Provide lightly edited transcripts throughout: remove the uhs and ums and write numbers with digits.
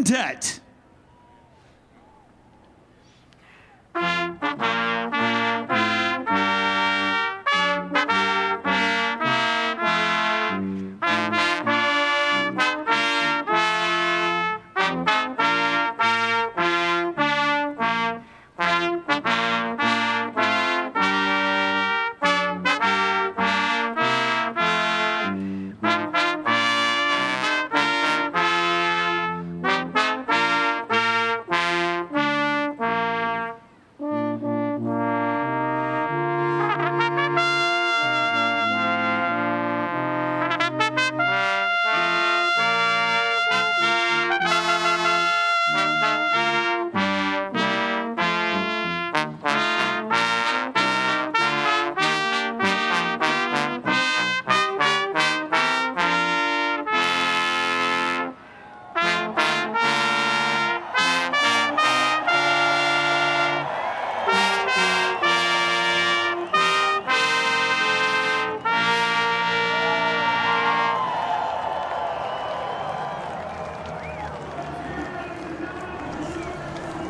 Burdette.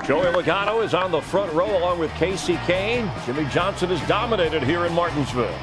Joey Logano is on the front row along with Casey Kane. Jimmie Johnson is dominated here in Martinsville.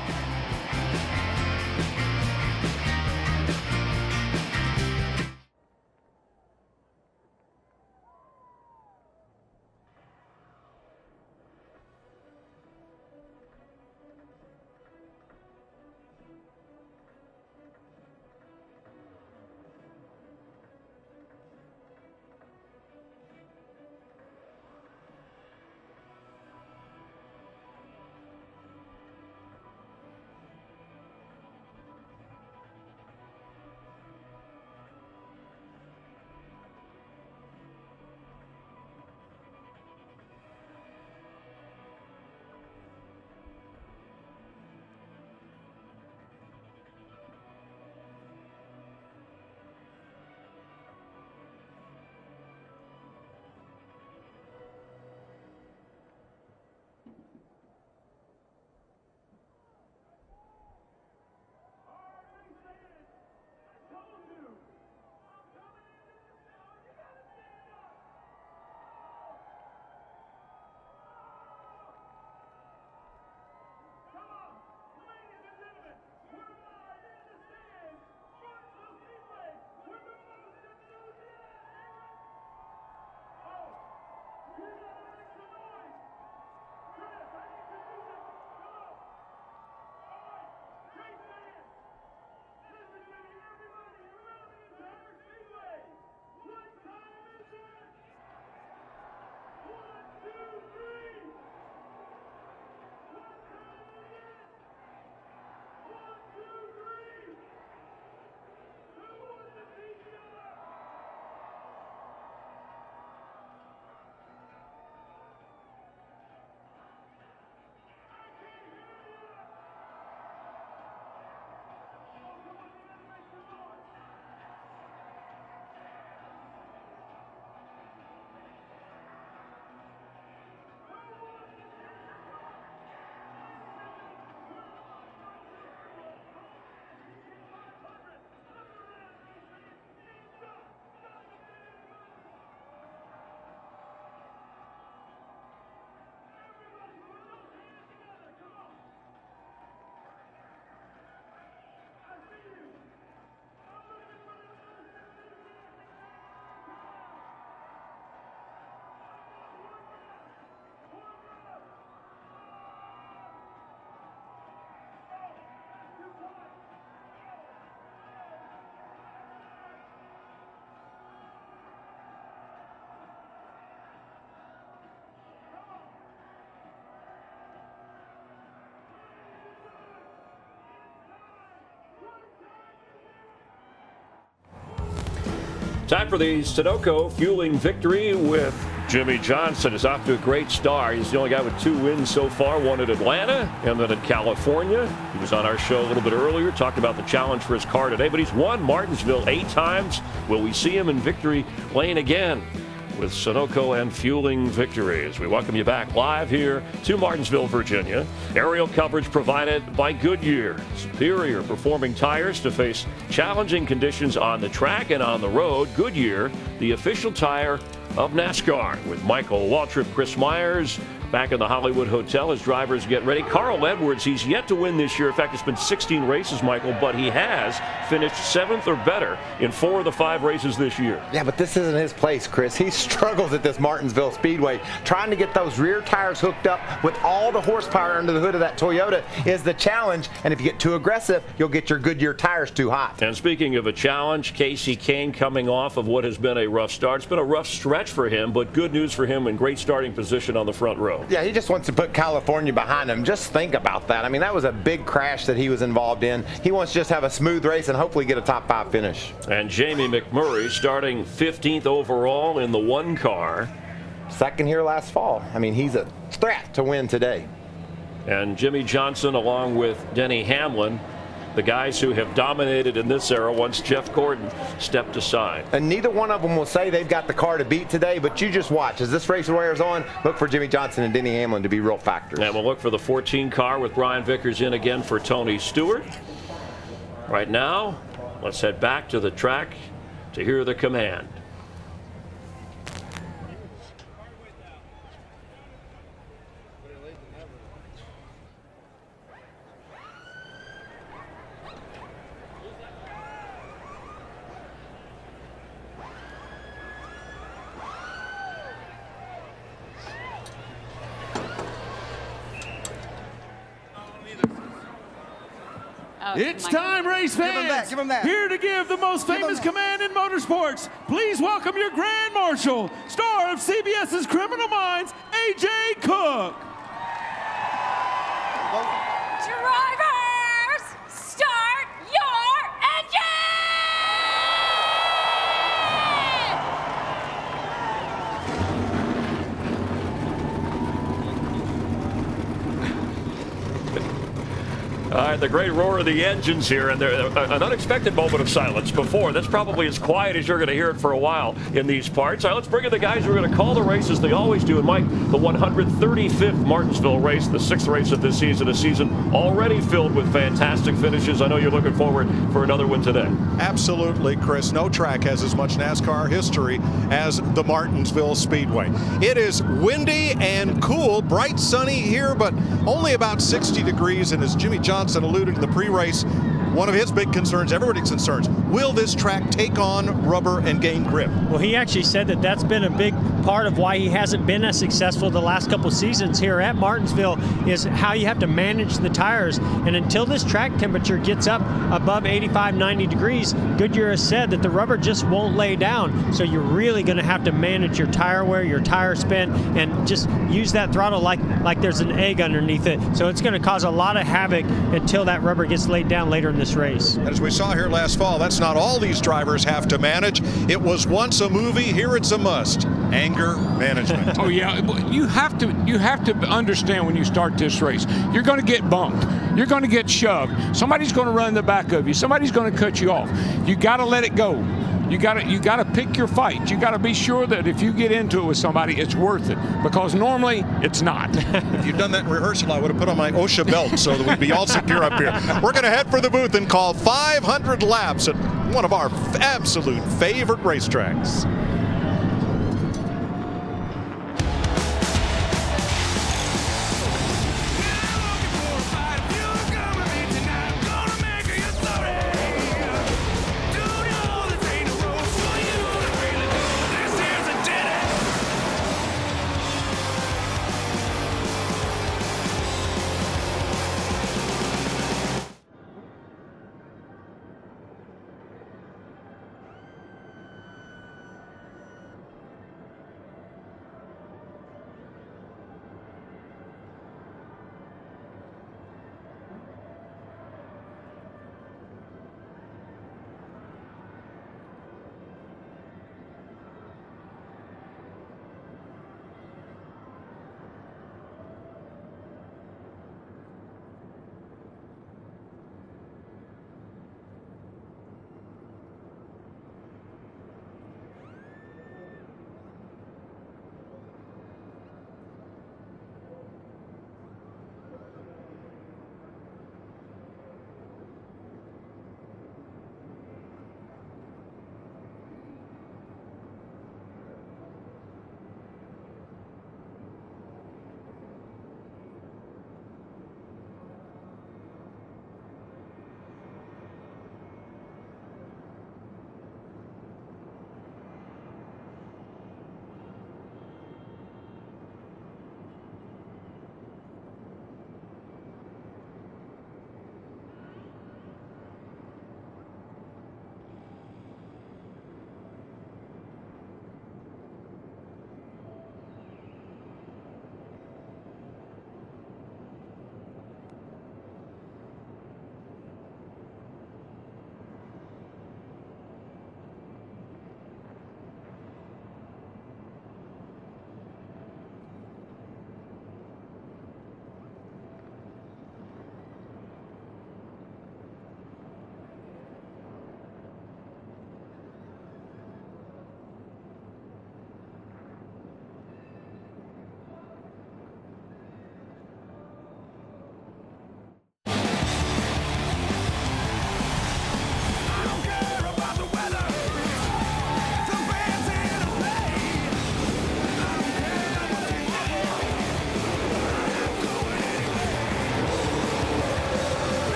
Time for the Sunoco Fueling Victory with Jimmie Johnson. Is off to a great start. He's the only guy with 2 wins so far, one at Atlanta and then at California. He was on our show a little bit earlier, talked about the challenge for his car today, but he's won Martinsville 8 times. Will we see him in victory lane again with Sunoco and Fueling Victory? As we welcome you back live here to Martinsville, Virginia. Aerial coverage provided by Goodyear. Superior performing tires to face challenging conditions on the track and on the road. Goodyear, the official tire of NASCAR. With Michael Waltrip, Chris Myers back in the Hollywood Hotel as drivers get ready. Carl Edwards, he's yet to win this year. In fact, it's been 16 races, Michael, but he has finished 7th or better in 4 of the 5 races this year. Yeah, but this isn't his place, Chris. He struggles at this Martinsville Speedway. Trying to get those rear tires hooked up with all the horsepower under the hood of that Toyota is the challenge, and if you get too aggressive, you'll get your Goodyear tires too hot. And speaking of a challenge, Casey Kane coming off of what has been a rough start. It's been a rough stretch for him, but good news for him in great starting position on the front row. Yeah, he just wants to put California behind him. Just think about that. I mean, that was a big crash that he was involved in. He wants to just have a smooth race and hopefully get a top 5 finish. And Jamie McMurray starting 15th overall in the 1 car. Second here last fall. I mean, he's a threat to win today. And Jimmie Johnson along with Denny Hamlin, the guys who have dominated in this era once Jeff Gordon stepped aside. And neither one of them will say they've got the car to beat today, but you just watch. As this race wears on, look for Jimmie Johnson and Denny Hamlin to be real factors. And we'll look for the 14 car with Brian Vickers in again for Tony Stewart. Right now, let's head back to the track to hear the command. It's time, race fans. Give him that. Here to give the most famous command in motorsports. Please welcome your Grand Marshal, star of CBS's Criminal Minds, A.J. Cook. Drivers, start your engine! All right, the great roar of the engines here, and an unexpected moment of silence before. That's probably as quiet as you're going to hear it for a while in these parts. All right, let's bring in the guys who are going to call the races they always do. And Mike, the 135th Martinsville race, the 6th race of this season, a season already filled with fantastic finishes. I know you're looking forward for another one today. Absolutely, Chris. No track has as much NASCAR history as the Martinsville Speedway. It is windy and cool, bright sunny here, but only about 60 degrees. And as Jimmie Johnson alluded in the pre-race, one of his big concerns, everybody's concerns, will this track take on rubber and gain grip? Well, he actually said that that's been a big part of why he hasn't been as successful the last couple seasons here at Martinsville, is how you have to manage the tires. And until this track temperature gets up above 85, 90 degrees, Goodyear has said that the rubber just won't lay down. So you're really going to have to manage your tire wear, your tire spin, and just use that throttle like there's an egg underneath it. So it's going to cause a lot of havoc until that rubber gets laid down later in this race. And as we saw here last fall, that's not all these drivers have to manage. It was once a movie, here it's a must. Anger management. Oh yeah, you have to understand when you start this race, you're going to get bumped, you're going to get shoved, somebody's going to run in the back of you, somebody's going to cut you off. You got to let it go. You got to pick your fight. You got to be sure that if you get into it with somebody, it's worth it, because normally it's not. If you'd done that in rehearsal, I would have put on my OSHA belt so that we'd be all secure up here. We're going to head for the booth and call 500 laps at one of our absolute favorite racetracks.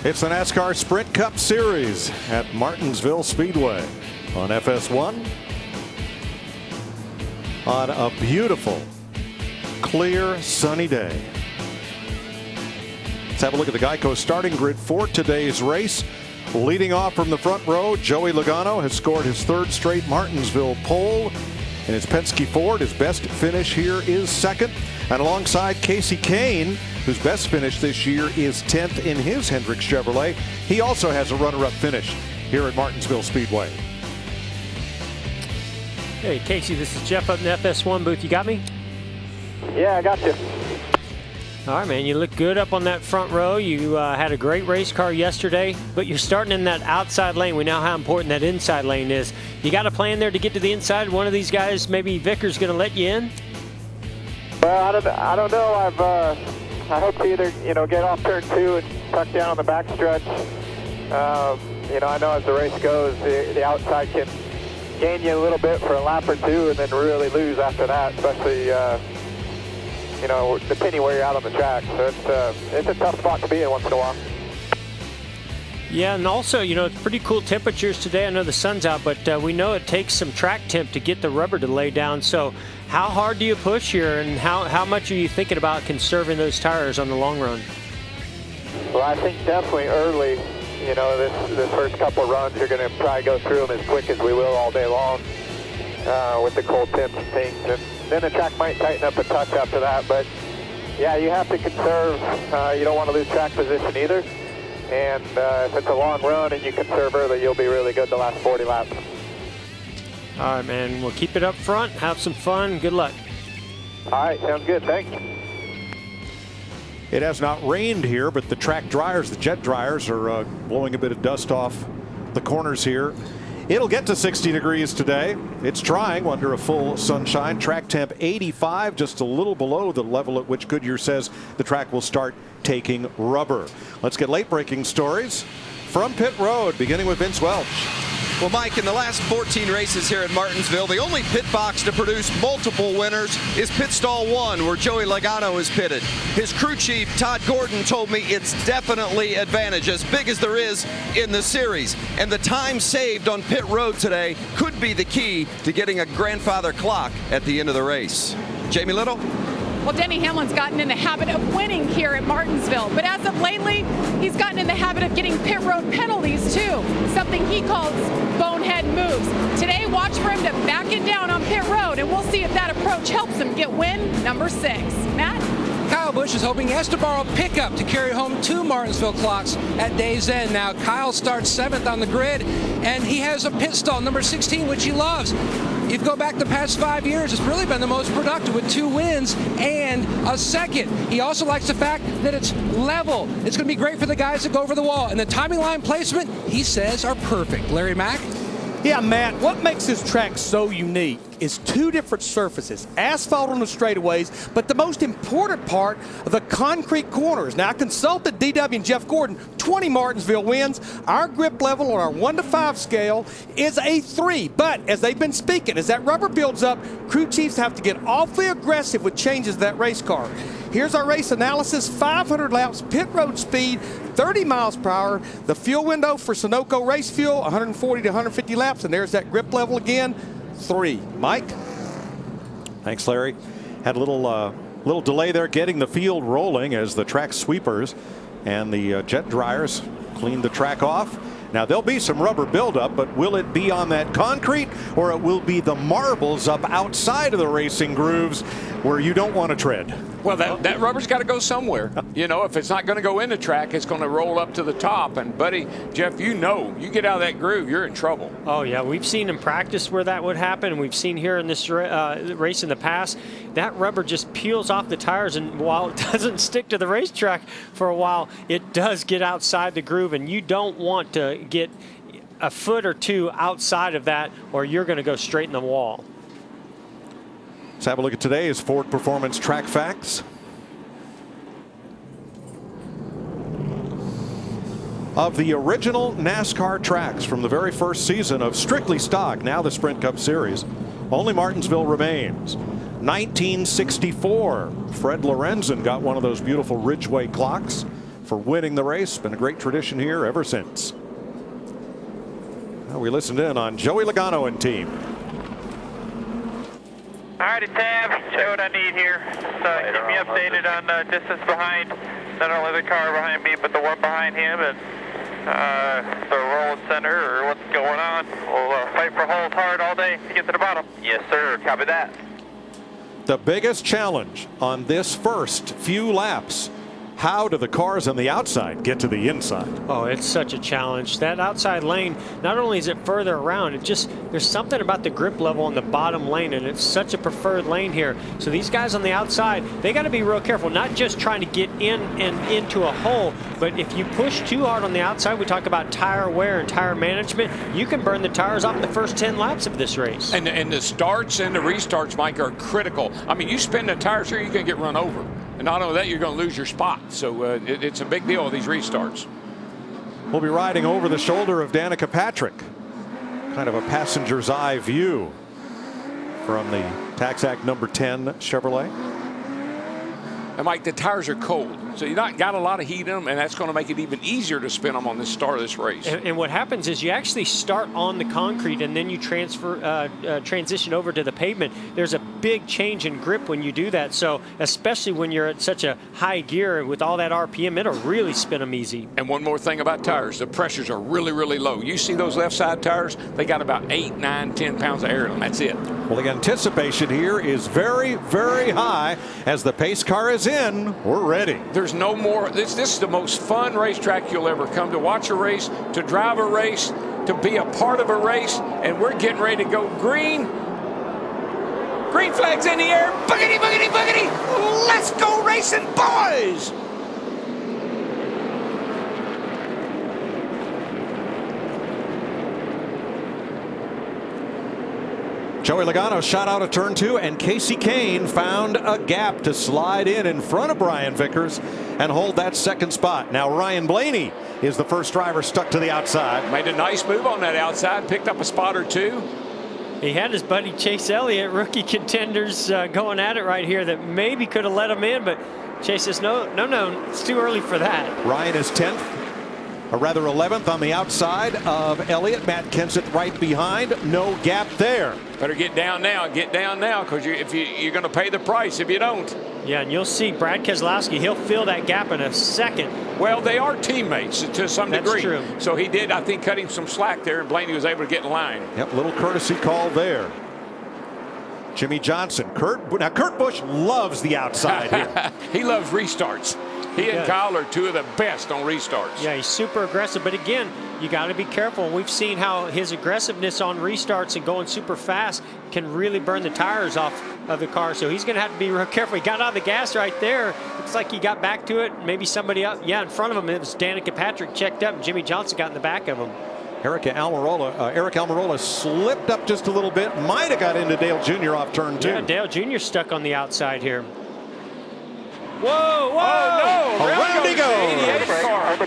It's the NASCAR Sprint Cup Series at Martinsville Speedway on FS1 on a beautiful, clear, sunny day. Let's have a look at the Geico starting grid for today's race. Leading off from the front row, Joey Logano has scored his 3rd straight Martinsville pole. In his Penske Ford, his best finish here is 2nd. And alongside Casey Kane, whose best finish this year is 10th in his Hendrick Chevrolet. He also has a runner-up finish here at Martinsville Speedway. Hey, Casey, this is Jeff up in the FS1 booth. You got me? Yeah, I got you. All right, man, you look good up on that front row. You had a great race car yesterday, but you're starting in that outside lane. We know how important that inside lane is. You got a plan there to get to the inside? One of these guys, maybe Vickers, going to let you in? Well, I don't know. I hope to either, get off turn 2 and tuck down on the backstretch. I know as the race goes, the outside can gain you a little bit for a lap or 2 and then really lose after that, especially, depending where you're out on the track. So it's a tough spot to be in once in a while. Yeah, and also, it's pretty cool temperatures today. I know the sun's out, but we know it takes some track temp to get the rubber to lay down. So how hard do you push here, and how much are you thinking about conserving those tires on the long run? Well, I think definitely early, this first couple of runs, you're going to probably go through them as quick as we will all day long with the cold temps and things. And then the track might tighten up a touch after that. But, yeah, you have to conserve. You don't want to lose track position either. And if it's a long run and you conserve early, you'll be really good the last 40 laps. All right, man. We'll keep it up front. Have some fun. Good luck. All right. Sounds good. Thanks. It has not rained here, but the track dryers, the jet dryers, are blowing a bit of dust off the corners here. It'll get to 60 degrees today. It's trying under a full sunshine. Track temp 85, just a little below the level at which Goodyear says the track will start taking rubber. Let's get late breaking stories from pit road, beginning with Vince Welch. Well, Mike, in the last 14 races here at Martinsville, the only pit box to produce multiple winners is pit stall 1, where Joey Logano is pitted. His crew chief, Todd Gordon, told me it's definitely advantage, as big as there is in the series. And the time saved on pit road today could be the key to getting a grandfather clock at the end of the race. Jamie Little? Well, Denny Hamlin's gotten in the habit of winning here at Martinsville, but as of lately, he's gotten in the habit of getting pit road penalties too, something he calls bonehead moves. Today, watch for him to back it down on pit road, and we'll see if that approach helps him get win number 6. Matt? Kyle Busch is hoping he has to borrow a pickup to carry home 2 Martinsville clocks at day's end. Now, Kyle starts 7th on the grid, and he has a pit stall, number 16, which he loves. If you go back the past 5 years, it's really been the most productive with 2 wins and a 2nd. He also likes the fact that it's level. It's going to be great for the guys that go over the wall. And the timing line placement, he says, are perfect. Larry Mack? Yeah, Matt, what makes this track so unique is 2 different surfaces, asphalt on the straightaways, but the most important part of the concrete corners. Now, I consulted DW and Jeff Gordon, 20 Martinsville wins. Our grip level on our 1 to 5 scale is a 3, but as they've been speaking, as that rubber builds up, crew chiefs have to get awfully aggressive with changes to that race car. Here's our race analysis: 500 laps, pit road speed, 30 miles per hour. The fuel window for Sunoco race fuel, 140 to 150 laps, and there's that grip level again, 3. Mike? Thanks, Larry. Had a little delay there getting the field rolling as the track sweepers and the jet dryers cleaned the track off. Now, there'll be some rubber buildup, but will it be on that concrete, or it will be the marbles up outside of the racing grooves where you don't want to tread? Well, that rubber's got to go somewhere. If it's not going to go in the track, it's going to roll up to the top. And, buddy, Jeff, you get out of that groove, you're in trouble. Oh, yeah. We've seen in practice where that would happen, and we've seen here in this race in the past. That rubber just peels off the tires, and while it doesn't stick to the racetrack for a while, it does get outside the groove, and you don't want to get a foot or 2 outside of that, or you're going to go straight in the wall. Let's have a look at today's Ford Performance Track Facts. Of the original NASCAR tracks from the very first season of Strictly Stock, now the Sprint Cup Series, only Martinsville remains. 1964, Fred Lorenzen got one of those beautiful Ridgeway clocks. for winning the race. Been a great tradition here ever since. Now we listened in on Joey Logano and team. All righty, Tab, show what I need here. So keep me updated on distance behind, not only the car behind me, but the one behind him, and the rolling center or what's going on. We'll fight for holes hard all day to get to the bottom. Yes, sir. Copy that. The biggest challenge on this first few laps. How do the cars on the outside get to the inside? Oh, it's such a challenge. That outside lane, not only is it further around, there's something about the grip level on the bottom lane, and it's such a preferred lane here. So these guys on the outside, they got to be real careful, not just trying to get in and into a hole, but if you push too hard on the outside, we talk about tire wear and tire management, you can burn the tires off in the first 10 laps of this race. And the starts and the restarts, Mike, are critical. I mean, you spin the tires here, you can get run over. And not only that, you're going to lose your spot. So it's a big deal, these restarts. We'll be riding over the shoulder of Danica Patrick. Kind of a passenger's eye view from the Taxac number 10 Chevrolet. And Mike, the tires are cold, so you not got a lot of heat in them, and that's going to make it even easier to spin them on the start of this race. And what happens is you actually start on the concrete and then you transition over to the pavement. There's a big change in grip when you do that. So especially when you're at such a high gear with all that RPM, it'll really spin them easy. And one more thing about tires, the pressures are really, really low. You see those left side tires, they got about 8, 9, 10 pounds of air in them. That's it. Well, the anticipation here is very, very high. As the pace car is in, we're ready. There's no more. This is the most fun racetrack you'll ever come to watch a race, to drive a race, to be a part of a race, and we're getting ready to go green. Green flags in the air. Boogity, boogity, boogity. Let's go racing, boys. Joey Logano shot out of turn 2, and Casey Kane found a gap to slide in front of Brian Vickers and hold that second spot. Now Ryan Blaney is the first driver stuck to the outside. Made a nice move on that outside, picked up a spot or two. He had his buddy Chase Elliott, rookie contenders, going at it right here that maybe could have let him in, but Chase says, no, it's too early for that. Ryan is 10th, or rather 11th on the outside of Elliott. Matt Kenseth right behind. No gap there. Better get down now, because you're going to pay the price if you don't. Yeah, and you'll see Brad Keselowski, he'll fill that gap in a second. Well, they are teammates to some degree. That's true. So he did, I think, cut him some slack there, and Blaney was able to get in line. Yep, little courtesy call there. Jimmie Johnson. Kurt Busch loves the outside here. He loves restarts. He and Kyle are two of the best on restarts. Yeah, he's super aggressive. But again, you got to be careful. We've seen how his aggressiveness on restarts and going super fast can really burn the tires off of the car. So he's going to have to be real careful. He got out of the gas right there. Looks like he got back to it. Maybe somebody up. Yeah, in front of him, it was Danica Patrick checked up, and Jimmie Johnson got in the back of him. Eric Almirola slipped up just a little bit. Might have got into Dale Jr. off turn 2. Yeah, Dale Jr. stuck on the outside here. Whoa! Oh, no! Around he goes! Hold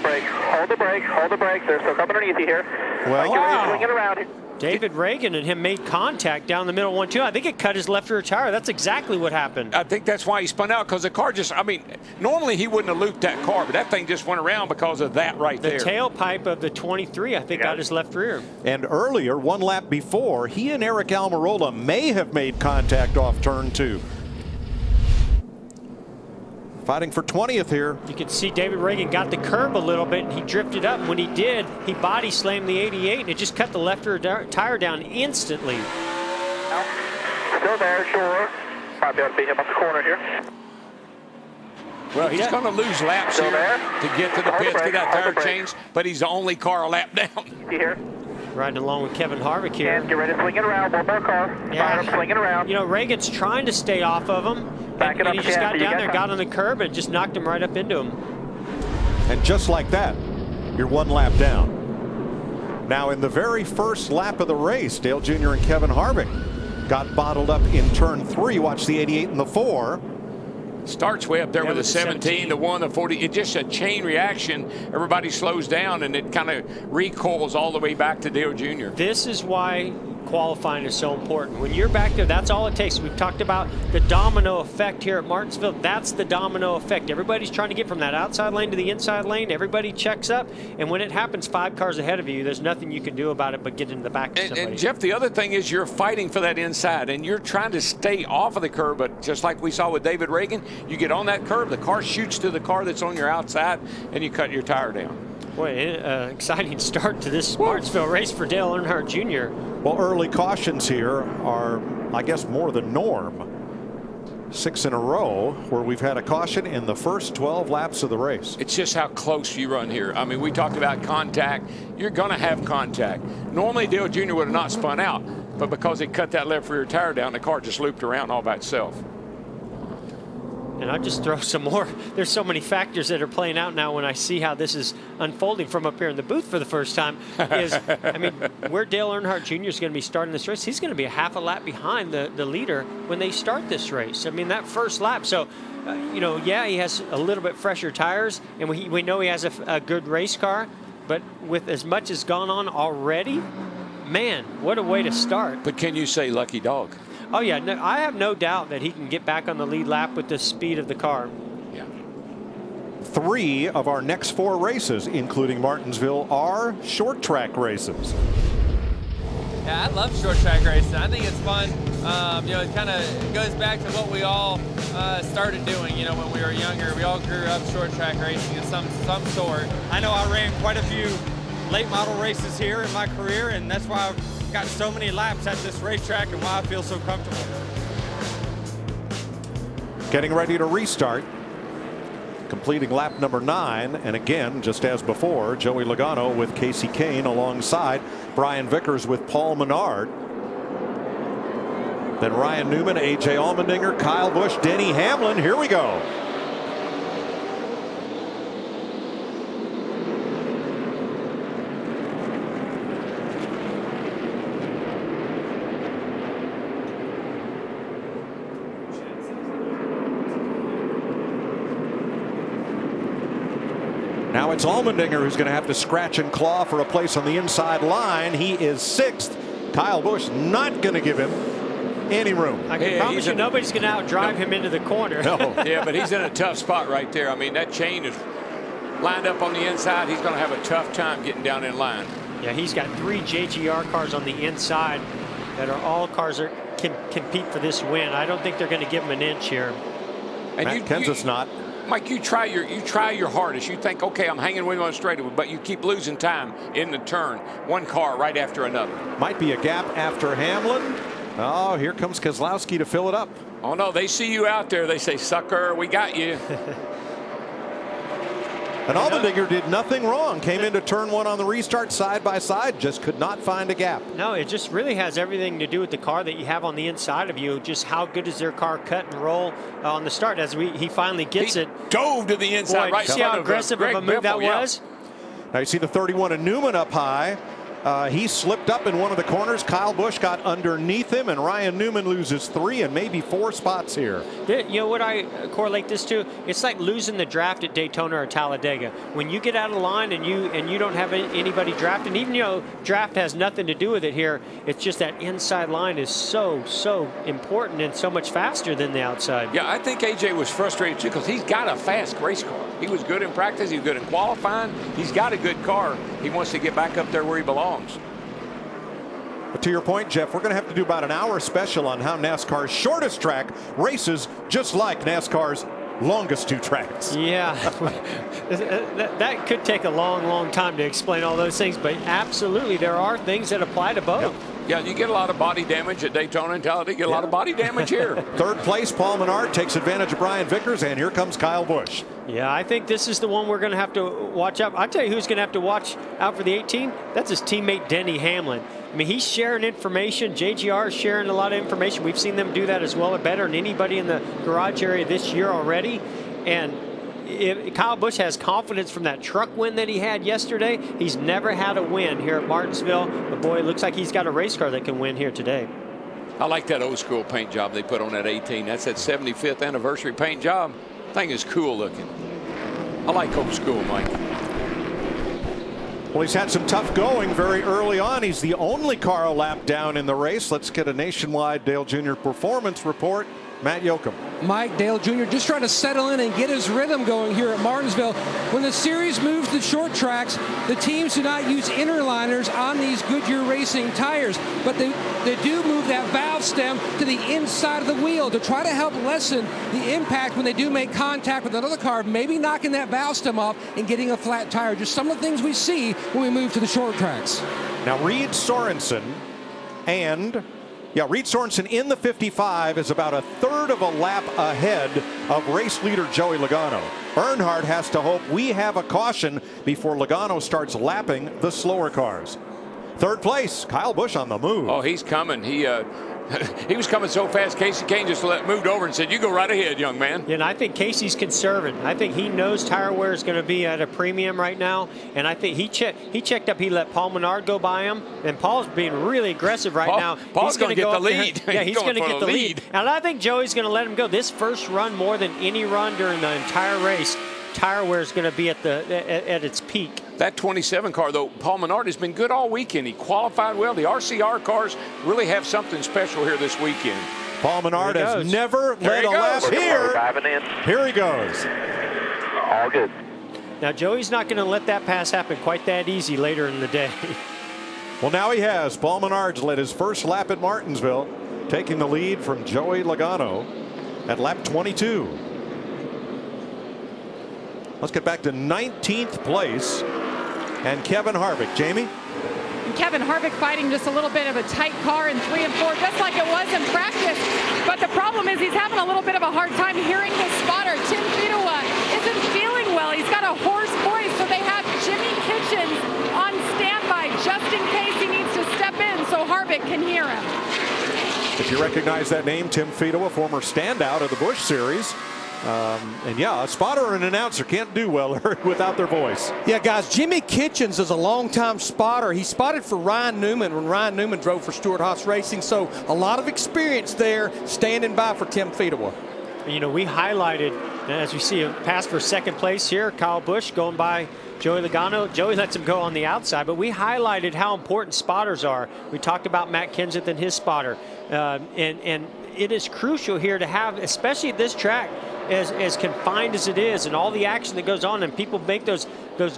the brake. There's some coming underneath you here. Well, Swinging around. David Reagan and him made contact down the middle 1-2. I think it cut his left rear tire. That's exactly what happened. I think that's why he spun out, because the car just, normally he wouldn't have looped that car, but that thing just went around because of that right there. The tailpipe of the 23, I think, got his left rear. And earlier, one lap before, he and Eric Almirola may have made contact off turn 2. Fighting for 20th here. You can see David Reagan got the curb a little bit, and he drifted up. And when he did, he body slammed the 88, and it just cut the left rear tire down instantly. Still there, sure. Might be able to beat him up the corner here. Well, he's going to lose laps here to get to the pits, get that tire changed, but he's the only car a lap down. Here. Riding along with Kevin Harvick here. And get ready to swing it around. One more car. Yeah. Swing it around. You know, Reagan's trying to stay off of him. And he just got down there, got on the curb, and just knocked him right up into him. And just like that, you're one lap down. Now, in the very first lap of the race, Dale Jr. and Kevin Harvick got bottled up in turn 3. Watch the 88 and the 4. Starts way up there with the 17, the 1, the 40. It's just a chain reaction. Everybody slows down, and it kind of recoils all the way back to Dale Jr. This is why qualifying is so important. When you're back there, that's all it takes. We've talked about the domino effect here at Martinsville. That's the domino effect. Everybody's trying to get from that outside lane to the inside lane. Everybody checks up, and when it happens 5 cars ahead of you, there's nothing you can do about it but get into the back of somebody. And Jeff, the other thing is you're fighting for that inside, and you're trying to stay off of the curb, but just like we saw with David Reagan, you get on that curb, the car shoots to the car that's on your outside, and you cut your tire down. Boy, exciting start to this Martinsville race for Dale Earnhardt Jr. Well, early cautions here are, I guess, more the norm. 6 in a row where we've had a caution in the first 12 laps of the race. It's just how close you run here. I mean, we talked about contact. You're going to have contact. Normally, Dale Jr. would have not spun out, but because he cut that left rear tire down, the car just looped around all by itself. And I'll just throw some more. There's so many factors that are playing out now when I see how this is unfolding from up here in the booth for the first time. I mean, where Dale Earnhardt Jr. is going to be starting this race, he's going to be a half a lap behind the leader when they start this race. I mean, that first lap. So, you know, yeah, he has a little bit fresher tires, and we know he has a good race car. But with as much as gone on already, man, what a way to start. But can you say lucky dog? Oh, yeah, no, I have no doubt that he can get back on the lead lap with the speed of the car. Yeah. 3 of our next 4 races, including Martinsville, are short track races. Yeah, I love short track racing. I think it's fun. You know, it kind of goes back to what we all started doing, you know, when we were younger. We all grew up short track racing of some sort. I know I ran quite a few late model races here in my career, and that's why I've got so many laps at this racetrack and why I feel so comfortable. Getting ready to restart. Completing lap number 9. And again, just as before, Joey Logano with Casey Kane alongside Brian Vickers with Paul Menard. Then Ryan Newman, A.J. Allmendinger, Kyle Busch, Denny Hamlin. Here we go. Now it's Allmendinger who's going to have to scratch and claw for a place on the inside line. He is 6th. Kyle Busch not going to give him any room. I can promise you nobody's going to outdrive him into the corner. No. Yeah, but he's in a tough spot right there. I mean, that chain is lined up on the inside. He's going to have a tough time getting down in line. Yeah, he's got 3 JGR cars on the inside that are all cars that can compete for this win. I don't think they're going to give him an inch here. And Matt Kenseth's not. Mike, you try your hardest. You think, okay, I'm hanging with on straightaway, but you keep losing time in the turn. One car right after another. Might be a gap after Hamlin. Oh, here comes Keselowski to fill it up. Oh no, they see you out there. They say, sucker, we got you. And Allmendinger did nothing wrong. Came into turn 1 on the restart side by side. Just could not find a gap. No, it just really has everything to do with the car that you have on the inside of you. Just how good is their car cut and roll on the start as he finally gets it. Dove to the inside. Boy, right. See how aggressive of a move that was? Now you see the 31 of Newman up high. He slipped up in one of the corners. Kyle Busch got underneath him, and Ryan Newman loses 3 and maybe 4 spots here. You know what I correlate this to? It's like losing the draft at Daytona or Talladega. When you get out of line and you don't have anybody drafting, even draft has nothing to do with it here. It's just that inside line is so important and so much faster than the outside. Yeah, I think AJ was frustrated too because he's got a fast race car. He was good in practice. He was good in qualifying. He's got a good car. He wants to get back up there where he belongs. But to your point, Jeff, we're going to have to do about an hour special on how NASCAR's shortest track races just like NASCAR's longest 2 tracks. Yeah, that could take a long time to explain all those things, but absolutely there are things that apply to both. Yep. Yeah, you get a lot of body damage at Daytona and Talladega. You get a lot of body damage here. 3rd place, Paul Menard takes advantage of Brian Vickers, and here comes Kyle Busch. Yeah, I think this is the one we're going to have to watch out. I'll tell you who's going to have to watch out for the 18. That's his teammate Denny Hamlin. I mean, he's sharing information. JGR is sharing a lot of information. We've seen them do that as well or better than anybody in the garage area this year already. And if Kyle Busch has confidence from that truck win that he had yesterday. He's never had a win here at Martinsville. But boy, it looks like he's got a race car that can win here today. I like that old school paint job they put on that 18. That's that 75th anniversary paint job. Thing is cool looking. I like old school, Mike. Well, he's had some tough going very early on. He's the only car a lap down in the race. Let's get a nationwide Dale Jr. performance report. Matt Yoakum. Mike Dale Jr. just trying to settle in and get his rhythm going here at Martinsville. When the series moves to short tracks, the teams do not use inner liners on these Goodyear Racing tires, but they do move that valve stem to the inside of the wheel to try to help lessen the impact when they do make contact with another car, maybe knocking that valve stem off and getting a flat tire. Just some of the things we see when we move to the short tracks. Now, Reed Sorensen in the 55 is about a third of a lap ahead of race leader Joey Logano. Earnhardt has to hope we have a caution before Logano starts lapping the slower cars. Third place, Kyle Busch on the move. Oh, he's coming. He was coming so fast, Kasey Kahne just moved over and said, "You go right ahead, young man." Yeah, and I think Casey's conserving. I think he knows tire wear is going to be at a premium right now, and I think he checked up. He let Paul Menard go by him, and Paul's being really aggressive right now. Paul's going to get the lead. Yeah, he's going to get the lead. And I think Joey's going to let him go. This first run, more than any run during the entire race, tire wear is going to be at its peak. That 27 car, though, Paul Menard has been good all weekend. He qualified well. The RCR cars really have something special here this weekend. Paul Menard has never led a lap here. Here he goes. All good. Now, Joey's not going to let that pass happen quite that easy later in the day. Well, now he has. Paul Menard's led his first lap at Martinsville, taking the lead from Joey Logano at lap 22. Let's get back to 19th place and Kevin Harvick. Jamie? And Kevin Harvick fighting just a little bit of a tight car in 3 and 4, just like it was in practice. But the problem is he's having a little bit of a hard time hearing his spotter. Tim Fedewa isn't feeling well. He's got a hoarse voice, so they have Jimmy Kitchens on standby just in case he needs to step in so Harvick can hear him. If you recognize that name, Tim Fedewa, former standout of the Busch Series. And yeah, a spotter or an announcer can't do well without their voice. Yeah, guys, Jimmy Kitchens is a longtime spotter. He spotted for Ryan Newman when Ryan Newman drove for Stewart-Haas Racing, so a lot of experience there standing by for Tim Fedewa. You know, we highlighted, as you see, a pass for second place here, Kyle Busch going by Joey Logano. Joey lets him go on the outside, but we highlighted how important spotters are. We talked about Matt Kenseth and his spotter, and it is crucial here to have, especially at this track, as confined as it is and all the action that goes on, and people make those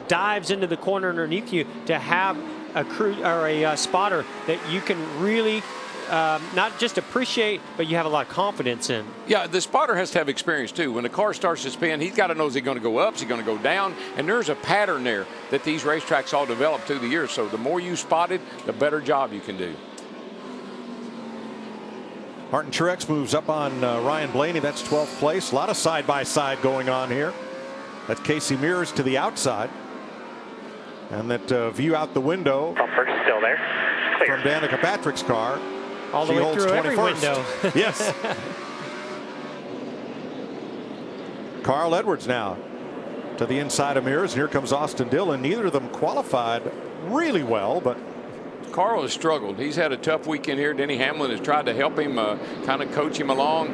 dives into the corner underneath you, to have a crew or a spotter that you can really not just appreciate, but you have a lot of confidence in. Yeah, the spotter has to have experience too. When the car starts to spin, he's got to know, is he going to go up, is he going to go down? And there's a pattern there that these racetracks all develop through the years. So the more you spot it, the better job you can do. Martin Truex moves up on Ryan Blaney. That's 12th place. A lot of side-by-side going on here. That's Casey Mears to the outside. And that view out the window still there. Clear. From Danica Patrick's car. All the way through 21st. every window. Yes. Carl Edwards now to the inside of Mears. And here comes Austin Dillon. Neither of them qualified really well, but Carl has struggled. He's had a tough weekend here. Denny Hamlin has tried to help him, kind of coach him along.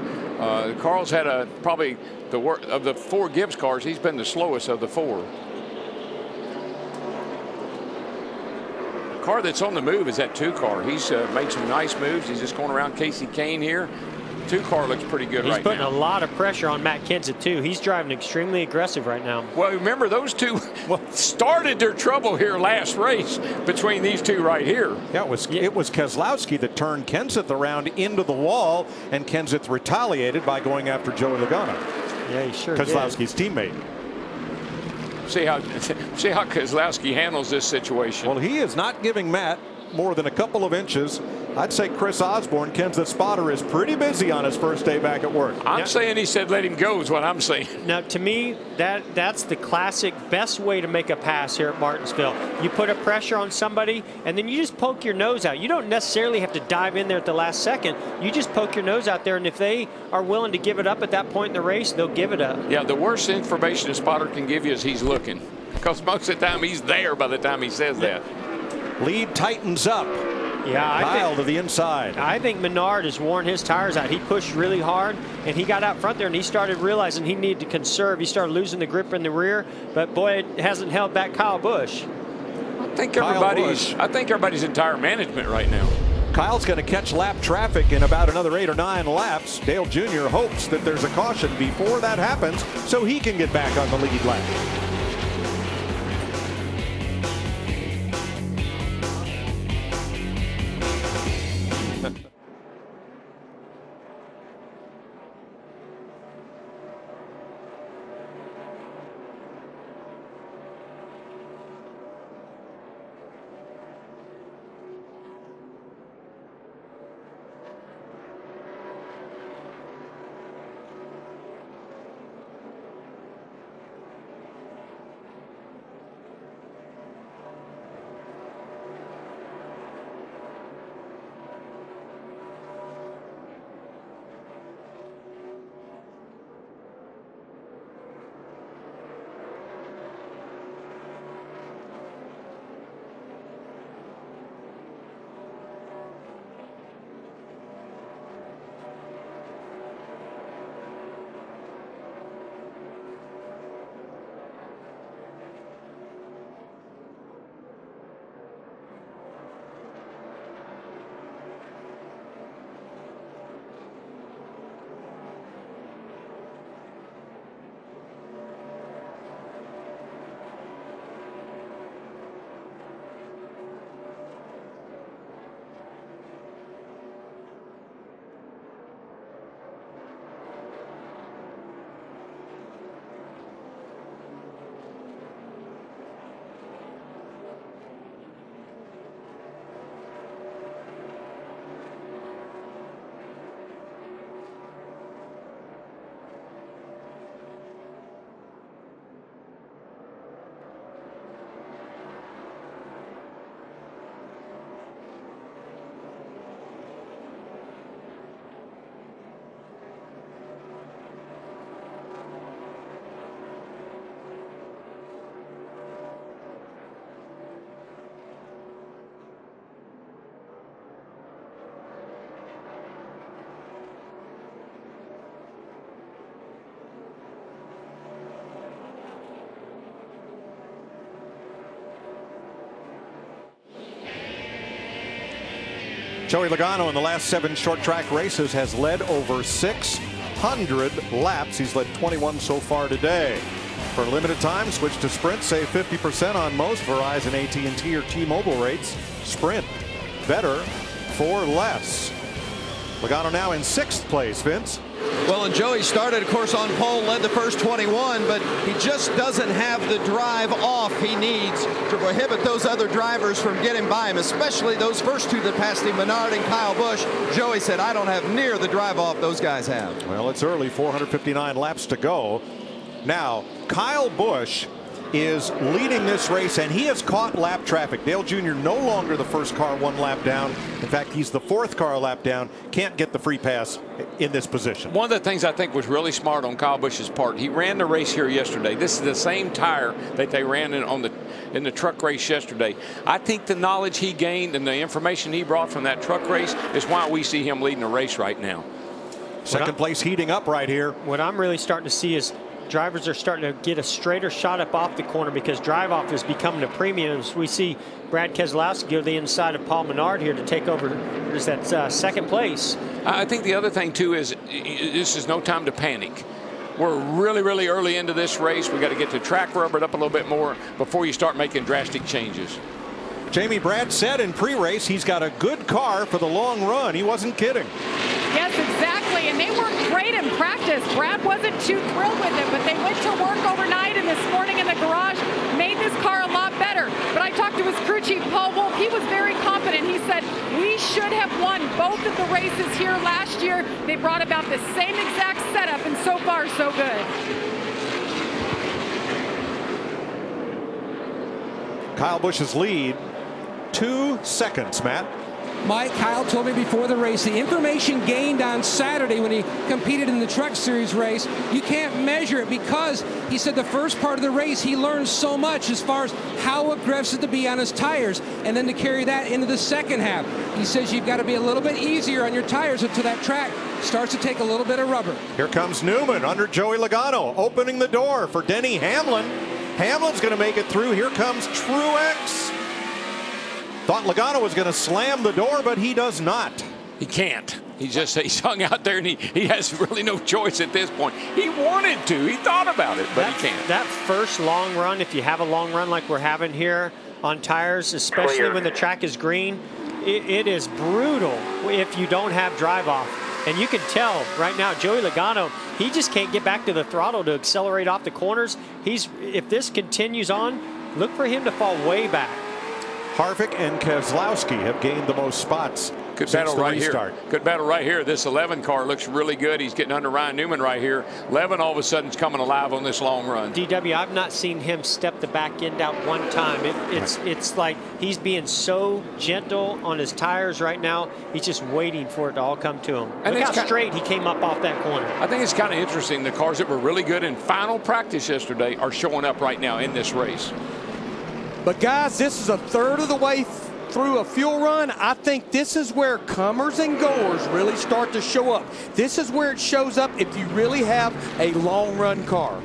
Carl's had probably of the 4 Gibbs cars, he's been the slowest of the 4. The car that's on the move is that 2 car. He's made some nice moves. He's just going around Kasey Kahne here. 2 car looks pretty good right now. He's putting a lot of pressure on Matt Kenseth too. He's driving extremely aggressive right now. Well, remember those 2 started their trouble here last race between these 2 right here. Yeah, it was Keselowski that turned Kenseth around into the wall, and Kenseth retaliated by going after Joey Logano. Yeah, he sure did. Keselowski's teammate. See how Keselowski handles this situation. Well, he is not giving Matt more than a couple of inches. I'd say Chris Osborne, Kenseth's spotter, is pretty busy on his first day back at work. I'm saying he said let him go is what I'm saying. Now, to me, that's the classic best way to make a pass here at Martinsville. You put a pressure on somebody, and then you just poke your nose out. You don't necessarily have to dive in there at the last second. You just poke your nose out there, and if they are willing to give it up at that point in the race, they'll give it up. Yeah, the worst information a spotter can give you is he's looking, because most of the time he's there by the time he says that. Lead tightens up. Yeah, Kyle to the inside. I think Menard has worn his tires out. He pushed really hard, and he got out front there, and he started realizing he needed to conserve. He started losing the grip in the rear, but boy, it hasn't held back Kyle Busch. think everybody's in tire management right now. Kyle's going to catch lap traffic in about another 8 or 9 laps. Dale Jr. hopes that there's a caution before that happens so he can get back on the lead lap. Joey Logano in the last 7 short track races has led over 600 laps. He's led 21 so far today. For a limited time, switch to Sprint. Save 50% on most Verizon, AT&T, or T-Mobile rates. Sprint. Better for less. Logano now in 6th place, Vince. Well, and Joey started, of course, on pole, led the first 21, but he just doesn't have the drive off he needs to prohibit those other drivers from getting by him, especially those first 2 that passed him, Menard and Kyle Busch. Joey said, I don't have near the drive off those guys have. Well, it's early, 459 laps to go. Now, Kyle Busch is leading this race, and he has caught lap traffic. Dale Jr. no longer the first car 1 lap down. In fact, he's the 4th car a lap down. Can't get the free pass in this position. One of the things I think was really smart on Kyle Busch's part, he ran the race here yesterday. This is the same tire that they ran in the truck race yesterday. I think the knowledge he gained and the information he brought from that truck race is why we see him leading the race right now. Second place heating up right here. What I'm really starting to see is drivers are starting to get a straighter shot up off the corner because drive off is becoming a premium. We see Brad Keselowski go to the inside of Paul Menard here to take over that 2nd place. I think the other thing too is this is no time to panic. We're really, really early into this race. We got to get the track rubbered up a little bit more before you start making drastic changes. Jamie, Brad said in pre-race he's got a good car for the long run. He wasn't kidding. Yes, exactly. And they worked great in practice. Brad wasn't too thrilled with it, but they went to work overnight and this morning in the garage, made this car a lot better. But I talked to his crew chief, Paul Wolf. He was very confident. He said, we should have won both of the races here last year. They brought about the same exact setup, and so far, so good. Kyle Busch's lead, 2 seconds, Matt. Mike, Kyle told me before the race, the information gained on Saturday when he competed in the Truck Series race, you can't measure it because he said the first part of the race he learned so much as far as how aggressive to be on his tires and then to carry that into the second half. He says you've got to be a little bit easier on your tires until that track starts to take a little bit of rubber. Here comes Newman under Joey Logano, opening the door for Denny Hamlin. Hamlin's going to make it through. Here comes Truex. Thought Logano was going to slam the door, but he does not. He can't. He's hung out there, and he has really no choice at this point. He wanted to. He thought about it, but he can't. That first long run, if you have a long run like we're having here on tires, especially when the track is green, it is brutal if you don't have drive off. And you can tell right now, Joey Logano, he just can't get back to the throttle to accelerate off the corners. If this continues on, look for him to fall way back. Harvick and Keselowski have gained the most spots. Good battle right here. Good battle right here. This 11 car looks really good. He's getting under Ryan Newman right here. 11 all of a sudden is coming alive on this long run. DW, I've not seen him step the back end out one time. It's like he's being so gentle on his tires right now. He's just waiting for it to all come to him. And look how straight he came up off that corner. I think it's kind of interesting. The cars that were really good in final practice yesterday are showing up right now in this race. But guys, this is a third of the way through a fuel run. I think this is where comers and goers really start to show up. This is where it shows up if you really have a long run car.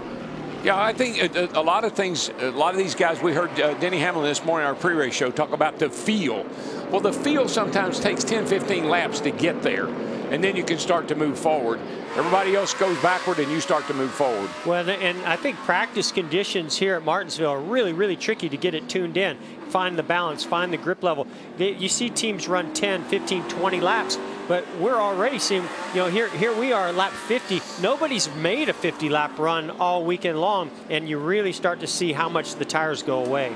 Yeah, I think a lot of things, a lot of these guys, we heard Denny Hamlin this morning, our pre-race show, talk about the feel. Well, the feel sometimes takes 10, 15 laps to get there, and then you can start to move forward. Everybody else goes backward, and you start to move forward. Well, and I think practice conditions here at Martinsville are really, really tricky to get it tuned in. Find the balance, find the grip level. You see teams run 10, 15, 20 laps, but we're already seeing, here we are at lap 50. Nobody's made a 50-lap run all weekend long, and you really start to see how much the tires go away.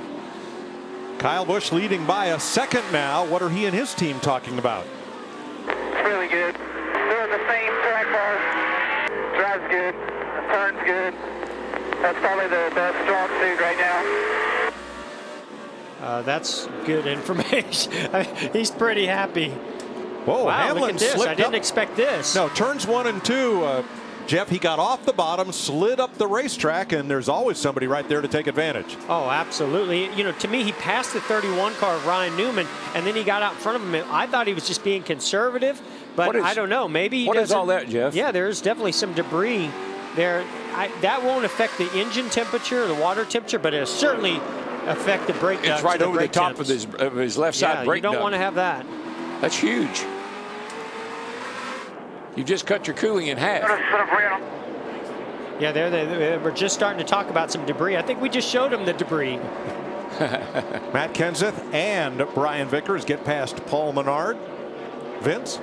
Kyle Busch leading by a second now. What are he and his team talking about? It's really good. Doing the same track bar. Drives good. Turns good. That's probably the best strong suit right now. That's good information. He's pretty happy. Whoa, wow, Hamlin look at this. slipped I didn't up. expect this. No, turns 1 and 2. Jeff, he got off the bottom, slid up the racetrack, and there's always somebody right there to take advantage. Oh, absolutely. To me, he passed the 31 car of Ryan Newman, and then he got out in front of him. I thought he was just being conservative, but I don't know. Maybe he What is all that, Jeff? Yeah, there's definitely some debris there. That won't affect the engine temperature or the water temperature, but it'll certainly affect the brake ducts. It's right over the top temps. of his left side brake duct. You don't want to have that. That's huge. You just cut your cooling in half. Yeah, we're just starting to talk about some debris. I think we just showed them the debris. Matt Kenseth and Brian Vickers get past Paul Menard. Vince?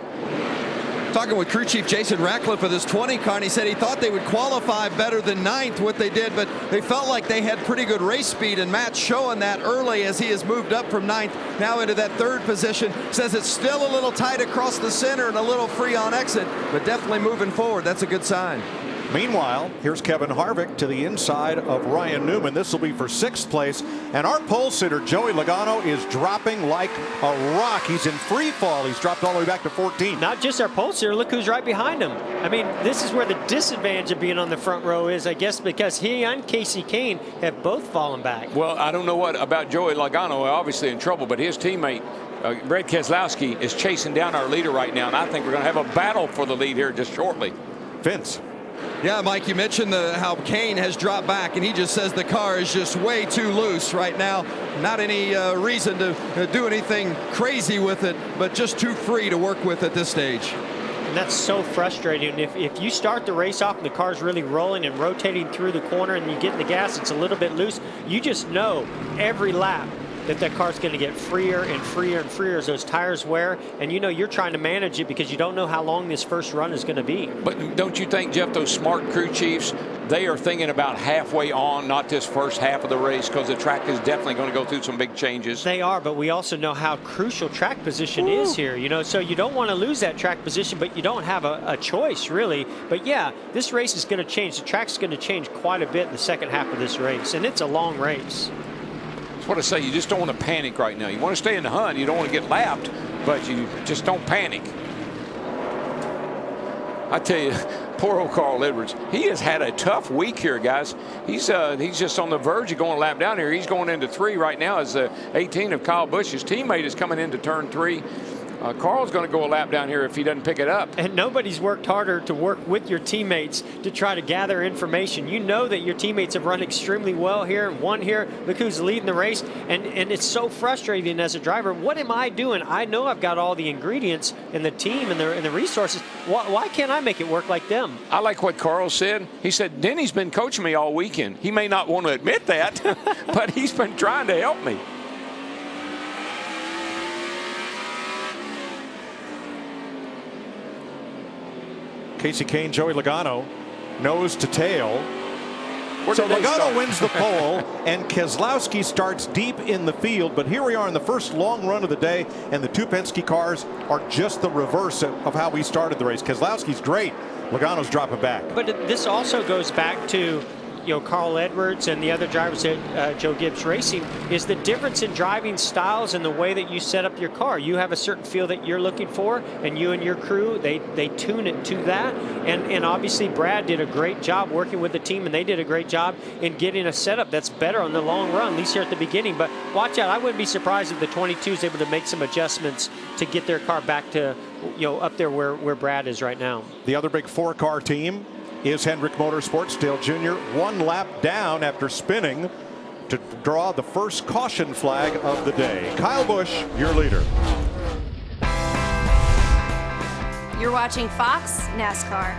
Talking with crew chief Jason Ratcliffe of this 20 car, and he said he thought they would qualify better than 9th, what they did, but they felt like they had pretty good race speed, and Matt's showing that early as he has moved up from 9th now into that 3rd position. Says it's still a little tight across the center and a little free on exit, but definitely moving forward. That's a good sign. Meanwhile, here's Kevin Harvick to the inside of Ryan Newman. This will be for 6th place. And our pole sitter, Joey Logano, is dropping like a rock. He's in free fall. He's dropped all the way back to 14. Not just our pole sitter. Look who's right behind him. I mean, this is where the disadvantage of being on the front row is, I guess, because he and Casey Kane have both fallen back. Well, I don't know what about Joey Logano. Obviously in trouble, but his teammate, Brad Keselowski, is chasing down our leader right now. And I think we're going to have a battle for the lead here just shortly. Vince. Yeah, Mike, you mentioned how Kane has dropped back, and he just says the car is just way too loose right now. Not any reason to do anything crazy with it, but just too free to work with at this stage. And that's so frustrating. If you start the race off and the car's really rolling and rotating through the corner and you get in the gas, it's a little bit loose, you just know every lap that car's going to get freer and freer and freer as those tires wear, and you're trying to manage it because you don't know how long this first run is going to be. But don't you think, Jeff, those smart crew chiefs, they are thinking about halfway on, not this first half of the race, because the track is definitely going to go through some big changes. They are, but we also know how crucial track position is here, so you don't want to lose that track position, but you don't have a choice, really. But yeah, this race is going to change. The track's going to change quite a bit in the second half of this race, and it's a long race. That's what I say. You just don't want to panic right now. You want to stay in the hunt. You don't want to get lapped, but you just don't panic. I tell you, poor old Carl Edwards. He has had a tough week here, guys. He's just on the verge of going a lap down here. He's going into 3 right now as 18 of Kyle Busch's teammate is coming into turn 3. Carl's going to go a lap down here if he doesn't pick it up. And nobody's worked harder to work with your teammates to try to gather information. You know that your teammates have run extremely well here and won here. Look who's leading the race. And it's so frustrating as a driver. What am I doing? I know I've got all the ingredients in the team and the resources. Why can't I make it work like them? I like what Carl said. He said, Denny's been coaching me all weekend. He may not want to admit that, but he's been trying to help me. Kasey Kahne, Joey Logano, nose to tail. Where So did they Logano start? wins the pole, and Keselowski starts deep in the field. But here we are in the first long run of the day, and the two Penske cars are just the reverse of how we started the race. Keselowski's great. Logano's dropping back. But this also goes back to, Carl Edwards and the other drivers at Joe Gibbs Racing, is the difference in driving styles and the way that you set up your car. You have a certain feel that you're looking for, and you and your crew, they tune it to that. And obviously Brad did a great job working with the team, and they did a great job in getting a setup that's better on the long run, at least here at the beginning. But watch out, I wouldn't be surprised if the 22 is able to make some adjustments to get their car back to, up there where Brad is right now. The other big 4-car team is Hendrick Motorsports. Dale Jr. 1 lap down after spinning to draw the first caution flag of the day. Kyle Busch, your leader. You're watching Fox NASCAR.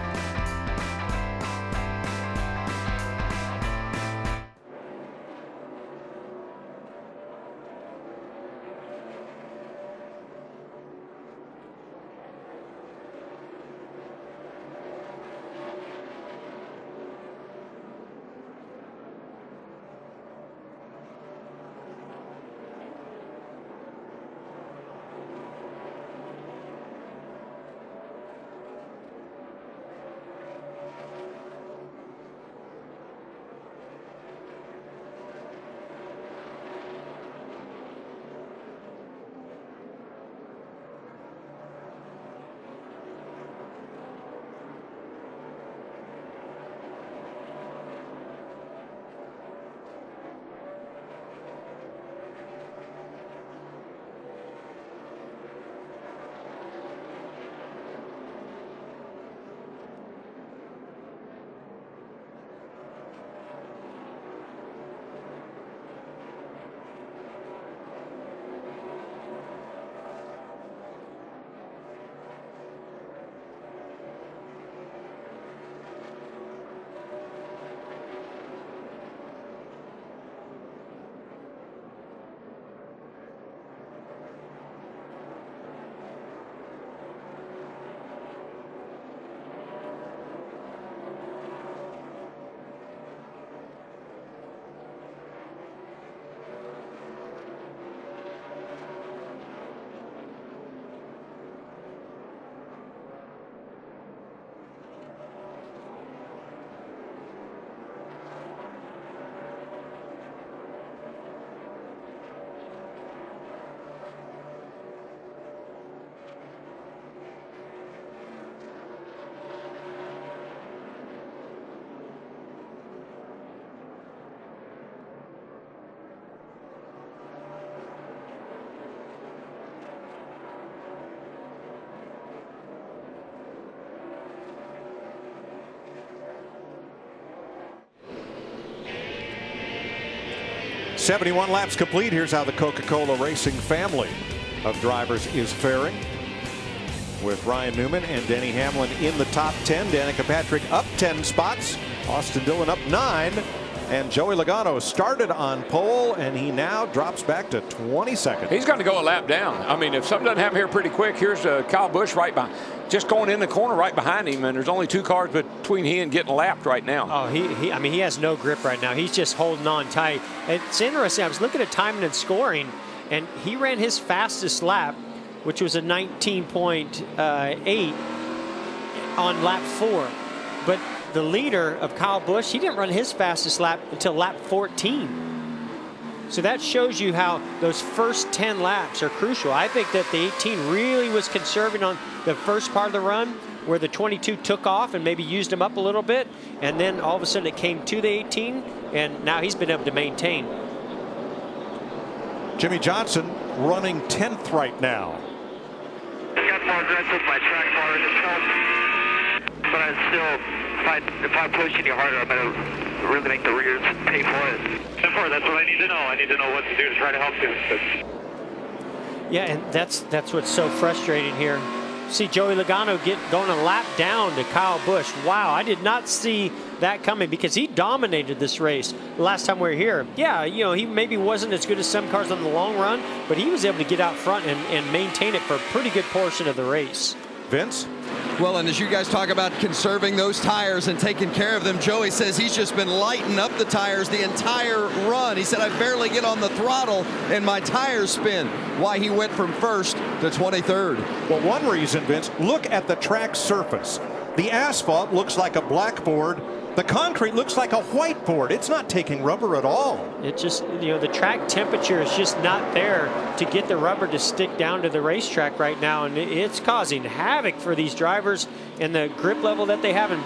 .71 laps complete. Here's how the Coca-Cola Racing family of drivers is faring, with Ryan Newman and Denny Hamlin in the top 10. Danica Patrick up 10 spots. Austin Dillon up 9. And Joey Logano started on pole, and he now drops back to 22nd. He's going to go a lap down. I mean, if something doesn't happen here pretty quick, here's Kyle Busch right behind, just going in the corner right behind him, and there's only 2 cars between he and getting lapped right now. Oh, he has no grip right now. He's just holding on tight. It's interesting. I was looking at timing and scoring, and he ran his fastest lap, which was a 19.8 on lap 4. But the leader of Kyle Busch, he didn't run his fastest lap until lap 14. So that shows you how those first 10 laps are crucial. I think that the 18 really was conserving on the first part of the run, where the 22 took off and maybe used him up a little bit, and then all of a sudden it came to the 18, and now he's been able to maintain. Jimmie Johnson running 10th right now. more aggressive with my track bar itself. But I still, if I push any harder, I'm going to really make the rears pay for it. Therefore, that's what I need to know. I need to know what to do to try to help you. Yeah, and that's what's so frustrating here. See Joey Logano going a lap down to Kyle Busch. Wow, I did not see that coming because he dominated this race the last time we were here. Yeah, you know, he maybe wasn't as good as some cars on the long run, but he was able to get out front and maintain it for a pretty good portion of the race. Vince? Well, and as you guys talk about conserving those tires and taking care of them, Joey says he's just been lighting up the tires the entire run. He said, I barely get on the throttle and my tires spin. Why he went from first to 23rd. Well, one reason, Vince, look at the track surface. The asphalt looks like a blackboard. The concrete looks like a whiteboard. It's not taking rubber at all. It just, you know, the track temperature is just not there to get the rubber to stick down to the racetrack right now, and it's causing havoc for these drivers and the grip level that they have. And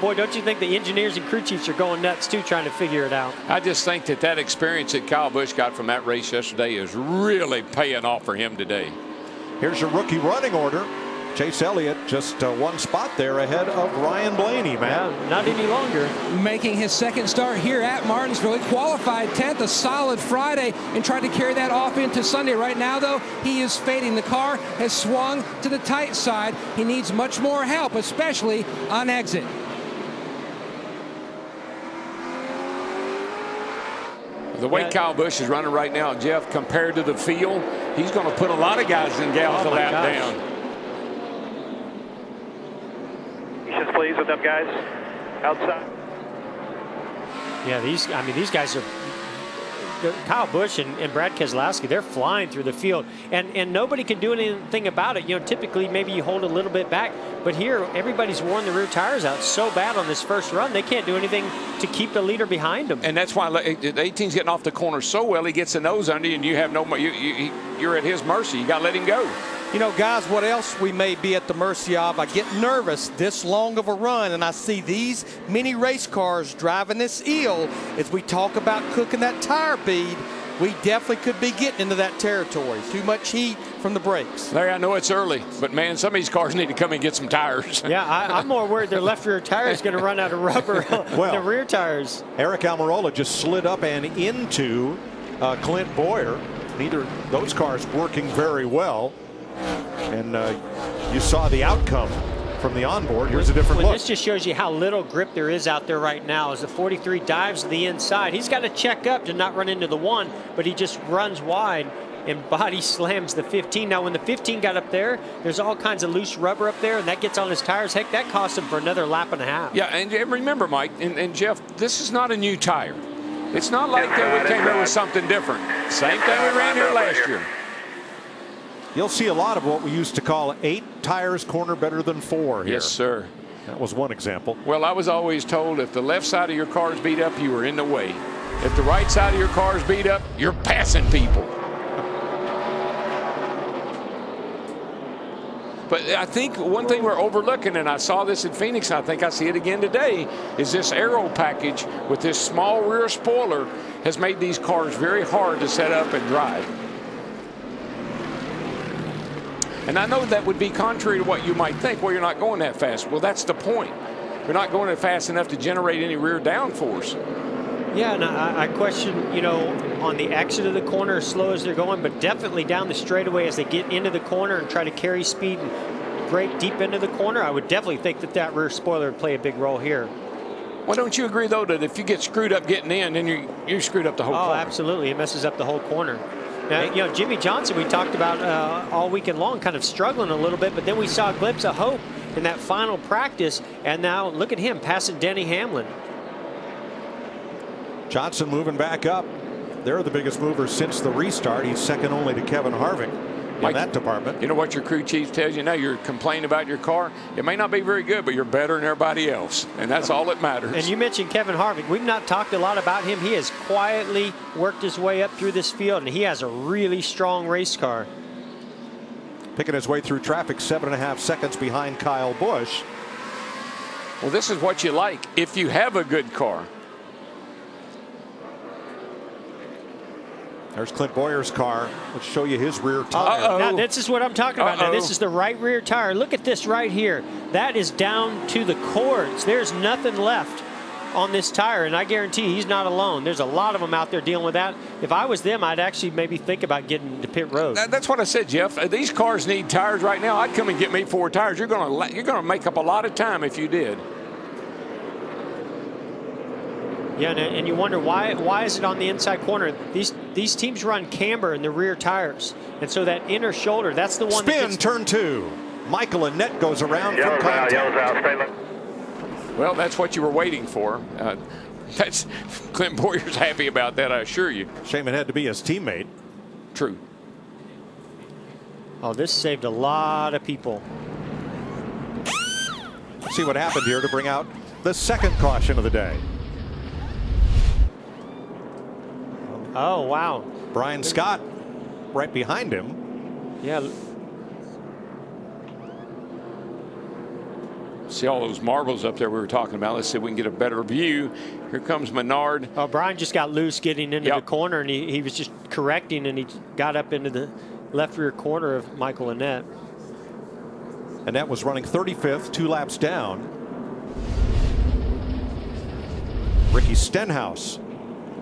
boy, don't you think the engineers and crew chiefs are going nuts too, trying to figure it out? I just think that experience that Kyle Busch got from that race yesterday is really paying off for him today. Here's your rookie running order. Chase Elliott just one spot there ahead of Ryan Blaney, man. Yeah, not any longer. Making his second start here at Martinsville. He qualified 10th, a solid Friday, and tried to carry that off into Sunday. Right now, though, he is fading. The car has swung to the tight side. He needs much more help, especially on exit. The way Kyle Busch is running right now, Jeff, compared to the field, he's going to put a lot of guys and gals a lap down. Please with them guys outside. Yeah, these guys are, Kyle Busch and Brad Keselowski, they're flying through the field, and nobody can do anything about it. You know, typically maybe you hold a little bit back, but here everybody's worn the rear tires out so bad on this first run, they can't do anything to keep the leader behind them. And that's why the 18's getting off the corner so well, he gets the nose under you, and you have no more. You're at his mercy. You got to let him go. You know, guys, what else we may be at the mercy of? I get nervous this long of a run, and I see these many race cars driving this eel. As we talk about cooking that tire bead, we definitely could be getting into that territory. Too much heat from the brakes. Larry, I know it's early, but, man, some of these cars need to come and get some tires. Yeah, I'm more worried their left rear tire is going to run out of rubber well, the rear tires. Eric Almirola just slid up and into Clint Boyer. Neither of those cars working very well. And you saw the outcome from the onboard. Here's a different look. This just shows you how little grip there is out there right now as the 43 dives to the inside. He's got to check up to not run into the 1, but he just runs wide and body slams the 15. Now, when the 15 got up there, there's all kinds of loose rubber up there, and that gets on his tires. Heck, that cost him for another lap and a half. Yeah, and remember, Mike and Jeff, this is not a new tire. It's not like that we came here with something different. Same thing we ran here last year. You'll see a lot of what we used to call 8 tires corner better than 4 here. Yes, sir. That was one example. Well, I was always told if the left side of your car is beat up, you were in the way. If the right side of your car is beat up, you're passing people. But I think one thing we're overlooking, and I saw this in Phoenix, and I think I see it again today, is this aero package with this small rear spoiler has made these cars very hard to set up and drive. And I know that would be contrary to what you might think. Well, you're not going that fast. Well, that's the point. You're not going fast enough to generate any rear downforce. Yeah, and I question, you know, on the exit of the corner as slow as they're going, but definitely down the straightaway as they get into the corner and try to carry speed and break deep into the corner, I would definitely think that rear spoiler would play a big role here. Well, don't you agree, though, that if you get screwed up getting in, then you screwed up the whole corner? Oh, absolutely. It messes up the whole corner. Now, you know, Jimmie Johnson, we talked about all weekend long, kind of struggling a little bit, but then we saw a glimpse of hope in that final practice, and now look at him passing Denny Hamlin. Johnson moving back up. They're the biggest movers since the restart. He's second only to Kevin Harvick in that department. You know what your crew chief tells you now? You're complaining about your car. It may not be very good, but you're better than everybody else, and that's all that matters. And you mentioned Kevin Harvick. We've not talked a lot about him. He has quietly worked his way up through this field, and he has a really strong race car. Picking his way through traffic, 7.5 seconds behind Kyle Busch. Well, this is what you like if you have a good car. There's Clint Boyer's car. Let's show you his rear tire. Now, this is what I'm talking about. Now, this is the right rear tire. Look at this right here. That is down to the cords. There's nothing left on this tire, and I guarantee he's not alone. There's a lot of them out there dealing with that. If I was them, I'd actually maybe think about getting to pit road. That's what I said, Jeff. These cars need tires right now. I'd come and get me 4 tires. You're gonna make up a lot of time if you did. Yeah, and you wonder why is it on the inside corner? These teams run camber in the rear tires, and so that inner shoulder, that's the one. Spin, turn 2. Michael Annett goes around from contact. Well, that's what you were waiting for. That's Clint Boyer's happy about that, I assure you. Shame it had to be his teammate. True. Oh, this saved a lot of people. See what happened here to bring out the second caution of the day. Oh, wow. Brian Scott right behind him. Yeah. See all those marbles up there we were talking about. Let's see if we can get a better view. Here comes Menard. Oh, Brian just got loose getting into the corner, and he was just correcting, and he got up into the left rear corner of Michael Annett. Annett was running 35th, 2 laps down. Ricky Stenhouse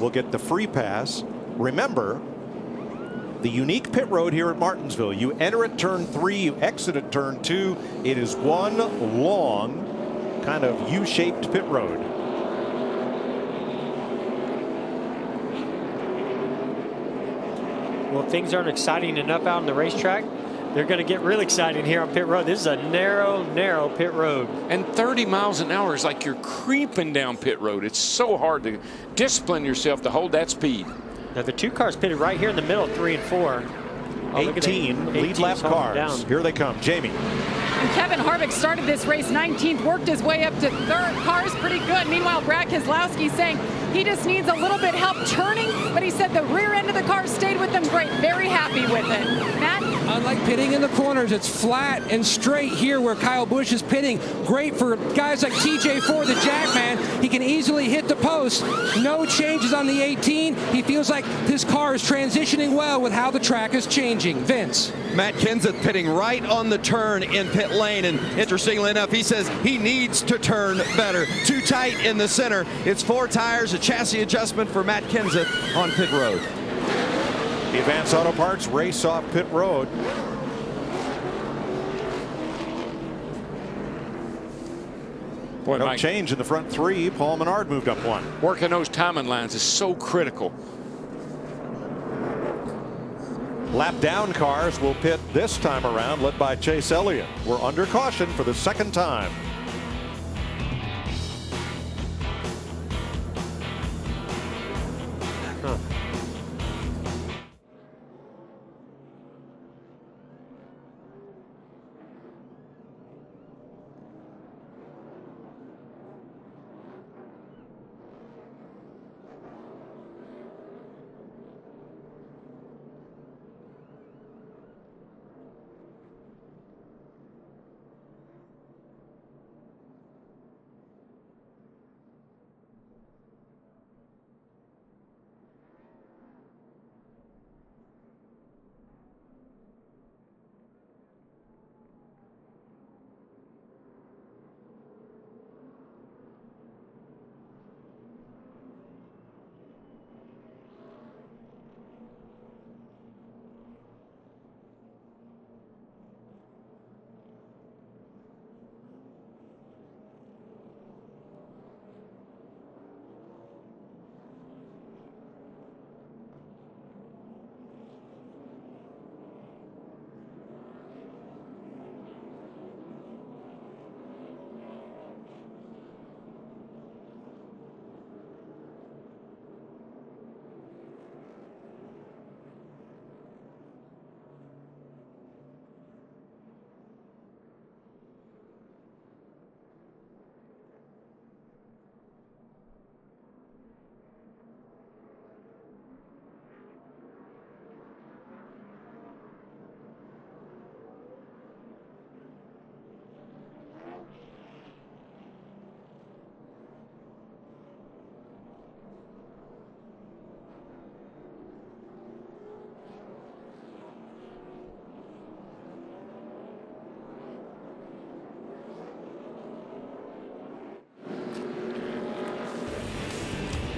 will get the free pass. Remember, the unique pit road here at Martinsville. You enter at turn 3, you exit at turn 2. It is one long kind of U-shaped pit road. Well, if things aren't exciting enough out on the racetrack, they're going to get real exciting here on pit road. This is a narrow, narrow pit road. And 30 miles an hour is like you're creeping down pit road. It's so hard to discipline yourself to hold that speed. Now, the 2 cars pitted right here in the middle, 3 and 4. Oh, 18 lead lap cars. Here they come. Jamie. And Kevin Harvick started this race 19th, worked his way up to 3rd. Car's pretty good. Meanwhile, Brad Keselowski saying he just needs a little bit help turning, but he said the rear end of the car stayed with them great. Very happy with it. Matt? Unlike pitting in the corners, it's flat and straight here where Kyle Busch is pitting. Great for guys like TJ Ford, the Jackman. He can easily hit the post. No changes on the 18. He feels like this car is transitioning well with how the track is changing. Vince. Matt Kenseth pitting right on the turn in pit lane, and interestingly enough, he says he needs to turn better. Too tight in the center. It's 4 tires, a chassis adjustment for Matt Kenseth on pit road. The Advance Auto Parts race off pit road. Boy, no Mike, change in the front 3. Paul Menard moved up 1. Working those timing lines is so critical. Lap down cars will pit this time around, led by Chase Elliott. We're under caution for the second time.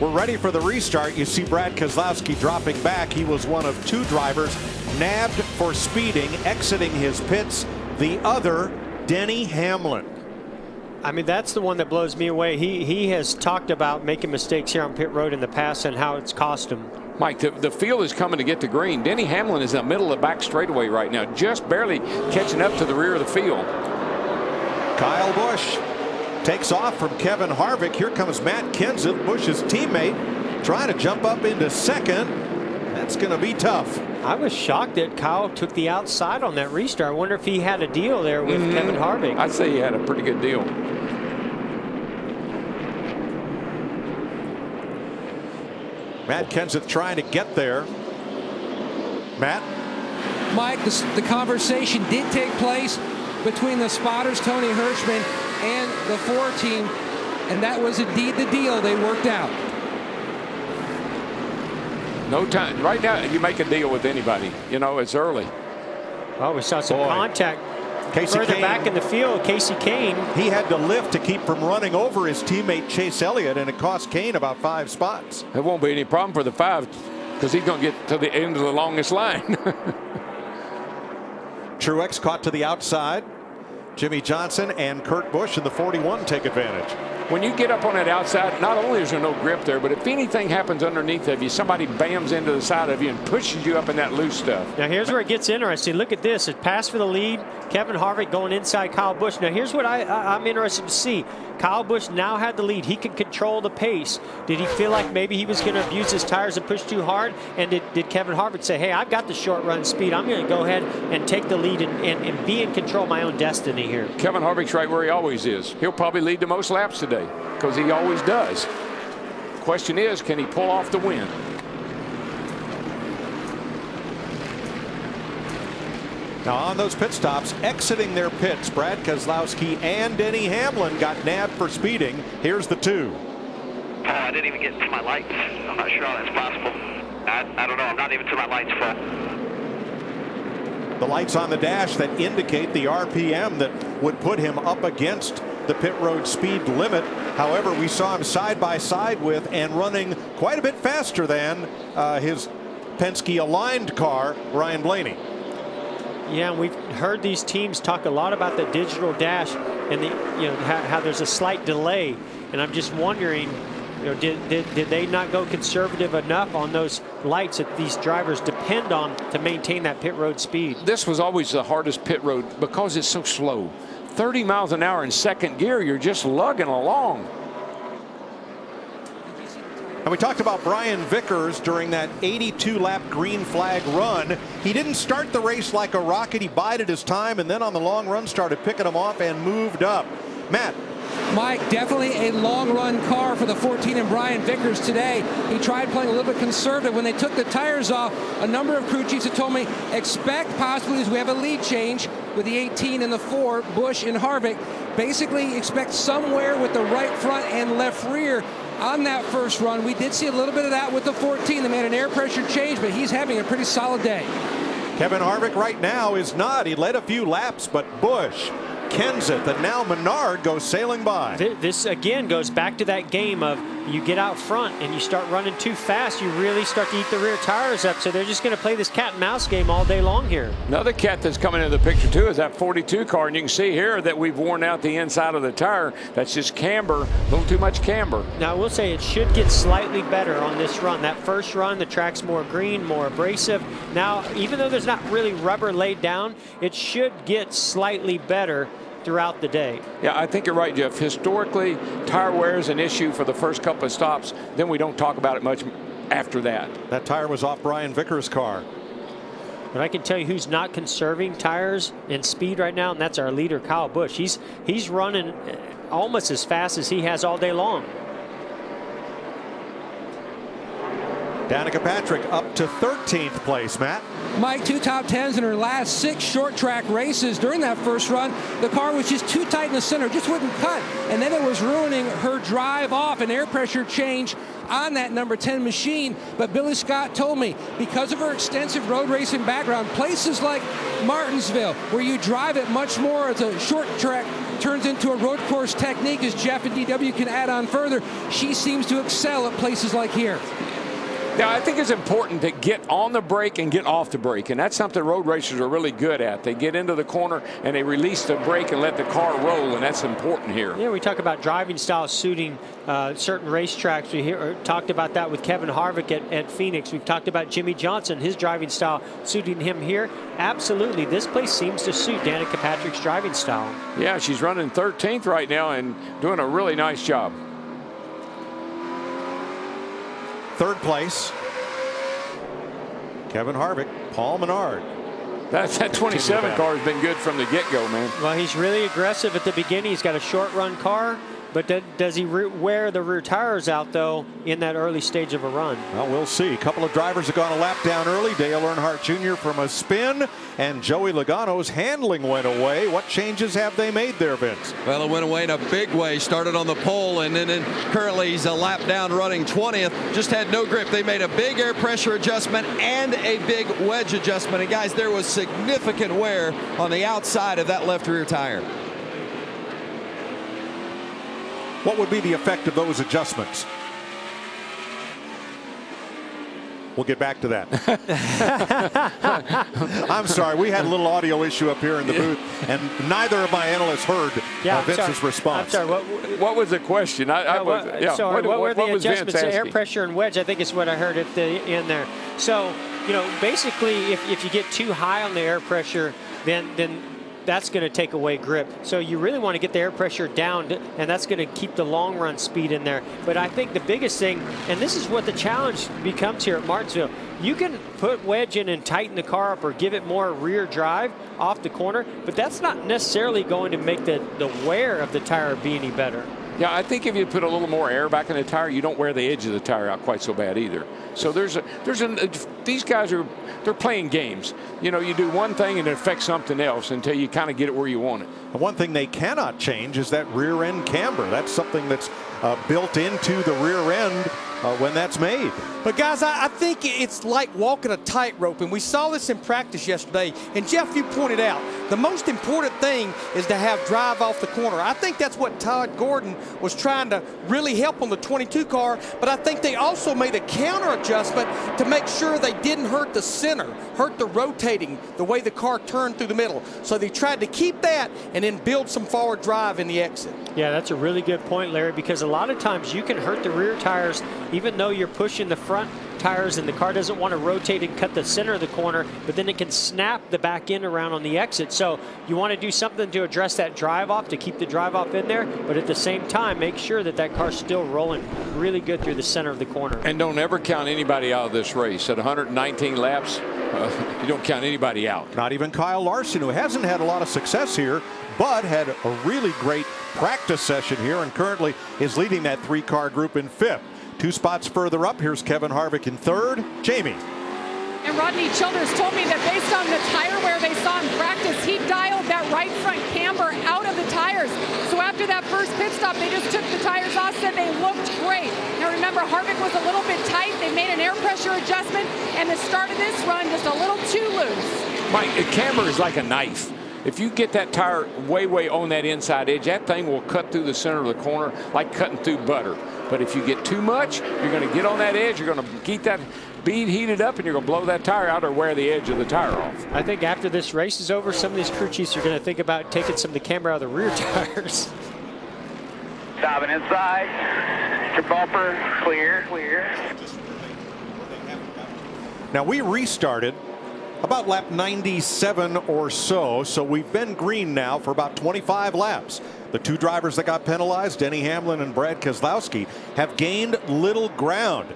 We're ready for the restart. You see Brad Keselowski dropping back. He was one of 2 drivers nabbed for speeding, exiting his pits. The other, Denny Hamlin. I mean, that's the one that blows me away. He has talked about making mistakes here on pit road in the past and how it's cost him. Mike, the field is coming to get to green. Denny Hamlin is in the middle of the back straightaway right now, just barely catching up to the rear of the field. Kyle Busch takes off from Kevin Harvick. Here comes Matt Kenseth, Busch's teammate, trying to jump up into second. That's going to be tough. I was shocked that Kyle took the outside on that restart. I wonder if he had a deal there with Kevin Harvick. I'd say he had a pretty good deal. Matt Kenseth trying to get there. Matt? Mike, the conversation did take place between the spotters, Tony Hirschman, and the 4 team, and that was indeed the deal they worked out. No time. Right now, you make a deal with anybody. You know, it's early. Well, we saw some contact Casey further Kane, back in the field. Casey Kane. He had to lift to keep from running over his teammate Chase Elliott, and it cost Kane about 5 spots. It won't be any problem for the 5 because he's going to get to the end of the longest line. Truex caught to the outside. Jimmy Johnson and Kurt Busch in the 41 take advantage. When you get up on that outside, not only is there no grip there, but if anything happens underneath of you, somebody bams into the side of you and pushes you up in that loose stuff. Now here's where it gets interesting. Look at this. It passed for the lead. Kevin Harvick going inside Kyle Busch. Now here's what I'm interested to see. Kyle Busch now had the lead. He could control the pace. Did he feel like maybe he was going to abuse his tires and push too hard? And did Kevin Harvick say, hey, I've got the short run speed. I'm going to go ahead and take the lead and be in control of my own destiny here. Kevin Harvick's right where he always is. He'll probably lead the most laps today because he always does. Question is, can he pull off the win? Now on those pit stops, exiting their pits, Brad Keselowski and Denny Hamlin got nabbed for speeding. Here's the 2. Oh, I didn't even get to my lights. I'm not sure how that's possible. I don't know. I'm not even to my lights full. The lights on the dash that indicate the RPM that would put him up against the pit road speed limit. However, we saw him side by side with and running quite a bit faster than his Penske aligned car, Ryan Blaney. Yeah, and we've heard these teams talk a lot about the digital dash and how there's a slight delay. And I'm just wondering, did they not go conservative enough on those lights that these drivers depend on to maintain that pit road speed? This was always the hardest pit road because it's so slow. 30 miles an hour in second gear, you're just lugging along. And we talked about Brian Vickers during that 82-lap green flag run. He didn't start the race like a rocket. He bided his time, and then on the long run started picking them off and moved up. Matt. Mike, definitely a long run car for the 14 and Brian Vickers today. He tried playing a little bit conservative. When they took the tires off, a number of crew chiefs have told me, expect possibly as we have a lead change with the 18 and the 4, Busch and Harvick. Basically expect somewhere with the right front and left rear on that first run. We did see a little bit of that with the 14. They made an air pressure change, but he's having a pretty solid day. Kevin Harvick right now is not. He led a few laps, but Busch, Kenseth, and now Menard go sailing by. This again goes back to that game of you get out front and you start running too fast, you really start to eat the rear tires up. So they're just going to play this cat and mouse game all day long here. Another cat that's coming into the picture too is that 42 car, and you can see here that we've worn out the inside of the tire. That's just camber, a little too much camber. Now I will say it should get slightly better on this run. That first run, the track's more green, more abrasive. Now, even though there's not really rubber laid down, it should get slightly better throughout the day. Yeah, I think you're right, Jeff. Historically, tire wear is an issue for the first couple of stops. Then we don't talk about it much after that. That tire was off Brian Vickers' car. But I can tell you who's not conserving tires and speed right now, and that's our leader, Kyle Busch. He's running almost as fast as he has all day long. Danica Patrick up to 13th place, Matt. Mike, 2 top 10s in her last 6 short track races. During that first run, the car was just too tight in the center, just wouldn't cut. And then it was ruining her drive off, an air pressure change on that number 10 machine. But Billy Scott told me, because of her extensive road racing background, places like Martinsville, where you drive it much more as a short track turns into a road course technique as Jeff and DW can add on further. She seems to excel at places like here. Now, I think it's important to get on the brake and get off the brake, and that's something road racers are really good at. They get into the corner and they release the brake and let the car roll, and that's important here. Yeah, we talk about driving style suiting certain racetracks. We talked about that with Kevin Harvick at Phoenix. We've talked about Jimmy Johnson, his driving style suiting him here. Absolutely, this place seems to suit Danica Patrick's driving style. Yeah, she's running 13th right now and doing a really nice job. Third place, Kevin Harvick, Paul Menard. That 27 car has been good from the get-go, man. Well, he's really aggressive at the beginning. He's got a short-run car, but does he wear the rear tires out, though, in that early stage of a run? Well, we'll see. A couple of drivers have gone a lap down early. Dale Earnhardt Jr. from a spin, and Joey Logano's handling went away. What changes have they made there, Vince? Well, it went away in a big way. Started on the pole, and then currently he's a lap down running 20th. Just had no grip. They made a big air pressure adjustment and a big wedge adjustment. And, guys, there was significant wear on the outside of that left rear tire. What would be the effect of those adjustments? We'll get back to that. I'm sorry, we had a little audio issue up here in the booth, and neither of my analysts heard Vince's response. I'm sorry, what was the question? What were the adjustments to air pressure and wedge? I think is what I heard at the end there. So, you know, basically, if you get too high on the air pressure, then that's going to take away grip. So you really want to get the air pressure down, and that's going to keep the long run speed in there. But I think the biggest thing, and this is what the challenge becomes here at Martinsville, you can put wedge in and tighten the car up or give it more rear drive off the corner, but that's not necessarily going to make the wear of the tire be any better. Yeah, I think if you put a little more air back in the tire, you don't wear the edge of the tire out quite so bad either. So these guys they're playing games. You know, you do one thing and it affects something else until you kind of get it where you want it. And one thing they cannot change is that rear end camber. That's something that's built into the rear end when that's made. But guys, I think it's like walking a tightrope, and we saw this in practice yesterday. And Jeff, you pointed out, the most important thing is to have drive off the corner. I think that's what Todd Gordon was trying to really help on the 22 car, but I think they also made a counter adjustment to make sure they didn't hurt the center, hurt the rotating, the way the car turned through the middle. So they tried to keep that and then build some forward drive in the exit. Yeah, that's a really good point, Larry, because a lot of times you can hurt the rear tires even though you're pushing the front tires and the car doesn't want to rotate and cut the center of the corner, but then it can snap the back end around on the exit. So you want to do something to address that drive off, to keep the drive off in there, but at the same time make sure that car's still rolling really good through the center of the corner. And don't ever count anybody out of this race. At 119 laps, you don't count anybody out. Not even Kyle Larson, who hasn't had a lot of success here, but had a really great practice session here and currently is leading that three-car group in fifth. 2 spots further up, here's Kevin Harvick in third. Jamie. And Rodney Childers told me that based on the tire wear they saw in practice, he dialed that right front camber out of the tires. So after that first pit stop, they just took the tires off, said they looked great. Now remember, Harvick was a little bit tight. They made an air pressure adjustment, and the start of this run just a little too loose. Mike, a camber is like a knife. If you get that tire way on that inside edge, that thing will cut through the center of the corner like cutting through butter. But if you get too much, you're going to get on that edge, you're going to keep that bead heated up, and you're going to blow that tire out or wear the edge of the tire off. I think after this race is over, some of these crew chiefs are going to think about taking some of the camber out of the rear tires. Stopping inside. Your bumper, clear. Now we restarted about lap 97 or so we've been green now for about 25 laps. The 2 drivers that got penalized, Denny Hamlin and Brad Keselowski, have gained little ground.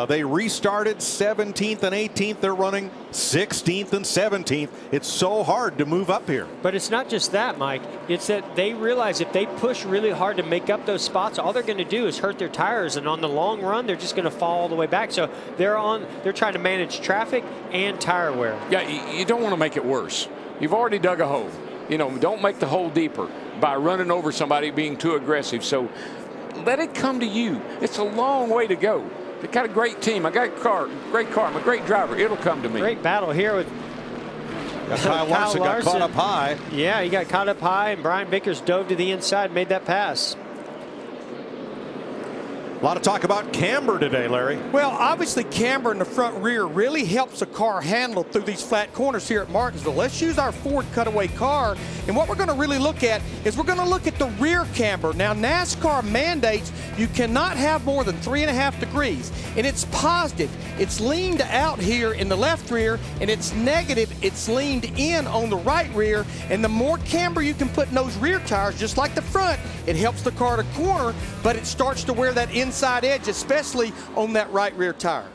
They restarted 17th and 18th. They're running 16th and 17th. It's so hard to move up here. But it's not just that, Mike. It's that they realize if they push really hard to make up those spots, all they're going to do is hurt their tires, and on the long run, they're just going to fall all the way back. So they're trying to manage traffic and tire wear. Yeah, you don't want to make it worse. You've already dug a hole. You know, don't make the hole deeper by running over somebody, being too aggressive. So let it come to you. It's a long way to go. They got a great team. I got a great car. I'm a great driver. It'll come to me. Great battle here with Kyle Larson got caught up high. Yeah, he got caught up high, and Brian Vickers dove to the inside and made that pass. A lot of talk about camber today, Larry. Well, obviously camber in the front rear really helps a car handle through these flat corners here at Martinsville. Let's use our Ford cutaway car, and what we're going to really look at is we're going to look at the rear camber. Now, NASCAR mandates you cannot have more than 3.5 degrees, and it's positive. It's leaned out here in the left rear, and it's negative. It's leaned in on the right rear, and the more camber you can put in those rear tires, just like the front, it helps the car to corner, but it starts to wear that inside edge, especially on that right rear tire.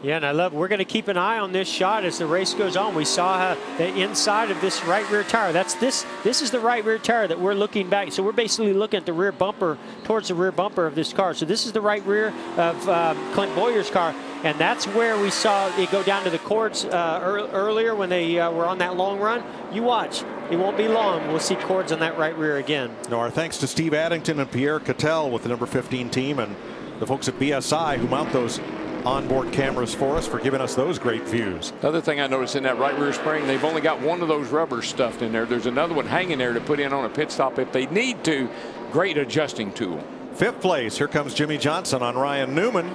Yeah, and I love, we're going to keep an eye on this shot as the race goes on. We saw the inside of this right rear tire. This is the right rear tire that we're looking back. So we're basically looking at the rear bumper, towards the rear bumper of this car. So this is the right rear of Clint Bowyer's car. And that's where we saw it go down to the cords earlier when they were on that long run. You watch. It won't be long. We'll see cords on that right rear again. No, our thanks to Steve Addington and Pierre Cattell with the number 15 team and the folks at BSI who mount those onboard cameras for us for giving us those great views. The other thing I noticed in that right rear spring, they've only got one of those rubbers stuffed in there. There's another one hanging there to put in on a pit stop if they need to. Great adjusting tool. 5th place. Here comes Jimmy Johnson on Ryan Newman.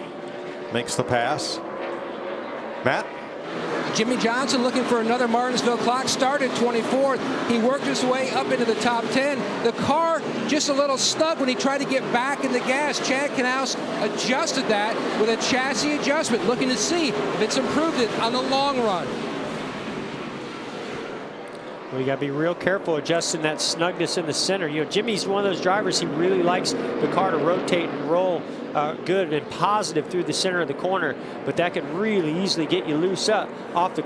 Makes the pass. Matt? Jimmy Johnson looking for another Martinsville clock. Started 24th. He worked his way up into the top 10. The car just a little snug when he tried to get back in the gas. Chad Knaus adjusted that with a chassis adjustment, looking to see if it's improved it on the long run. Well, you got to be real careful adjusting that snugness in the center. You know, Jimmy's one of those drivers, he really likes the car to rotate and roll good and positive through the center of the corner, but that can really easily get you loose up off the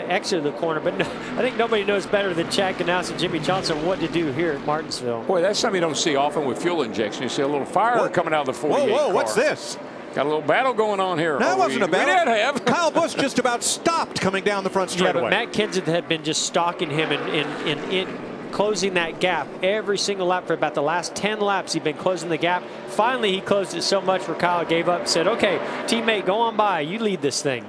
exit of the corner. But no, I think nobody knows better than Chad Knaus and Jimmy Johnson what to do here at Martinsville. Boy, that's something you don't see often with fuel injection. You see a little fire coming out of the 48 Whoa, car. what's this? Got a little battle going on here. That wasn't a battle. We did have. Kyle Busch just about stopped coming down the front straightaway. Yeah, but Matt Kenseth had been just stalking him in closing that gap every single lap for about the last 10 laps. He'd been closing the gap. Finally, he closed it so much where Kyle gave up and said, okay, teammate, go on by. You lead this thing.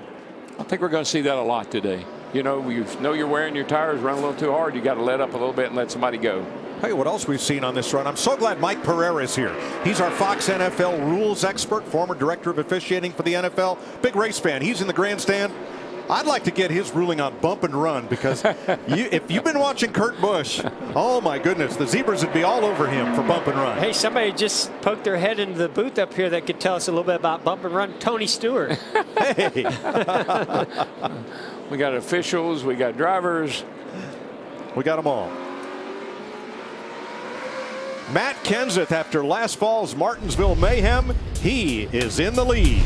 I think we're going to see that a lot today. You know you're wearing your tires, run a little too hard. You got to let up a little bit and let somebody go. Tell you what else we've seen on this run. I'm so glad Mike Pereira is here. He's our Fox NFL rules expert, former director of officiating for the NFL. Big race fan. He's in the grandstand. I'd like to get his ruling on bump and run because if you've been watching Kurt Busch, oh my goodness, the zebras would be all over him for bump and run. Hey, somebody just poked their head into the booth up here that could tell us a little bit about bump and run. Tony Stewart. Hey. We got officials, we got drivers. We got them all. Matt Kenseth, after last fall's Martinsville mayhem, he is in the lead.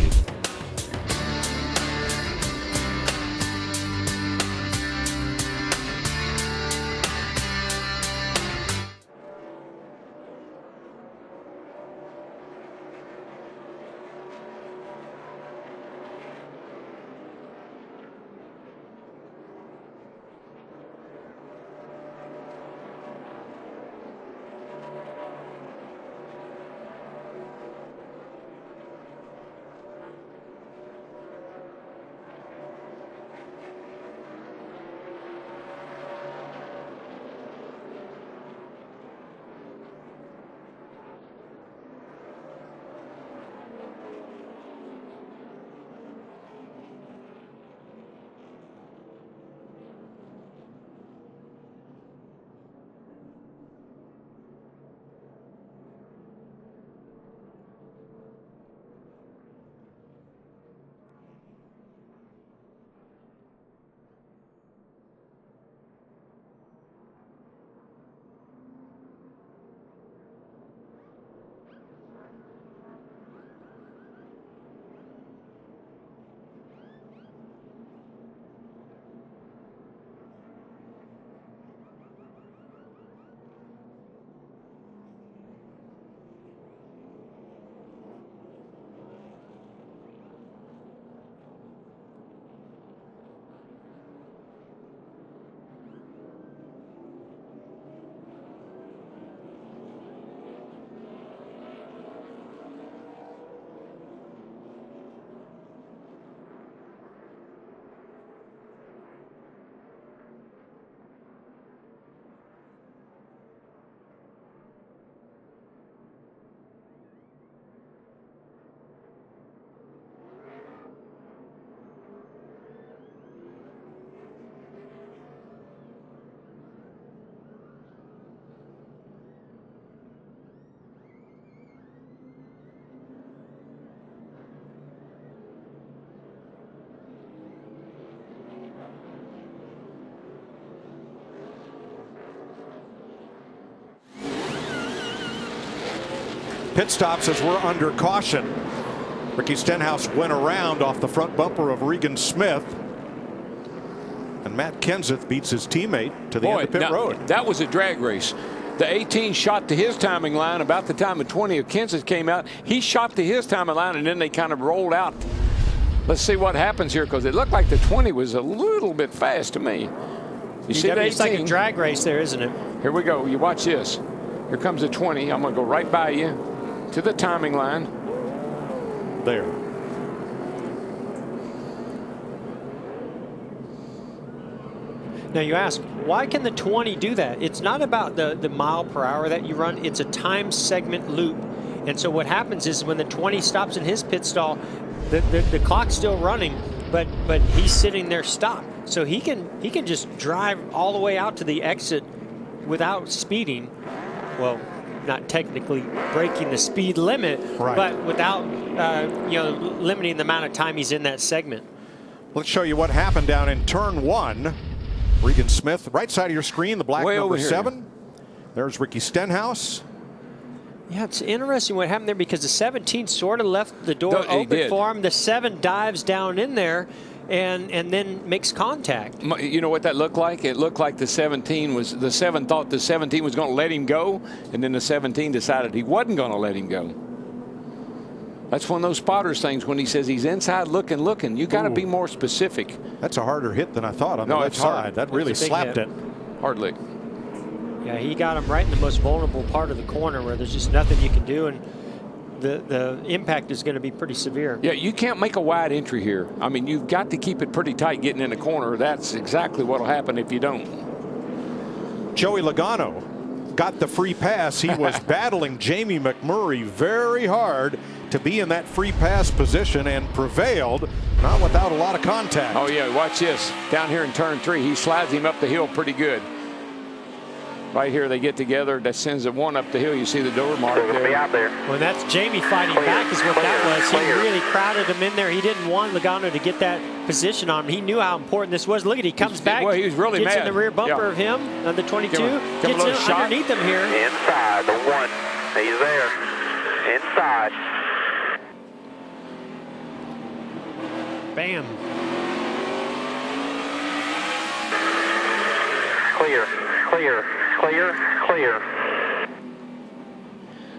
pit stops as we're under caution. Ricky Stenhouse went around off the front bumper of Regan Smith. And Matt Kenseth beats his teammate to the end of pit road. That was a drag race. The 18 shot to his timing line about the time the 20 of Kenseth came out. He shot to his timing line, and then they kind of rolled out. Let's see what happens here, because it looked like the 20 was a little bit fast to me. You see that 18? It's like a drag race there, isn't it? Here we go. You watch this. Here comes the 20. I'm going to go right by you to the timing line. There. Now you ask, why can the 20 do that? It's not about the mile per hour that you run. It's a time segment loop. And so what happens is when the 20 stops in his pit stall, the clock's still running, but he's sitting there stopped. So he can just drive all the way out to the exit without speeding. Well, not technically breaking the speed limit, right, but without limiting the amount of time he's in that segment. Let's show you what happened down in turn 1. Regan Smith, right side of your screen, the black number 7. There's Ricky Stenhouse. Yeah, it's interesting what happened there, because the 17 sort of left the door open for him. The 7 dives down in there and then makes contact. You know what that looked like? It looked like the 7 thought the 17 was going to let him go, and then the 17 decided he wasn't going to let him go. That's one of those spotters things when he says he's inside looking. You got to be more specific. That's a harder hit than I thought on the left side. That really slapped it. Hardly. Yeah, he got him right in the most vulnerable part of the corner where there's just nothing you can do, and the impact is going to be pretty severe. Yeah, you can't make a wide entry here. I mean, you've got to keep it pretty tight getting in the corner. That's exactly what will happen if you don't. Joey Logano got the free pass. He was battling Jamie McMurray very hard to be in that free pass position and prevailed, not without a lot of contact. Oh yeah, watch this. Down here in turn 3, he slides him up the hill pretty good. Right here they get together. That sends the 1 up the hill. You see the door mark there. Well, that's Jamie fighting back is what that was. He really crowded him in there. He didn't want Logano to get that position on him. He knew how important this was. Look at, he comes back. Well, he was really gets mad. in the rear bumper of him on the 22. Gets in underneath him here. Inside, the 1. He's there. Inside. Bam. Clear, clear, clear, clear.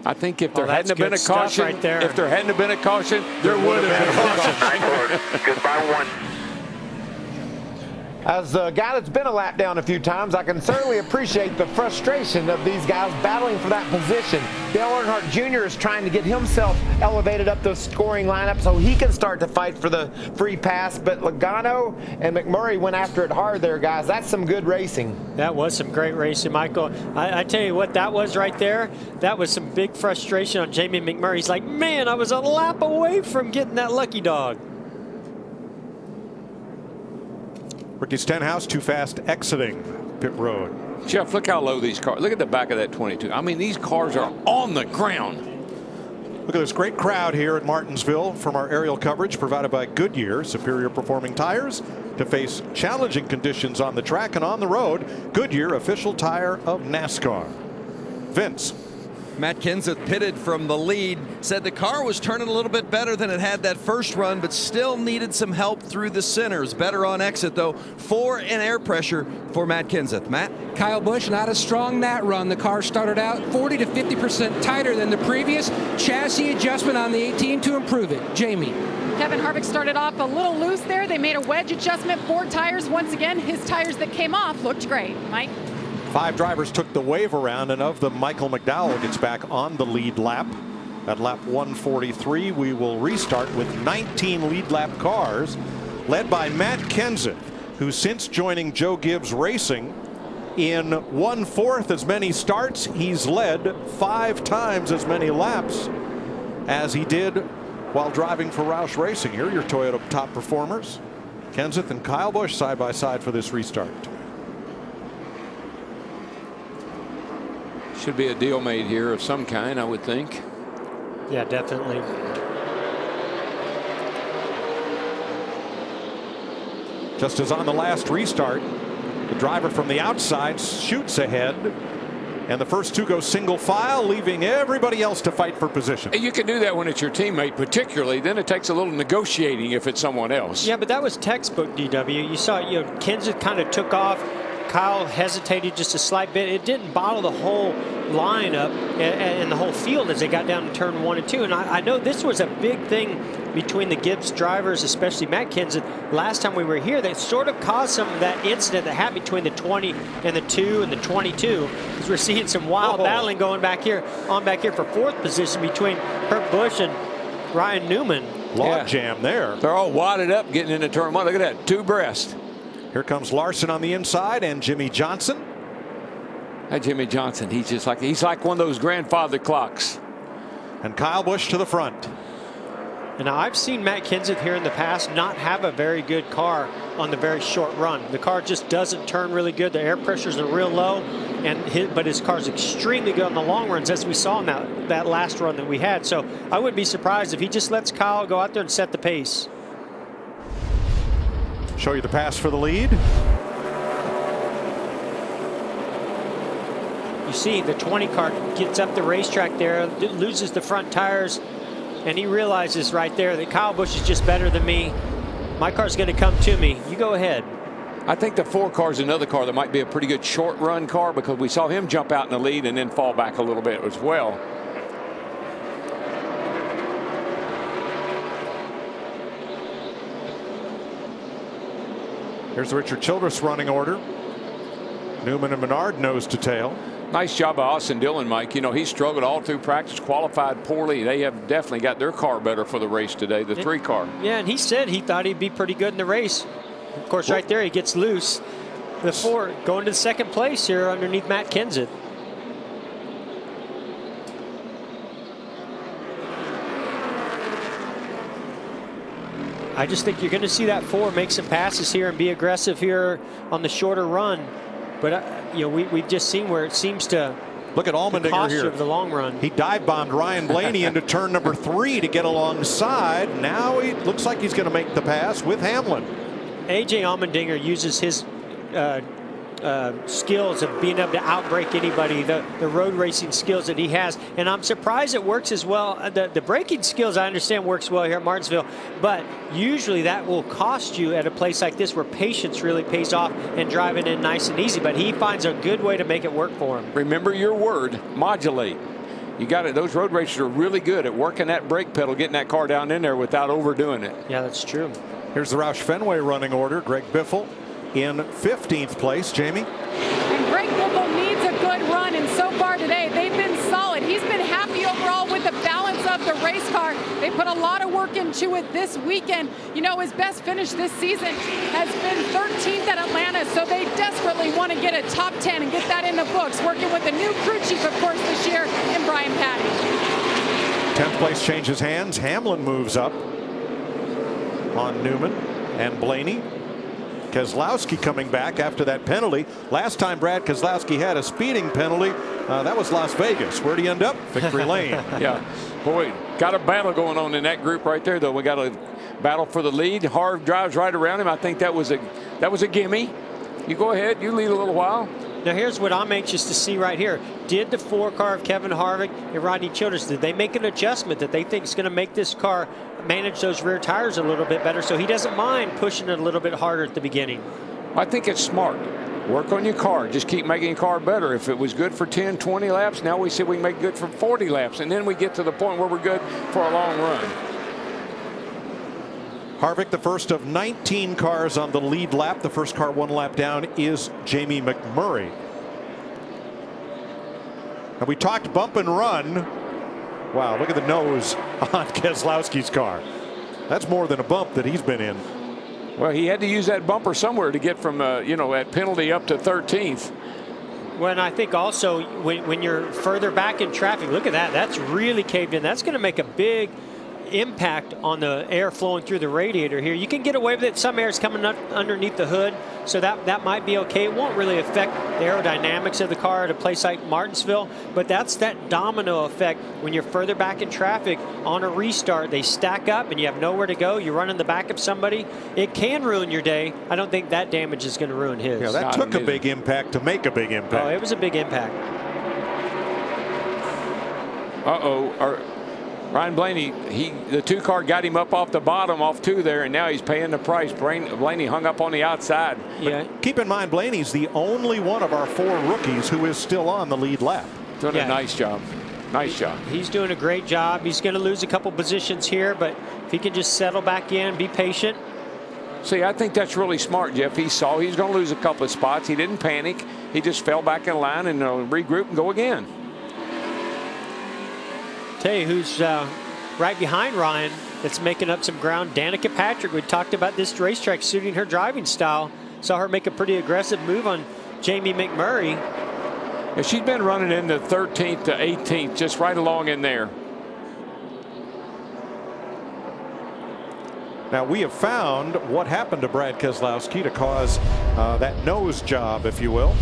I think if there hadn't been a caution, right there. if there hadn't been a caution, there would have been a caution. Goodbye 1. As a guy that's been a lap down a few times, I can certainly appreciate the frustration of these guys battling for that position. Dale Earnhardt Jr. is trying to get himself elevated up the scoring lineup so he can start to fight for the free pass. But Logano and McMurray went after it hard there, guys. That's some good racing. That was some great racing, Michael. I tell you what, that was right there. That was some big frustration on Jamie McMurray. He's like, man, I was a lap away from getting that lucky dog. Ricky Stenhouse too fast exiting pit road. Jeff, look how low these cars. Look at the back of that 22. I mean, these cars are on the ground. Look at this great crowd here at Martinsville from our aerial coverage provided by Goodyear, superior performing tires to face challenging conditions on the track and on the road. Goodyear, official tire of NASCAR. Vince. Matt Kenseth pitted from the lead, said the car was turning a little bit better than it had that first run, but still needed some help through the centers. Better on exit, though. 4 in air pressure for Matt Kenseth. Matt? Kyle Busch, not as strong that run. The car started out 40 to 50% tighter than the previous. Chassis adjustment on the 18 to improve it. Jamie. Kevin Harvick started off a little loose there. They made a wedge adjustment. 4 tires. Once again, his tires that came off looked great. Mike? 5 drivers took the wave around, and of them, Michael McDowell gets back on the lead lap. At lap 143, we will restart with 19 lead lap cars, led by Matt Kenseth, who since joining Joe Gibbs Racing, in 1/4 as many starts, he's led 5 times as many laps as he did while driving for Roush Racing. Here are your Toyota top performers. Kenseth and Kyle Busch side by side for this restart. Should be a deal made here of some kind, I would think. Yeah, definitely. Just as on the last restart, the driver from the outside shoots ahead And the first two go single file, leaving everybody else to fight for position. You can do that when it's your teammate, particularly. Then it takes a little negotiating if it's someone else. Yeah, but that was textbook, DW. You saw, Kenseth kind of took off. Kyle hesitated just a slight bit. It didn't bottle the whole lineup and the whole field as they got down to turn 1 and 2. And I know this was a big thing between the Gibbs drivers, especially Matt Kenseth. Last time we were here, they sort of caused some of that incident that happened between the 20 and the 2 and the 22, because we're seeing some wild battling going back here for fourth position between Kurt Busch and Ryan Newman. Log jam there. They're all wadded up getting into turn 1. Look at that, 2 breast. Here comes Larson on the inside and Jimmy Johnson. Jimmy Johnson, he's like one of those grandfather clocks. And Kyle Busch to the front. And now I've seen Matt Kenseth here in the past not have a very good car on the very short run. The car just doesn't turn really good. The air pressures are real low, but his car's extremely good on the long runs, as we saw in that last run that we had. So I wouldn't be surprised if he just lets Kyle go out there and set the pace. Show you the pass for the lead. You see the 20 car gets up the racetrack there, loses the front tires, and he realizes right there that Kyle Busch is just better than me. My car's going to come to me. You go ahead. I think the 4 car is another car that might be a pretty good short run car, because we saw him jump out in the lead and then fall back a little bit as well. Here's the Richard Childress running order. Newman and Menard nose to tail. Nice job by Austin Dillon, Mike. He struggled all through practice, qualified poorly. They have definitely got their car better for the race today, the 3 car. Yeah, and he said he thought he'd be pretty good in the race. Of course, right there, he gets loose. The 4 going to the second place here underneath Matt Kenseth. I just think you're going to see that 4 make some passes here and be aggressive here on the shorter run. But we've just seen where it seems to look at Allmendinger here of the long run. He dive bombed Ryan Blaney into turn number 3 to get alongside. Now he looks like he's going to make the pass with Hamlin. AJ Allmendinger uses his skills of being able to outbrake anybody, the road racing skills that he has, and I'm surprised it works as well. The braking skills, I understand, works well here at Martinsville, but usually that will cost you at a place like this where patience really pays off and driving in nice and easy, but he finds a good way to make it work for him. Remember your word, modulate. You got it. Those road racers are really good at working that brake pedal, getting that car down in there without overdoing it. Yeah, that's true. Here's the Roush Fenway running order. Greg Biffle in 15th place. Jamie? And Greg Biffle needs a good run, and so far today they've been solid. He's been happy overall with the balance of the race car. They put a lot of work into it this weekend. His best finish this season has been 13th at Atlanta, so they desperately want to get a top 10 and get that in the books, working with the new crew chief, of course, this year in Brian Patty. 10th place changes hands. Hamlin moves up on Newman and Blaney. Keselowski coming back after that penalty. Last time Brad Keselowski had a speeding penalty, that was Las Vegas. Where'd he end up? Victory lane. Yeah, boy, got a battle going on in that group right there, though. We got a battle for the lead. Harv drives right around him. I think that was a gimme. You go ahead, you lead a little while. Now here's what I'm anxious to see right here. Did the 4 car of Kevin Harvick and Rodney Childress, did they make an adjustment that they think is going to make this car manage those rear tires a little bit better, so he doesn't mind pushing it a little bit harder at the beginning? I think it's smart. Work on your car. Just keep making your car better. If it was good for 10, 20 laps, now we see we can make it good for 40 laps, and then we get to the point where we're good for a long run. Harvick, the first of 19 cars on the lead lap. The first car 1 lap down is Jamie McMurray. And we talked bump and run. Wow, look at the nose on Keselowski's car. That's more than a bump that he's been in. Well, he had to use that bumper somewhere to get from, that penalty up to 13th. Well, and I think also when you're further back in traffic, look at that. That's really caved in. That's going to make a big impact on the air flowing through the radiator here. You can get away with it. Some air is coming up underneath the hood, so that might be okay. It won't really affect the aerodynamics of the car at a place like Martinsville, but that's that domino effect. When you're further back in traffic on a restart, they stack up and you have nowhere to go. You're running the back of somebody. It can ruin your day. I don't think that damage is going to ruin his. Yeah, that took a big impact to make a big impact. Oh, it was a big impact. Ryan Blaney, the 2 car got him up off the bottom off 2 there, and now he's paying the price. Blaney hung up on the outside. Yeah. Keep in mind, Blaney's the only one of our 4 rookies who is still on the lead lap. Doing a nice job. Nice job. He's doing a great job. He's going to lose a couple positions here, but if he can just settle back in, be patient. See, I think that's really smart, Jeff. He saw he was going to lose a couple of spots. He didn't panic. He just fell back in line and regroup and go again. Tell you who's right behind Ryan that's making up some ground. Danica Patrick. We talked about this racetrack suiting her driving style. Saw her make a pretty aggressive move on Jamie McMurray. Yeah, she's been running in the 13th to 18th, just right along in there. Now, we have found what happened to Brad Keselowski to cause that nose job, if you will.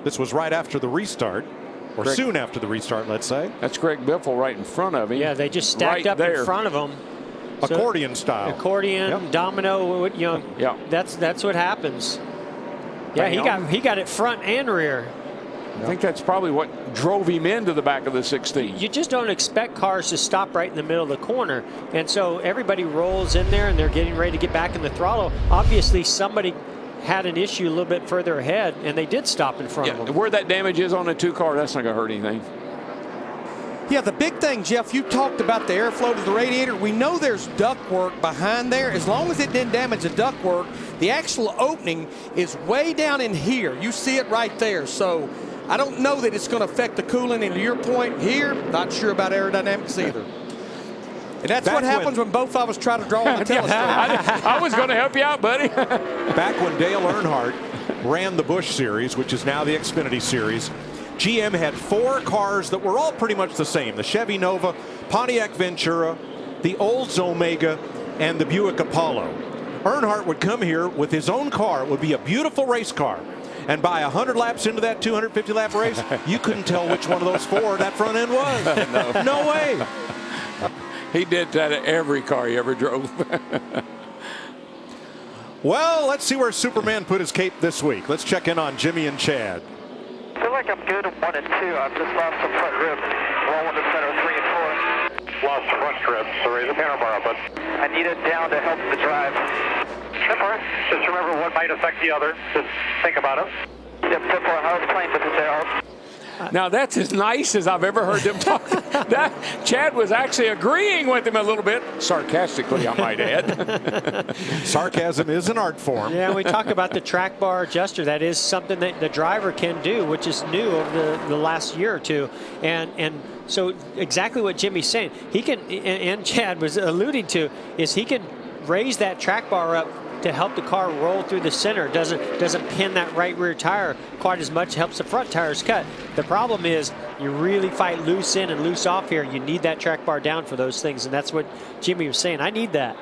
This was right after the restart. Or soon after the restart, let's say. That's Greg Biffle right in front of him. Yeah, they just stacked up in front of him. Accordion style. Accordion, domino, you know. Yeah. That's what happens. Yeah, he got it front and rear. I think that's probably what drove him into the back of the 16. You just don't expect cars to stop right in the middle of the corner. And so everybody rolls in there and they're getting ready to get back in the throttle. Obviously, somebody had an issue a little bit further ahead, and they did stop in front of them. Where that damage is on the 2 car, that's not going to hurt anything. Yeah, the big thing, Jeff, you talked about the airflow to the radiator. We know there's ductwork behind there. As long as it didn't damage the ductwork, the actual opening is way down in here. You see it right there. So I don't know that it's going to affect the cooling. And to your point here, not sure about aerodynamics either. And that's what happens when both of us try to draw on the telescope. I was going to help you out, buddy. Back when Dale Earnhardt ran the Busch Series, which is now the Xfinity Series, GM had 4 cars that were all pretty much the same. The Chevy Nova, Pontiac Ventura, the Olds Omega, and the Buick Apollo. Earnhardt would come here with his own car. It would be a beautiful race car. And by 100 laps into that 250-lap race, you couldn't tell which one of those 4 that front end was. No way. He did that at every car he ever drove. Well, let's see where Superman put his cape this week. Let's check in on Jimmy and Chad. I feel like I'm good at 1 and 2. I've just lost some front rib. Well, one to center 3 and 4. Lost front rib, so raise the handlebar, but I need it down to help the drive. Simple. Just remember what might affect the other. Just think about it. Yep, simple. I was playing with it there. Now, that's as nice as I've ever heard them talk. Chad was actually agreeing with him a little bit, sarcastically, I might add. Sarcasm is an art form. Yeah, we talk about the track bar adjuster. That is something that the driver can do, which is new over the last year or two. And so exactly what Jimmy's saying, he can, and Chad was alluding to, is he can raise that track bar up to help the car roll through the center. Doesn't pin that right rear tire quite as much, helps the front tires cut. The problem is you really fight loose in and loose off here. You need that track bar down for those things, and that's what Jimmy was saying. I need that.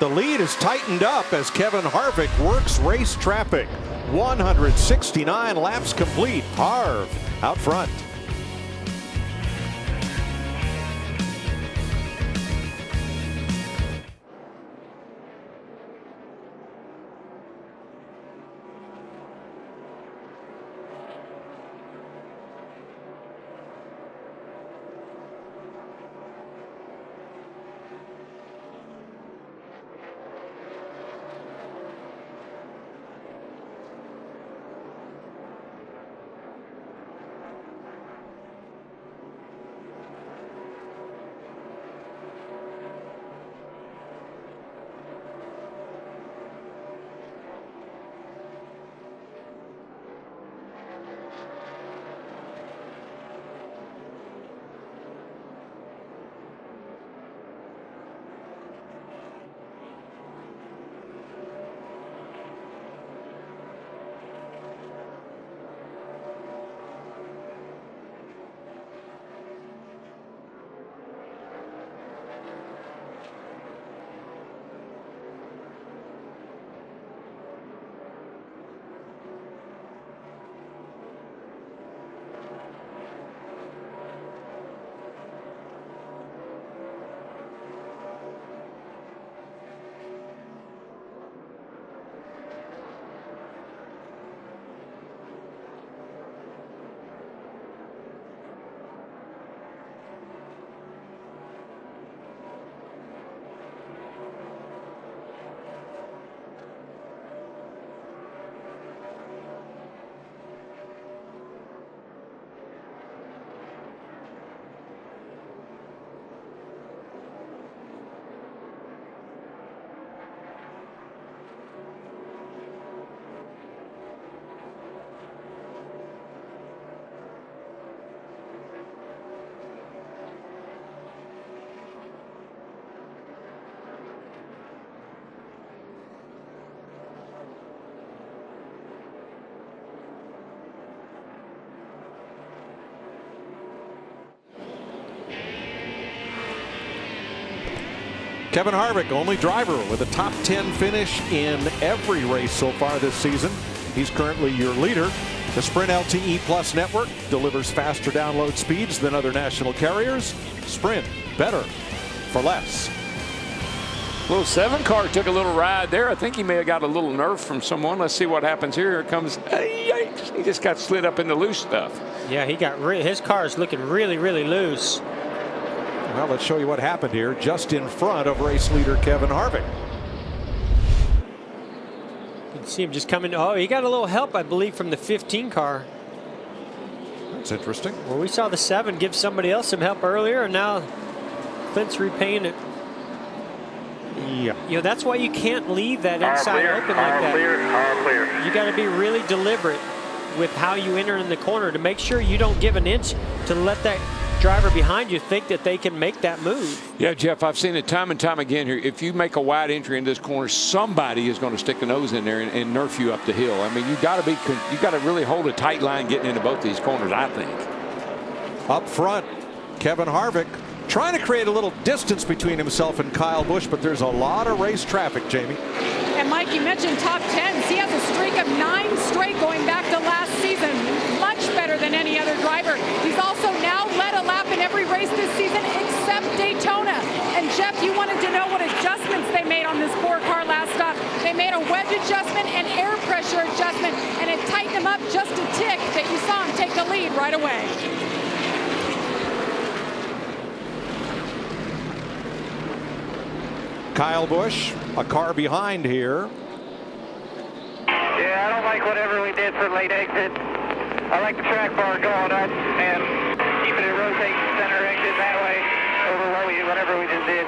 The lead is tightened up as Kevin Harvick works race traffic. 169 laps complete. Harv out front. Kevin Harvick, only driver with a top 10 finish in every race so far this season. He's currently your leader. The Sprint LTE Plus network delivers faster download speeds than other national carriers. Sprint, better for less. Little 7 car took a little ride there. I think he may have got a little nerf from someone. Let's see what happens here. Here comes, yikes. He just got slid up in the loose stuff. Yeah, he got his car is looking really, really loose. Well, let's show you what happened here just in front of race leader Kevin Harvick. You can see him just coming. Oh, he got a little help, I believe, from the 15 car. That's interesting. Well, we saw the 7 give somebody else some help earlier, and now Clint's repaying it. Yeah. You know, that's why you can't leave that inside open like that. You got to be really deliberate with how you enter in the corner to make sure you don't give an inch to let that driver behind you think that they can make that move. Yeah, Jeff, I've seen it time and time again here. If you make a wide entry in this corner, somebody is going to stick a nose in there and nerf you up the hill. I mean, you got to really hold a tight line getting into both these corners, I think. Up front, Kevin Harvick trying to create a little distance between himself and Kyle Busch, but there's a lot of race traffic, Jamie. And Mike, you mentioned top 10s. He has a streak of 9 straight going back to last season. Much better than any other driver. He's also now led a lap in every race this season except Daytona. And Jeff, you wanted to know what adjustments they made on this 4-car last stop. They made a wedge adjustment and air pressure adjustment, and it tightened him up just a tick that you saw him take the lead right away. Kyle Busch, a car behind here. Yeah, I don't like whatever we did for late exit. I like the track bar going up and keeping it rotating center exit that way over whatever we just did.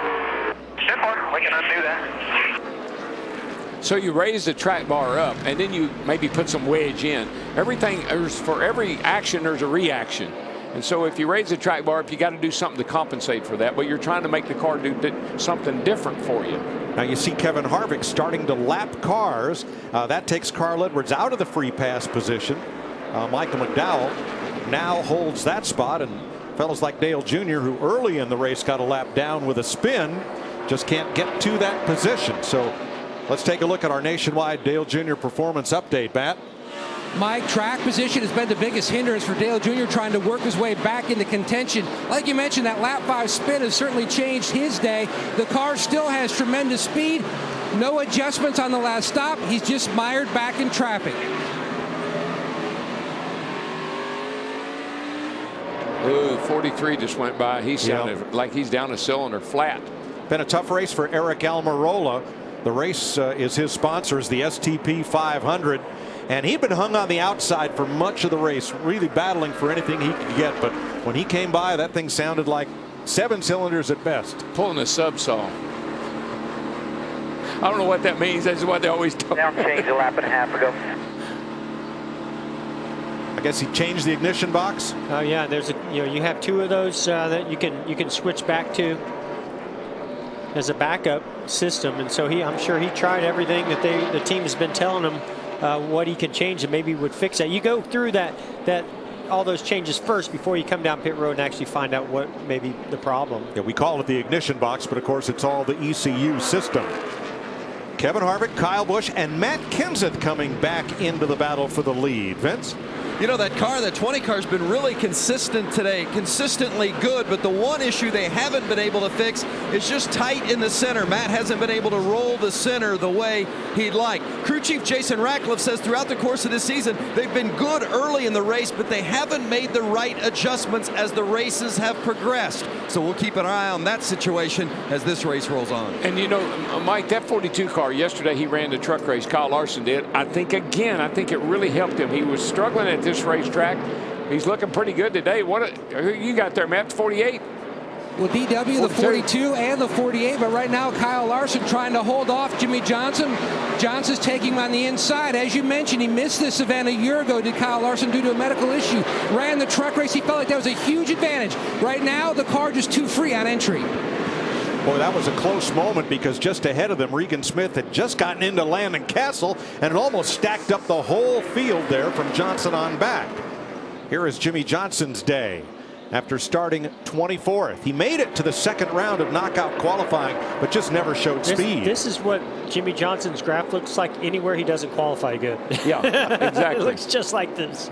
Sure, we can undo that. So you raise the track bar up, and then you maybe put some wedge in. For every action, there's a reaction. And so if you raise the track bar up, you got to do something to compensate for that. But you're trying to make the car do something different for you. Now you see Kevin Harvick starting to lap cars. That takes Carl Edwards out of the free pass position. Michael McDowell now holds that spot. And fellas like Dale Jr., who early in the race got a lap down with a spin, just can't get to that position. So let's take a look at our nationwide Dale Jr. performance update, Matt. Mike, track position has been the biggest hindrance for Dale Jr. trying to work his way back into contention. Like you mentioned, that lap 5 spin has certainly changed his day. The car still has tremendous speed. No adjustments on the last stop. He's just mired back in traffic. Ooh, 43 just went by. He sounded like he's down a cylinder flat. Been a tough race for Eric Almirola. The race is his sponsors, the STP 500. And he'd been hung on the outside for much of the race, really battling for anything he could get. But when he came by, that thing sounded like 7 cylinders at best. Pulling a subsaw. I don't know what that means. That's what they always talk about. Now changed a lap and a half ago. I guess he changed the ignition box. Oh yeah, there's you have 2 of those that you can switch back to as a backup system. And so I'm sure he tried everything that the team has been telling him. What he could change and maybe would fix that. You go through all those changes first before you come down pit road and actually find out what may be the problem. Yeah, we call it the ignition box, but of course it's all the ECU system. Kevin Harvick, Kyle Busch, and Matt Kenseth coming back into the battle for the lead. Vince? You know, that 20 car's been really consistent today, consistently good, but the one issue they haven't been able to fix is just tight in the center. Matt hasn't been able to roll the center the way he'd like. Crew Chief Jason Ratcliffe says throughout the course of this season, they've been good early in the race, but they haven't made the right adjustments as the races have progressed. So we'll keep an eye on that situation as this race rolls on. And you know, Mike, that 42 car, yesterday he ran the truck race, Kyle Larson did. I think it really helped him. He was struggling at this racetrack. He's looking pretty good today. Who you got there, Matt? 48? Well, DW, the 42 and the 48, but right now Kyle Larson trying to hold off Jimmy Johnson. Johnson's taking him on the inside. As you mentioned, he missed this event a year ago, did Kyle Larson, due to a medical issue. Ran the truck race. He felt like that was a huge advantage. Right now, the car just too free on entry. Boy, that was a close moment because just ahead of them, Regan Smith had just gotten into Landon Castle and it almost stacked up the whole field there from Johnson on back. Here is Jimmy Johnson's day. after starting 24th. He made it to the second round of knockout qualifying, but just never showed speed. This is what Jimmy Johnson's graph looks like anywhere he doesn't qualify good. Yeah, exactly. It looks just like this.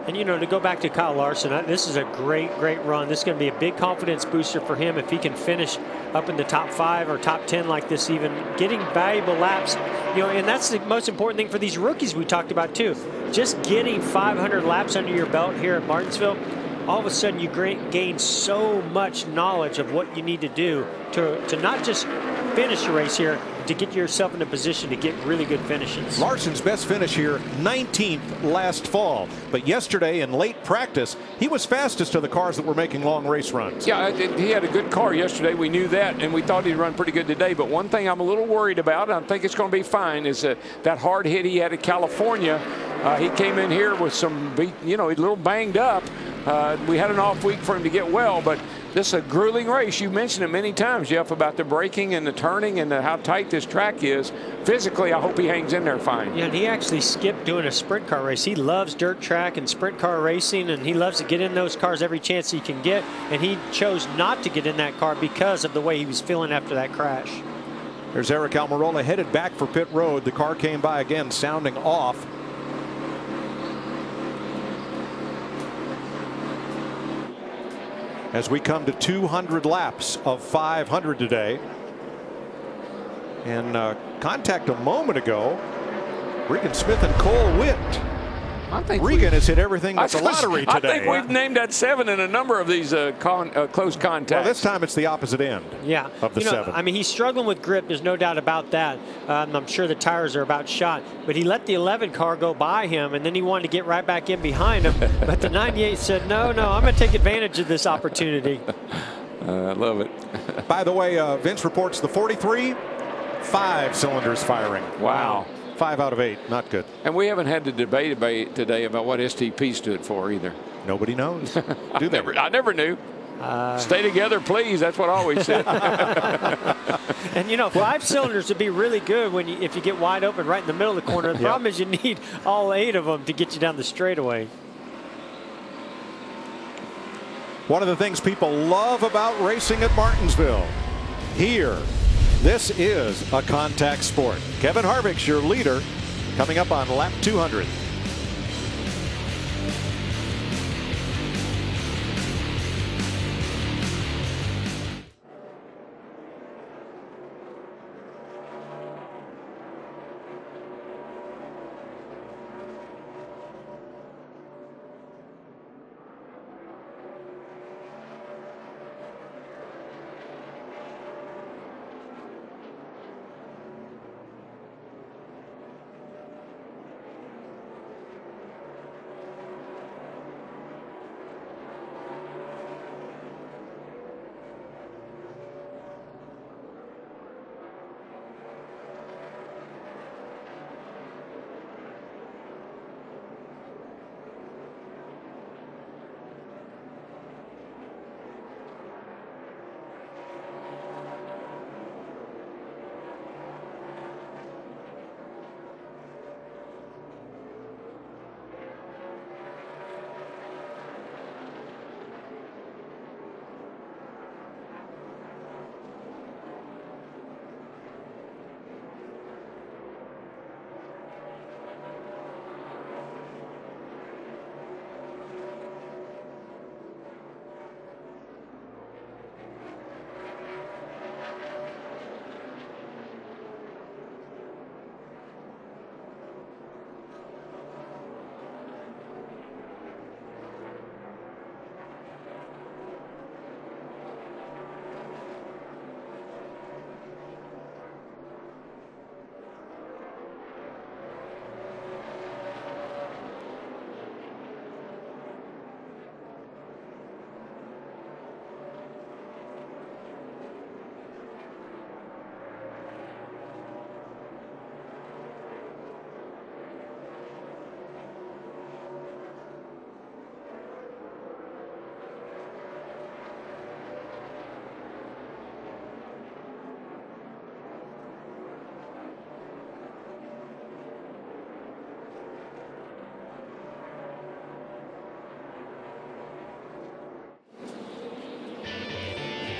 And, you know, to go back to Kyle Larson, this is a great run. This is going to be a big confidence booster for him if he can finish up in the top 5 or top 10 like this, even getting valuable laps. You know, and that's the most important thing for these rookies we talked about too. Just getting 500 laps under your belt here at Martinsville, all of a sudden you gain so much knowledge of what you need to do to not just finish a race here, to get yourself in a position to get really good finishes. Larson's best finish here, 19th last fall. But yesterday in late practice, he was fastest of the cars that were making long race runs. Yeah, he had a good car yesterday. We knew that, and we thought he'd run pretty good today. But one thing I'm a little worried about, and I think it's going to be fine, is that hard hit he had at California. He came in here with some, you know, a little banged up. We had an off week for him to get well, but this is a grueling race. You mentioned it many times, Jeff, about the braking and the turning and how tight this track is. Physically, I hope he hangs in there fine. Yeah, and he actually skipped doing a sprint car race. He loves dirt track and sprint car racing, and he loves to get in those cars every chance he can get, and he chose not to get in that car because of the way he was feeling after that crash. There's Eric Almirola headed back for pit road. The car came by again, sounding off. As we come to 200 laps of 500 today. And contact a moment ago, Regan Smith and Cole Witt. I think Regan has hit everything but the lottery today. I think we've named that 7 in a number of these close contacts. Well, this time it's the opposite end. Yeah, of the 7. I mean, he's struggling with grip. There's no doubt about that. I'm sure the tires are about shot. But he let the 11 car go by him, and then he wanted to get right back in behind him. But the 98 said, no, I'm going to take advantage of this opportunity. I love it. By the way, Vince reports the 43, 5 cylinders firing. Wow. 5 out of 8, not good. And we haven't had the debate today about what STP stood for either. Nobody knows. Do they? I never knew. Stay together, please. That's what I always said. And you know, 5 cylinders would be really good if you get wide open right in the middle of the corner. The problem is you need all 8 of them to get you down the straightaway. One of the things people love about racing at Martinsville. Here, this is a contact sport. Kevin Harvick's your leader, coming up on lap 200.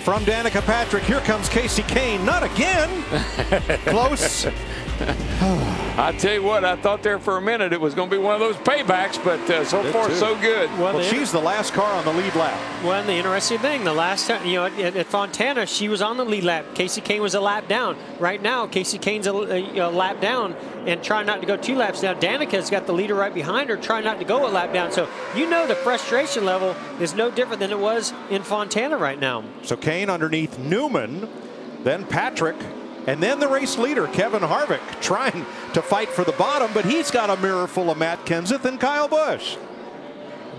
From Danica Patrick, here comes Kasey Kahne. Not again. Close. I tell you what, I thought there for a minute it was going to be one of those paybacks, but so far so good. Well, she's the last car on the lead lap. Well, the interesting thing, the last time, at Fontana, she was on the lead lap. Kasey Kahne was a lap down. Right now, Kasey Kahne's a lap down and trying not to go 2 laps down. Danica's got the leader right behind her, trying not to go a lap down. So the frustration level is no different than it was in Fontana right now. So Kahne underneath Newman, then Patrick, and then the race leader, Kevin Harvick, trying to fight for the bottom, but he's got a mirror full of Matt Kenseth and Kyle Busch.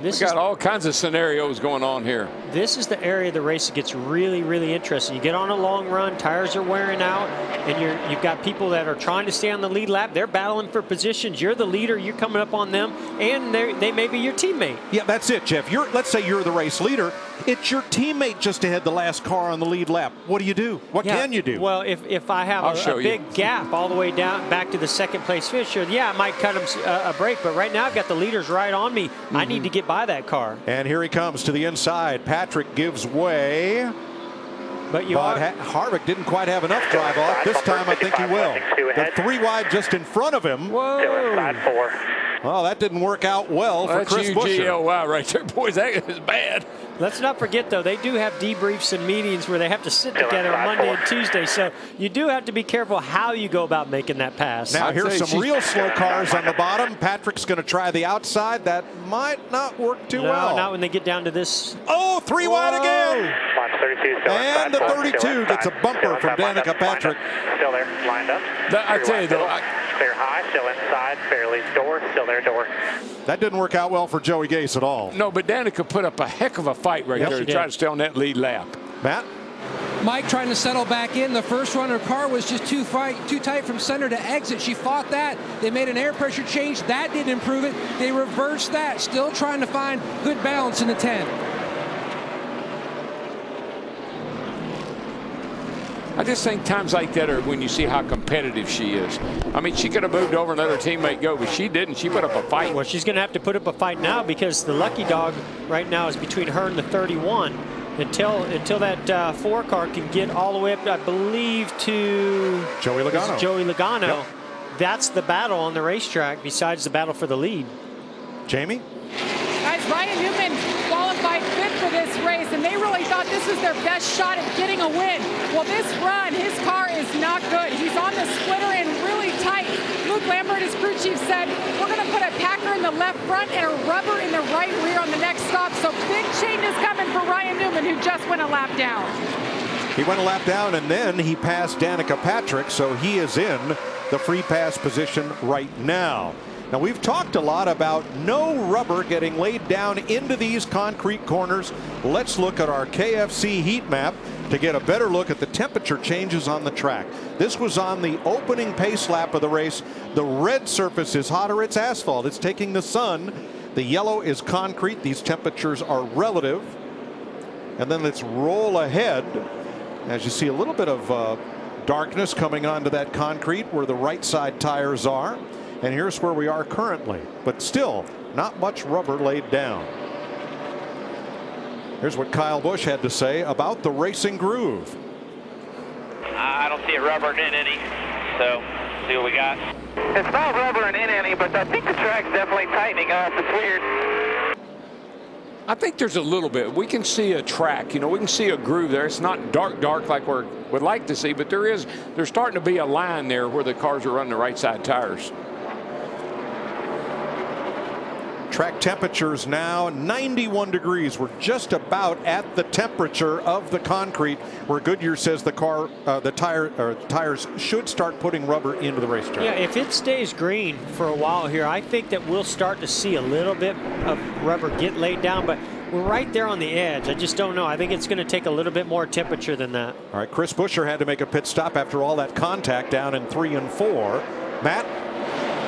We got all kinds of scenarios going on here. This is the area of the race that gets really, really interesting. You get on a long run, tires are wearing out, and you've got people that are trying to stay on the lead lap. They're battling for positions. You're the leader. You're coming up on them, and they may be your teammate. Yeah, that's it, Jeff. Let's say you're the race leader. It's your teammate just ahead the last car on the lead lap. What do you do? What can you do? Well, if I have a big gap all the way down back to the second place finisher, I might cut him a break. But right now I've got the leaders right on me. I need to get by that car. And here he comes to the inside. Patrick gives way. But Harvick didn't quite have enough drive off. This time I think he will. The 3 wide just in front of him. Whoa. Well, that didn't work out well for Chris Buescher. UGLY right there, boys. That is bad. Let's not forget, though, they do have debriefs and meetings where they have to sit together on Monday and Tuesday. So you do have to be careful how you go about making that pass. Now, here's some real slow cars on the bottom. Patrick's going to try the outside. That might not work too well. Not when they get down to this. Oh, 3 wide again. And the 32 gets a bumper from Danica Patrick. Still there, lined up. I tell you, though. Clear high, still inside, Fairley's door, still there, door. That didn't work out well for Joey Gase at all. No, but Danica put up a heck of a fight right there to try to stay on that lead lap. Matt? Mike trying to settle back in. The first run, her car was just too tight from center to exit. She fought that. They made an air pressure change. That didn't improve it. They reversed that. Still trying to find good balance in the 10. I just think times like that are when you see how competitive she is. I mean, she could have moved over and let her teammate go, but she didn't. She put up a fight. Well, she's going to have to put up a fight now because the lucky dog right now is between her and the 31 until that 4 car can get all the way up, I believe, to Joey Logano. Joey Logano. Yep. That's the battle on the racetrack besides the battle for the lead. Jamie? Guys, Ryan Newman qualified 5th for this race, and they really thought this was their best shot at getting a win. Well, this run, his car is not good. He's on the splitter and really tight. Luke Lambert, his crew chief, said, we're going to put a Packer in the left front and a rubber in the right rear on the next stop. So big change is coming for Ryan Newman, who just went a lap down. He went a lap down, and then he passed Danica Patrick, so he is in the free pass position right now. Now, we've talked a lot about no rubber getting laid down into these concrete corners. Let's look at our KFC heat map to get a better look at the temperature changes on the track. This was on the opening pace lap of the race. The red surface is hotter. It's asphalt. It's taking the sun. The yellow is concrete. These temperatures are relative. And then let's roll ahead. As you see a little bit of darkness coming onto that concrete where the right side tires are. And here's where we are currently, but still not much rubber laid down. Here's what Kyle Busch had to say about the racing groove. I don't see it rubbering in any, so see what we got. It's not rubbering in any, but I think the track's definitely tightening up. It's weird. I think there's a little bit. We can see a track, we can see a groove there. It's not dark like we would like to see, but there's starting to be a line there where the cars are running the right side tires. Track temperatures now 91 degrees. We're just about at the temperature of the concrete where Goodyear says the tires should start putting rubber into the racetrack. Yeah, if it stays green for a while here, I think that we'll start to see a little bit of rubber get laid down, but we're right there on the edge. I just don't know. I think it's going to take a little bit more temperature than that. All right, Chris Buescher had to make a pit stop after all that contact down in 3 and 4. Matt?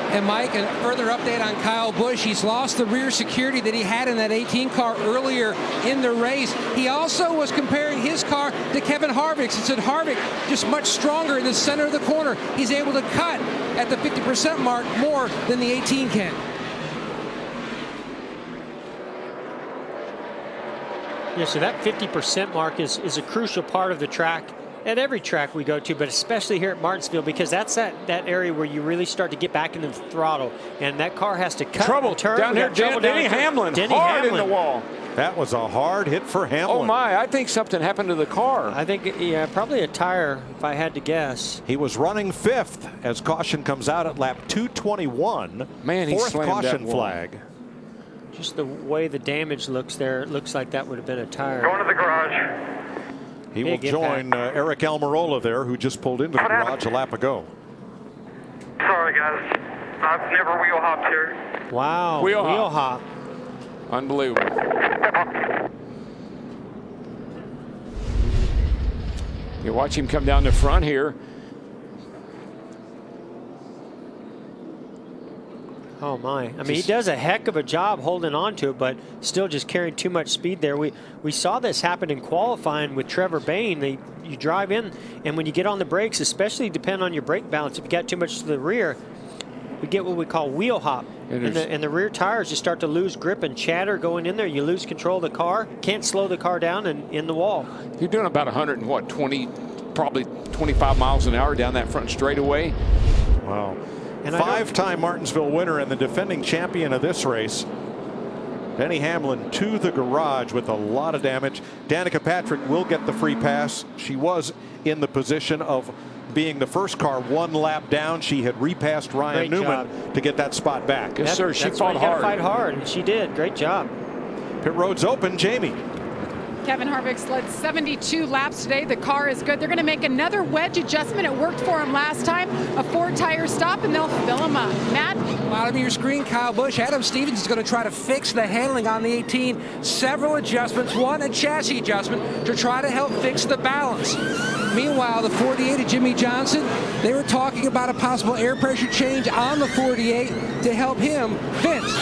And Mike, a further update on Kyle Busch. He's lost the rear security that he had in that 18 car earlier in the race. He also was comparing his car to Kevin Harvick's and said Harvick just much stronger in the center of the corner. He's able to cut at the 50% mark more than the 18 can. Yeah, so that 50% mark is a crucial part of the track at every track we go to, but especially here at Martinsville, because that's that area where you really start to get back into the throttle, and that car has to cut Trouble and turn. down here. Denny Hamlin hard in the wall. That was a hard hit for Hamlin. Oh my, I think something happened to the car. I think, yeah, probably a tire, if I had to guess. He was running 5th as caution comes out at lap 221. Man, he 4th slammed caution that wall. flag. Just the way the damage looks there, it looks like that would have been a tire. Going to the garage. He will Big join Eric Almirola there, who just pulled into the garage a lap ago. Sorry, guys. I've never wheel hopped here. Wow, Wheel wheel hop. hop. Unbelievable. You watch him come down the front here. Oh my! I mean, he does a heck of a job holding on to it, but still just carrying too much speed there. We saw this happen in qualifying with Trevor Bayne. You drive in, and when you get on the brakes, especially depending on your brake balance, if you got too much to the rear, we get what we call wheel hop, and the rear tires just start to lose grip and chatter going in there. You lose control of the car, can't slow the car down, and in the wall. You're doing about 120, probably 25 miles an hour down that front straightaway. Wow. And 5-time Martinsville winner and the defending champion of this race. Denny Hamlin to the garage with a lot of damage. Danica Patrick will get the free pass. She was in the position of being the first car 1 lap down. She had repassed Ryan Newman to get that spot back. Yes, sir. She That's fought why you gotta hard. fight hard, and she did. Great job. Pit road's open. Jamie. Kevin Harvick's led 72 laps today. The car is good. They're going to make another wedge adjustment. It worked for him last time. A 4-tire stop, and they'll fill him up. Matt? Bottom of your screen, Kyle Busch. Adam Stevens is going to try to fix the handling on the 18. Several adjustments, one a chassis adjustment to try to help fix the balance. Meanwhile, the 48 of Jimmy Johnson, they were talking about a possible air pressure change on the 48 to help him. Vince.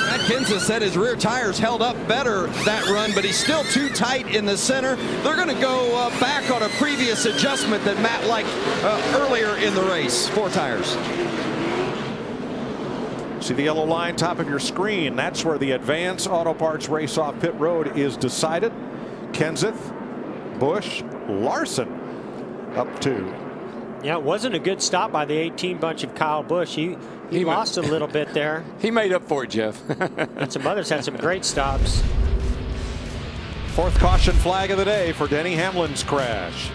Matt Kenseth said his rear tires held up better that run, but he's still too tight in the center. They're going to go back on a previous adjustment that Matt liked earlier in the race. 4 tires. See the yellow line top of your screen. That's where the Advance Auto Parts Race Off Pit Road is decided. Kenseth, Busch, Larson up 2. Yeah, it wasn't a good stop by the 18 bunch of Kyle Busch. He lost a little bit there. He made up for it, Jeff. And some others had some great stops. 4th caution flag of the day for Denny Hamlin's crash.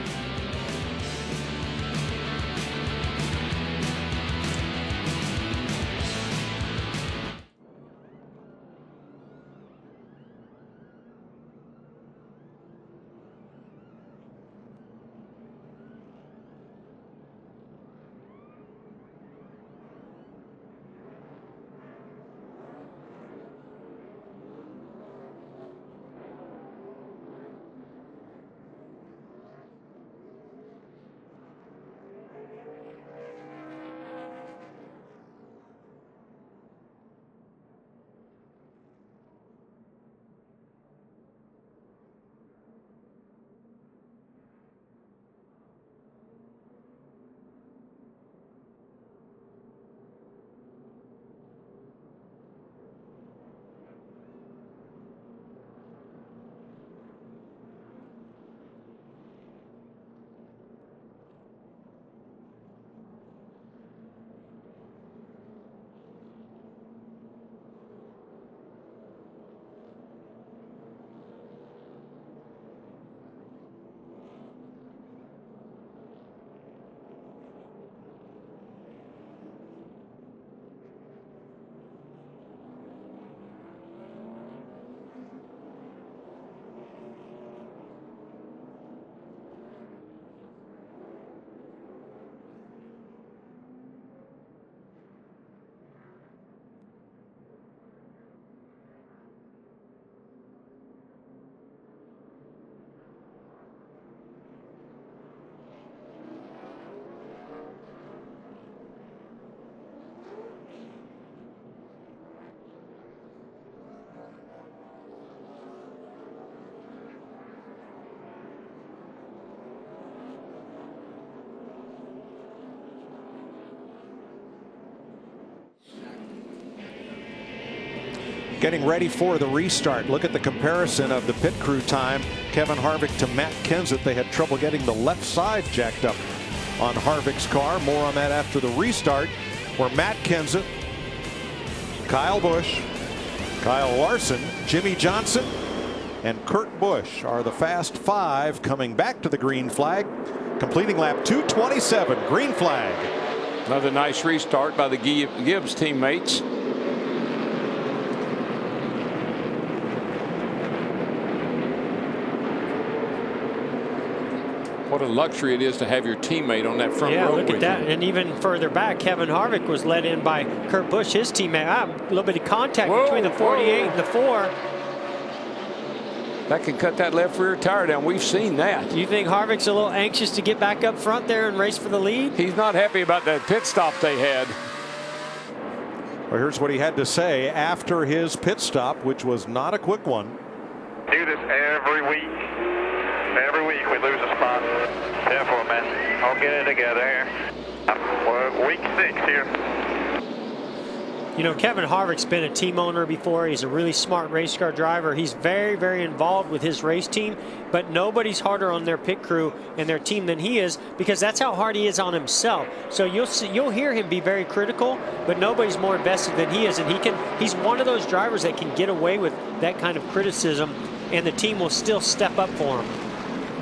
getting ready for the restart. Look at the comparison of the pit crew time. Kevin Harvick to Matt Kenseth. They had trouble getting the left side jacked up on Harvick's car. More on that after the restart, where Matt Kenseth, Kyle Busch, Kyle Larson, Jimmie Johnson, and Kurt Busch are the fast 5 coming back to the green flag, completing lap 227. Green flag. Another nice restart by the Gibbs teammates. What a luxury it is to have your teammate on that front row. Yeah, look with at that. you. And even further back, Kevin Harvick was let in by Kurt Busch, his teammate. A little bit of contact between the 48 and the 4. That can cut that left rear tire down. We've seen that. Do you think Harvick's a little anxious to get back up front there and race for the lead? He's not happy about that pit stop they had. Well, here's what he had to say after his pit stop, which was not a quick one. Do this every week. Every week we lose a spot. Careful, man. I'll get it together here. We're week 6 here. You know, Kevin Harvick's been a team owner before. He's a really smart race car driver. He's very, very involved with his race team, but nobody's harder on their pit crew and their team than he is, because that's how hard he is on himself. So you'll hear him be very critical, but nobody's more invested than he is, and he's one of those drivers that can get away with that kind of criticism, and the team will still step up for him.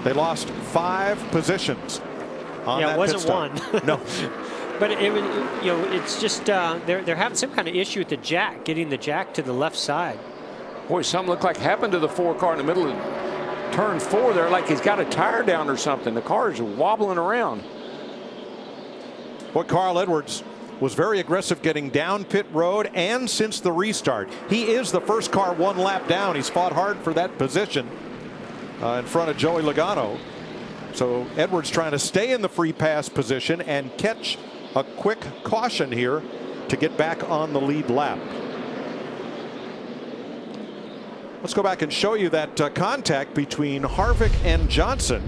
They lost 5 positions on that it wasn't pit stop. one. No. But it was, you know, it's just they're having some kind of issue with the jack, getting the jack to the left side. Boy, something looked like happened to the 4 car in the middle of turn 4 there, like he's got a tire down or something. The car is wobbling around. Well, Carl Edwards was very aggressive getting down pit road, and since the restart, he is the first car 1 lap down. He's fought hard for that position in front of Joey Logano. So Edwards trying to stay in the free pass position and catch a quick caution here to get back on the lead lap. Let's go back and show you that contact between Harvick and Johnson.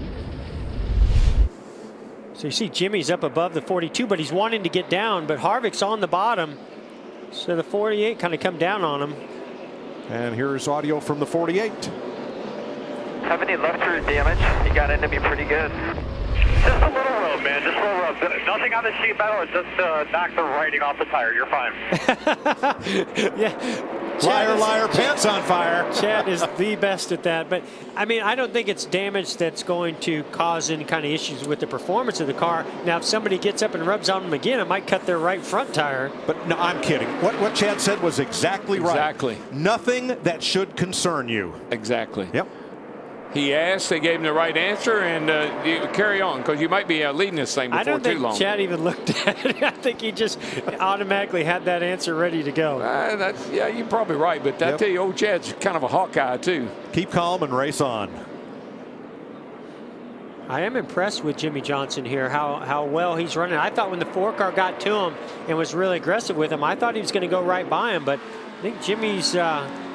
So you see Jimmy's up above the 42, but he's wanting to get down, but Harvick's on the bottom. So the 48 kind of come down on him. And here's audio from the 48. Have any left rear damage? He got into me pretty good. Just a little rub, man. Just a little rub. Nothing on the sheet metal. It just knocked the writing off the tire. You're fine. Yeah. Liar, liar, pants on fire. Chad is the best at that. But, I mean, I don't think it's damage that's going to cause any kind of issues with the performance of the car. Now, if somebody gets up and rubs on them again, it might cut their right front tire. But no, I'm kidding. What Chad said was exactly right. Exactly. Nothing that should concern you. Exactly. Yep. He asked, they gave him the right answer, and you carry on, because you might be leading this thing before too long. I don't think Chad even looked at it. I think he just automatically had that answer ready to go. Yeah, you're probably right, but I tell you, old Chad's kind of a Hawkeye, too. Keep calm and race on. I am impressed with Jimmie Johnson here, how well he's running. I thought when the 4 car got to him and was really aggressive with him, I thought he was going to go right by him, but I think Jimmy's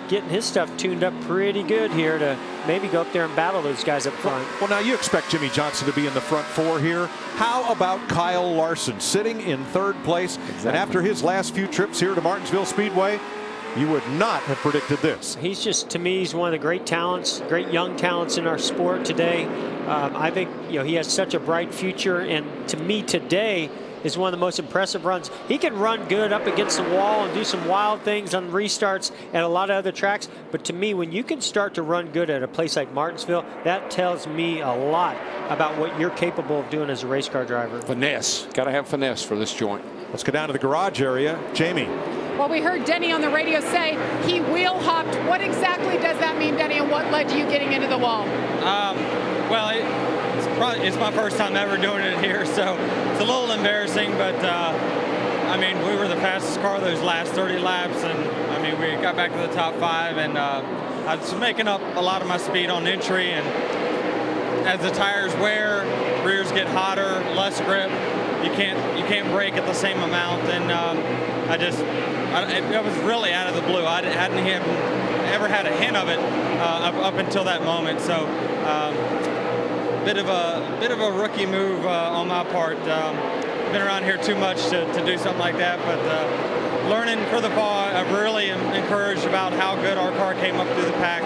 getting his stuff tuned up pretty good here to maybe go up there and battle those guys up front. Well, now you expect Jimmie Johnson to be in the front 4 here. How about Kyle Larson sitting in 3rd place? Exactly. And after his last few trips here to Martinsville Speedway, you would not have predicted this. He's just, to me, he's one of the great talents, great young talents in our sport today. I think, you know, he has such a bright future, and to me today is one of the most impressive runs. He can run good up against the wall and do some wild things on restarts at a lot of other tracks, but to me, when you can start to run good at a place like Martinsville, that tells me a lot about what you're capable of doing as a race car driver. Finesse. Got to have finesse for this joint. Let's go down to the garage area. Jamie. Well, we heard Denny on the radio say he wheel hopped. What exactly does that mean, Denny, and what led to you getting into the wall? Well, it's my first time ever doing it here, so it's a little embarrassing, but I mean, we were the fastest car those last 30 laps, and I mean, we got back to the top 5, and I was making up a lot of my speed on entry, and as the tires wear, rears get hotter, less grip, you can't brake at the same amount, and it was really out of the blue. I hadn't ever had a hint of it up until that moment, so bit of a rookie move on my part. Been around here too much to do something like that, but learning for the fall. I really am encouraged about how good our car came up through the pack,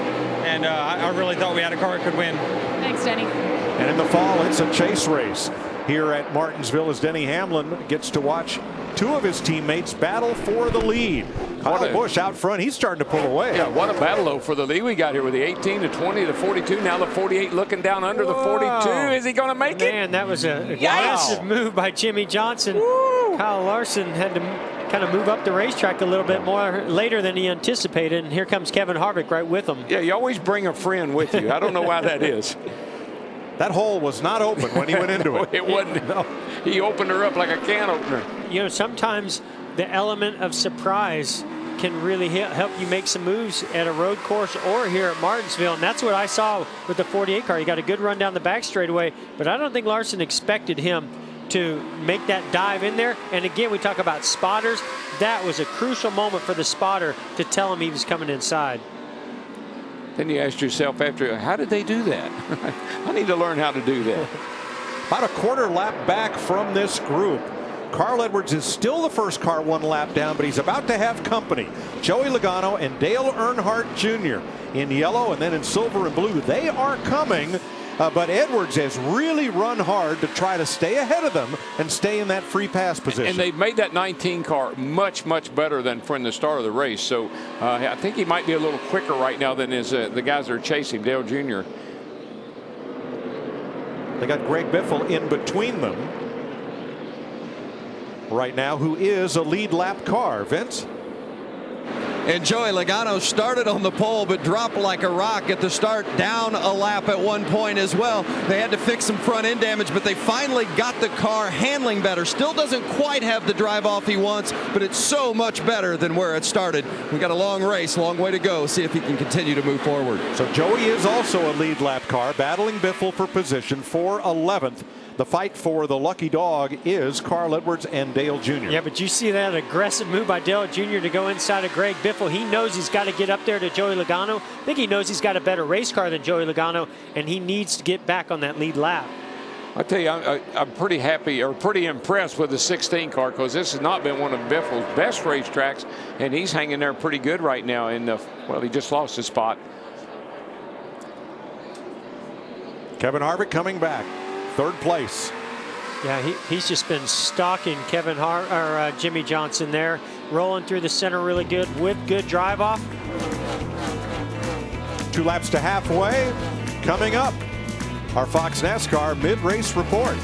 and I really thought we had a car that could win. Thanks, Denny. And in the fall, it's a chase race here at Martinsville as Denny Hamlin gets to watch two of his teammates battle for the lead. Kyle Busch out front, he's starting to pull away. Yeah, what a battle though for the lead we got here with the 18, the 20, the 42, now the 48 looking down under the 42. Is he going to make it? Man, that was a aggressive move by Jimmy Johnson. Woo. Kyle Larson had to kind of move up the racetrack a little bit more later than he anticipated, and here comes Kevin Harvick right with him. Yeah, you always bring a friend with you. I don't know why that is. That hole was not open when he went into it. It wasn't. No. He opened her up like a can opener. You know, sometimes the element of surprise can really help you make some moves at a road course or here at Martinsville, and that's what I saw with the 48 car. He got a good run down the back straightaway, but I don't think Larson expected him to make that dive in there. And again, we talk about spotters. That was a crucial moment for the spotter to tell him he was coming inside. Then you ask yourself after, how did they do that? I need to learn how to do that. About a quarter lap back from this group. Carl Edwards is still the first car one lap down, but he's about to have company. Joey Logano and Dale Earnhardt Jr. in yellow and then in silver and blue. They are coming, but Edwards has really run hard to try to stay ahead of them and stay in that free pass position. And they've made that 19 car much, much better than from the start of the race. So I think he might be a little quicker right now than the guys that are chasing, Dale Jr. They got Greg Biffle in between them right now, who is a lead lap car. Vince? And Joey Logano started on the pole but dropped like a rock at the start, down a lap at one point as well. They had to fix some front end damage, but they finally got the car handling better. Still doesn't quite have the drive off he wants, but it's so much better than where it started. We got a long race, long way to go. See if he can continue to move forward. So Joey is also a lead lap car, battling Biffle for position for 11th. The fight for the lucky dog is Carl Edwards and Dale Jr. Yeah, but you see that aggressive move by Dale Jr. to go inside of Greg Biffle. He knows he's got to get up there to Joey Logano. I think he knows he's got a better race car than Joey Logano, and he needs to get back on that lead lap. I tell you, I'm pretty happy or pretty impressed with the 16 car, because this has not been one of Biffle's best racetracks, and he's hanging there pretty good right now. And well, he just lost his spot. Kevin Harvick coming back. Third place. Yeah, he's just been stalking Jimmy Johnson there, rolling through the center really good with good drive off. 2 laps to halfway. Coming up, our Fox NASCAR mid-race report.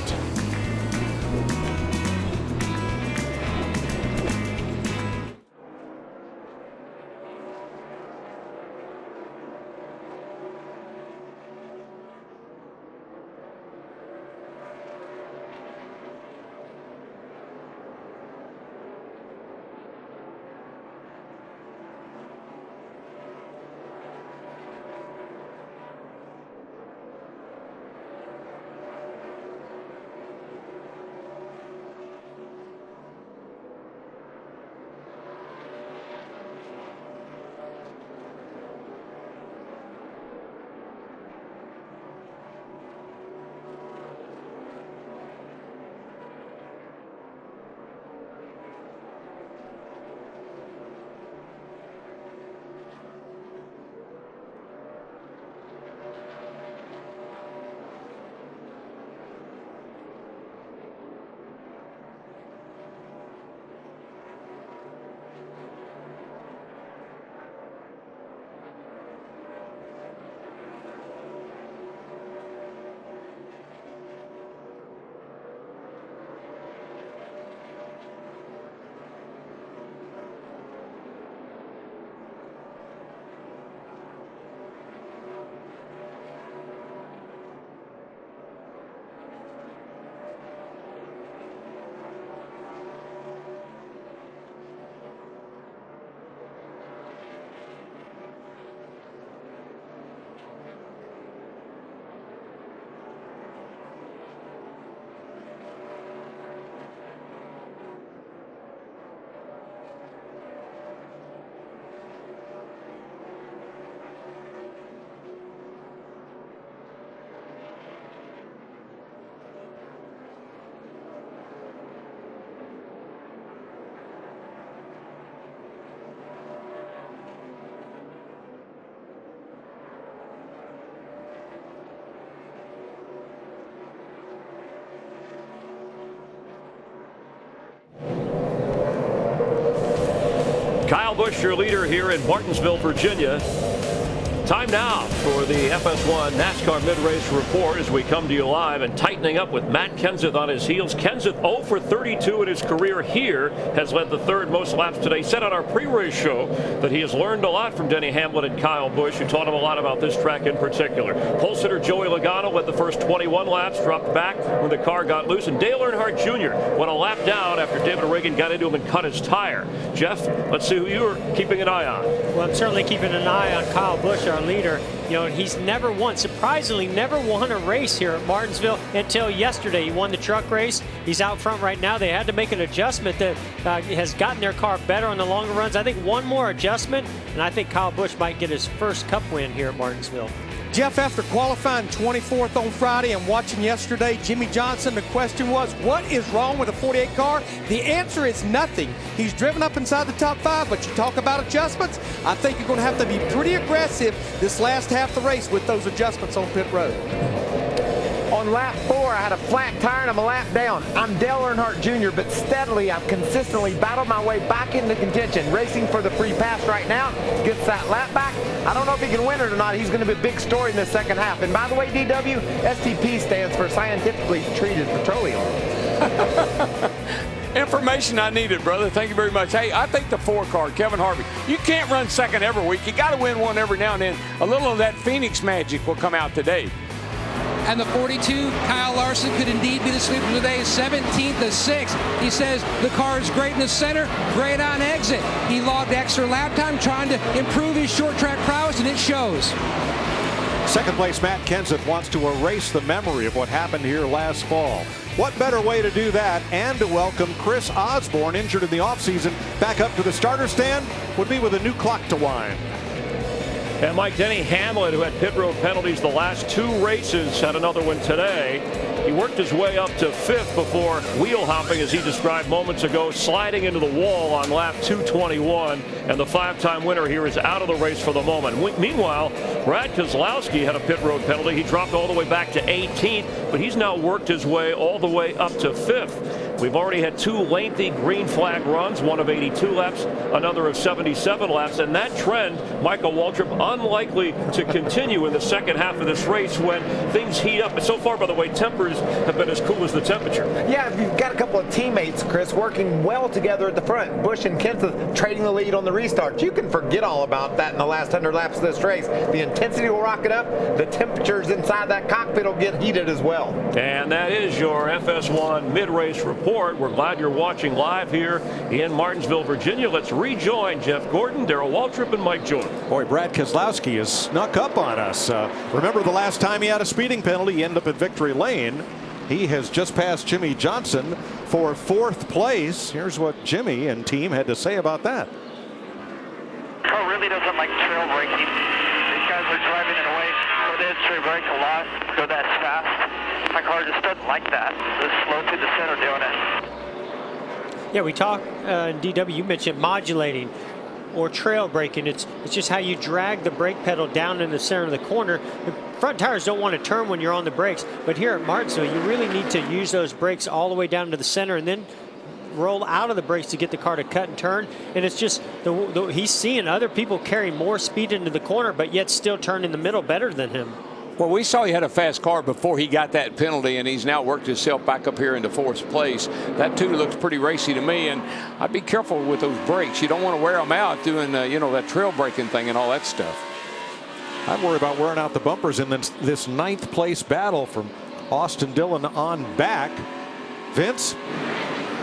Kyle Busch, your leader here in Martinsville, Virginia. Time now for the FS1 NASCAR Mid-Race Report as we come to you live and tightening up with Matt Kenseth on his heels. Kenseth 0 for 32 in his career here, has led the third most laps today. Said on our pre-race show that he has learned a lot from Denny Hamlin and Kyle Busch, who taught him a lot about this track in particular. Pole sitter Joey Logano led the first 21 laps, dropped back when the car got loose, and Dale Earnhardt Jr. went a lap down after David Reagan got into him and cut his tire. Jeff, let's see who you're keeping an eye on. Well, I'm certainly keeping an eye on Kyle Busch, our leader. You know, he's never won, surprisingly, never won a race here at Martinsville until yesterday. He won the truck race. He's out front right now. They had to make an adjustment that has gotten their car better on the longer runs. I think one more adjustment, and I think Kyle Busch might get his first Cup win here at Martinsville. Jeff, after qualifying 24th on Friday and watching yesterday, Jimmie Johnson, the question was, what is wrong with the 48 car? The answer is nothing. He's driven up inside the top 5, but you talk about adjustments, I think you're going to have to be pretty aggressive this last half of the race with those adjustments on pit road. On lap 4, I had a flat tire and I'm a lap down. I'm Dale Earnhardt Jr., but steadily, I've consistently battled my way back into contention. Racing for the free pass right now. Gets that lap back. I don't know if he can win it or not. He's going to be a big story in the second half. And by the way, DW, STP stands for Scientifically Treated Petroleum. Information I needed, brother. Thank you very much. Hey, I think the 4 car, Kevin Harvick, you can't run second every week. You got to win one every now and then. A little of that Phoenix magic will come out today. And the 42, Kyle Larson, could indeed be the sweeper today, 17th to 6th. He says the car is great in the center, great on exit. He logged extra lap time trying to improve his short track prowess, and it shows. Second place Matt Kenseth wants to erase the memory of what happened here last fall. What better way to do that and to welcome Chris Osborne, injured in the offseason, back up to the starter stand would be with a new clock to wind. And Mike, Denny Hamlin, who had pit road penalties the last 2 races, had another one today. He worked his way up to 5th before wheel hopping, as he described moments ago, sliding into the wall on lap 221. And the 5-time winner here is out of the race for the moment. Meanwhile, Brad Keselowski had a pit road penalty. He dropped all the way back to 18th, but he's now worked his way all the way up to 5th. We've already had 2 lengthy green flag runs, one of 82 laps, another of 77 laps, and that trend, Michael Waltrip, unlikely to continue in the second half of this race when things heat up. But so far, by the way, tempers have been as cool as the temperature. Yeah, you've got a couple of teammates, Chris, working well together at the front. Busch and Kenseth trading the lead on the restart. You can forget all about that in the last 100 laps of this race. The intensity will rocket up. The temperatures inside that cockpit will get heated as well. And that is your FS1 mid-race report. We're glad you're watching live here in Martinsville, Virginia. Let's rejoin Jeff Gordon, Darrell Waltrip, and Mike Joy. Boy, Brad Keselowski has snuck up on us. Remember the last time he had a speeding penalty, he ended up at victory lane. He has just passed Jimmie Johnson for 4th place. Here's what Jimmy and team had to say about that. Car really doesn't like trail braking. These guys are driving in a way where they trail brake a lot, go that fast. My car just doesn't like that. It's slow through the center doing it. Yeah, we talked, DW, you mentioned modulating or trail braking. It's just how you drag the brake pedal down in the center of the corner. The front tires don't want to turn when you're on the brakes, but here at Martinsville, you really need to use those brakes all the way down to the center and then roll out of the brakes to get the car to cut and turn. And it's just, he's seeing other people carry more speed into the corner, but yet still turn in the middle better than him. Well, we saw he had a fast car before he got that penalty, and he's now worked himself back up here into 4th place. That too looks pretty racy to me, and I'd be careful with those brakes. You don't want to wear them out doing, that trail braking thing and all that stuff. I'd worry about wearing out the bumpers in this 9th place battle from Austin Dillon on back. Vince?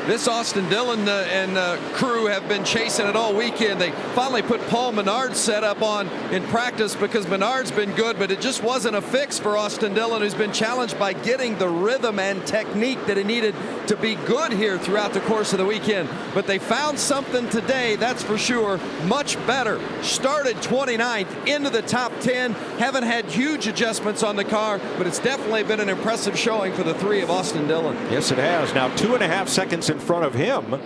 This Austin Dillon and crew have been chasing it all weekend. They finally put Paul Menard's setup on in practice because Menard's been good, but it just wasn't a fix for Austin Dillon, who's been challenged by getting the rhythm and technique that he needed to be good here throughout the course of the weekend. But they found something today, that's for sure, much better. Started 29th, into the top 10. Haven't had huge adjustments on the car, but it's definitely been an impressive showing for the 3 of Austin Dillon. Yes, it has. Now 2.5 seconds in front of him.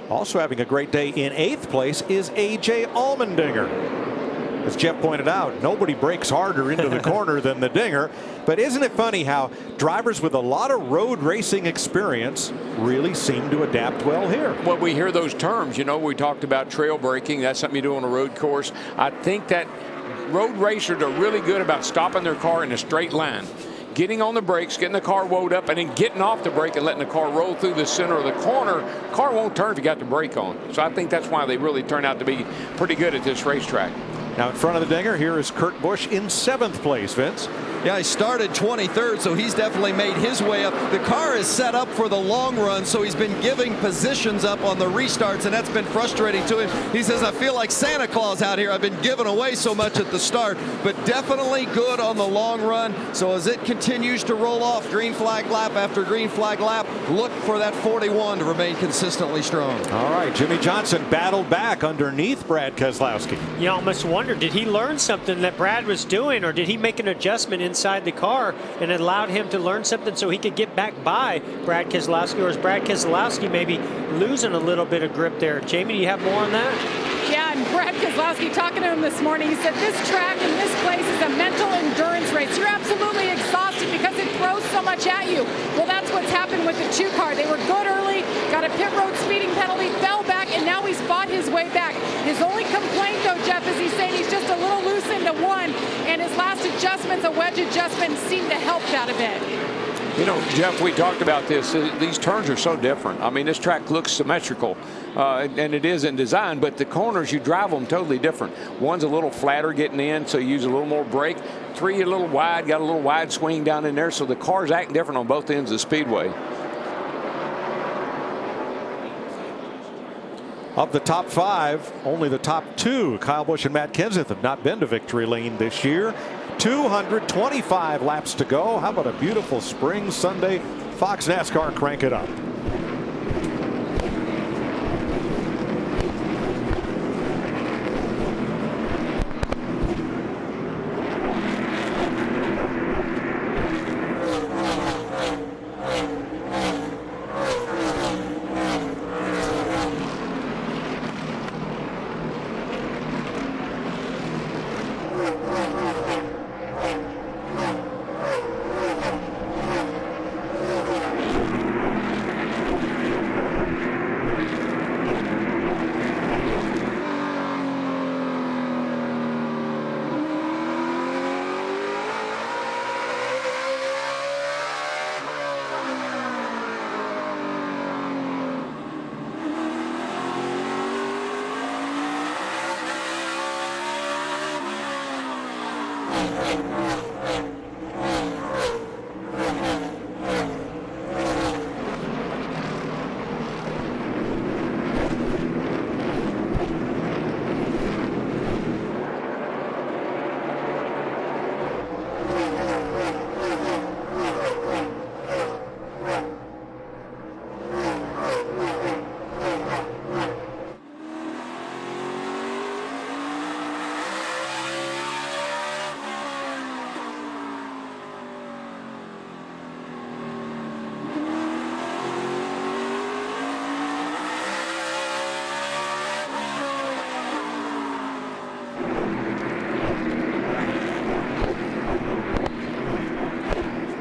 Also having a great day in 8th place is A.J. Allmendinger. As Jeff pointed out, nobody breaks harder into the corner than the Dinger. But isn't it funny how drivers with a lot of road racing experience really seem to adapt well here? Well, we hear those terms. You know, we talked about trail braking. That's something you do on a road course. I think that road racers are really good about stopping their car in a straight line, getting on the brakes, getting the car wound up, and then getting off the brake and letting the car roll through the center of the corner. Car won't turn if you got the brake on. So I think that's why they really turn out to be pretty good at this racetrack. Now in front of the Dinger, here is Kurt Busch in 7th place, Vince. Yeah, he started 23rd, so he's definitely made his way up. The car is set up for the long run, so he's been giving positions up on the restarts, and that's been frustrating to him. He says, I feel like Santa Claus out here. I've been giving away so much at the start, but definitely good on the long run. So as it continues to roll off, green flag lap after green flag lap, look for that 41 to remain consistently strong. All right, Jimmie Johnson battled back underneath Brad Keselowski. You almost wonder, did he learn something that Brad was doing, or did he make an adjustment inside the car and it allowed him to learn something so he could get back by Brad Keselowski, or is Brad Keselowski maybe losing a little bit of grip there? Jamie, do you have more on that? Yeah, and Brad Keselowski talking to him this morning, he said this track and this place is a mental endurance race. You're absolutely exhausted because it throws so much at you. Well, that's what's happened with the 2 car. They were good early, got a pit road speeding penalty, fell back, and now he's fought his way back. His only complaint, though, Jeff, is he's saying he's just a little loose into 1, and his last adjustments, a wedge adjustment, seemed to help that a bit. You know, Jeff, we talked about this. These turns are so different. I mean, this track looks symmetrical, and it is in design, but the corners, you drive them totally different. One's a little flatter getting in, so you use a little more brake. 3, a little wide, got a little wide swing down in there, so the car's acting different on both ends of the speedway. Of the top 5, only the top 2, Kyle Busch and Matt Kenseth, have not been to victory lane this year. 225 laps to go. How about a beautiful spring Sunday? Fox NASCAR, crank it up.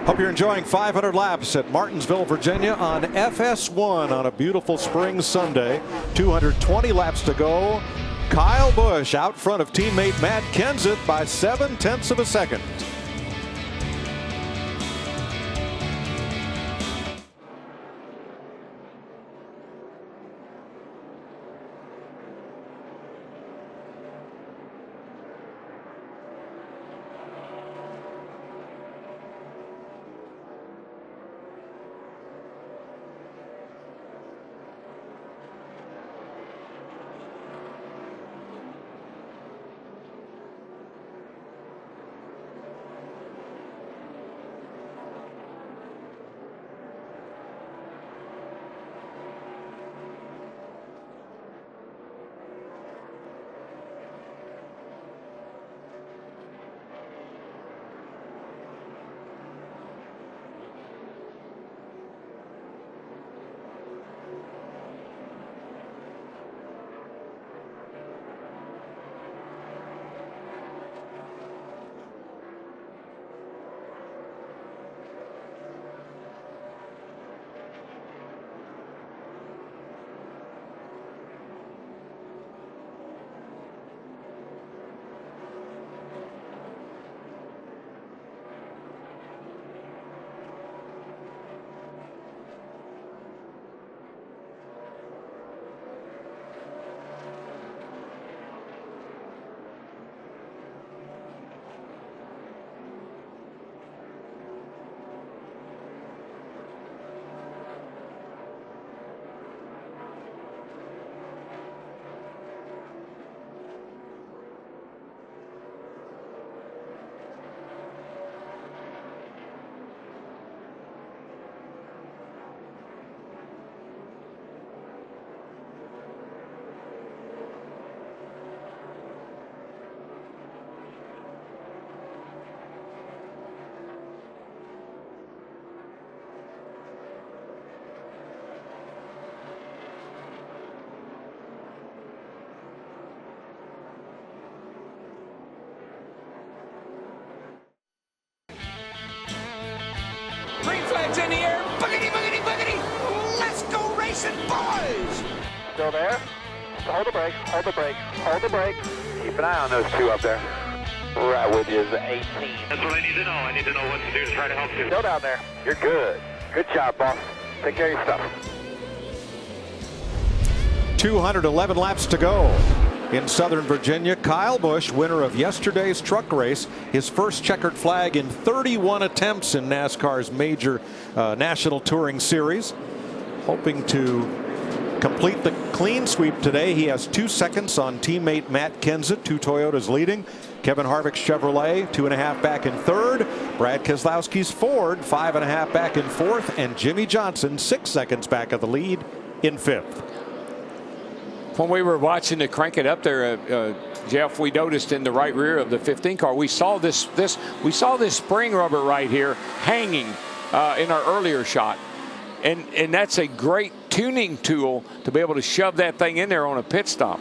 Hope you're enjoying 500 laps at Martinsville, Virginia on FS1 on a beautiful spring Sunday. 220 laps to go. Kyle Busch out front of teammate Matt Kenseth by 0.7 of a second. flags in the air. Boogity, boogity, boogity. Let's go racing, boys. Still there? Hold the brake, hold the brake, hold the brake. Keep an eye on those two up there. Right with you is 18. That's what I need to know. I need to know what to do to try to help you. Still down there. You're good. Good job, boss. Take care of your stuff. 211 laps to go in Southern Virginia. Kyle Busch, winner of yesterday's truck race, his first checkered flag in 31 attempts in NASCAR's major National Touring Series. Hoping to complete the clean sweep today. He has 2 seconds on teammate Matt Kenseth, 2 Toyotas leading. Kevin Harvick's Chevrolet, 2.5 back in third. Brad Keselowski's Ford, 5.5 back in fourth. And Jimmy Johnson, 6 seconds back of the lead in fifth. When we were watching to crank it up there, Jeff, we noticed in the right rear of the 15 car, we saw this spring rubber right here hanging in our earlier shot. And that's a great tuning tool to be able to shove that thing in there on a pit stop.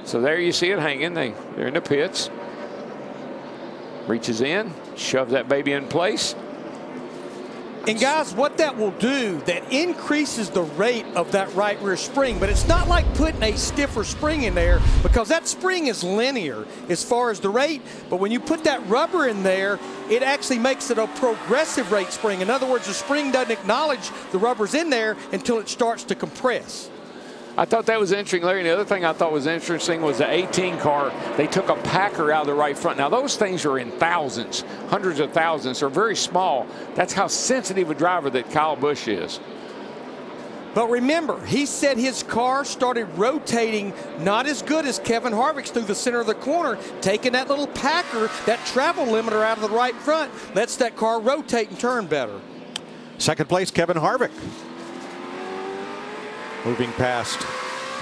So there you see it hanging. They're in the pits. Reaches in, shoves that baby in place. And guys, what that will do, that increases the rate of that right rear spring, but it's not like putting a stiffer spring in there, because that spring is linear as far as the rate. But when you put that rubber in there, it actually makes it a progressive rate spring. In other words, the spring doesn't acknowledge the rubber's in there until it starts to compress. I thought that was interesting, Larry. And the other thing I thought was interesting was the 18 car. They took a packer out of the right front. Now, those things are in thousands, hundreds of thousands. They're very small. That's how sensitive a driver that Kyle Busch is. But remember, he said his car started rotating not as good as Kevin Harvick's through the center of the corner, taking that little packer, that travel limiter out of the right front, lets that car rotate and turn better. Second place, Kevin Harvick. Moving past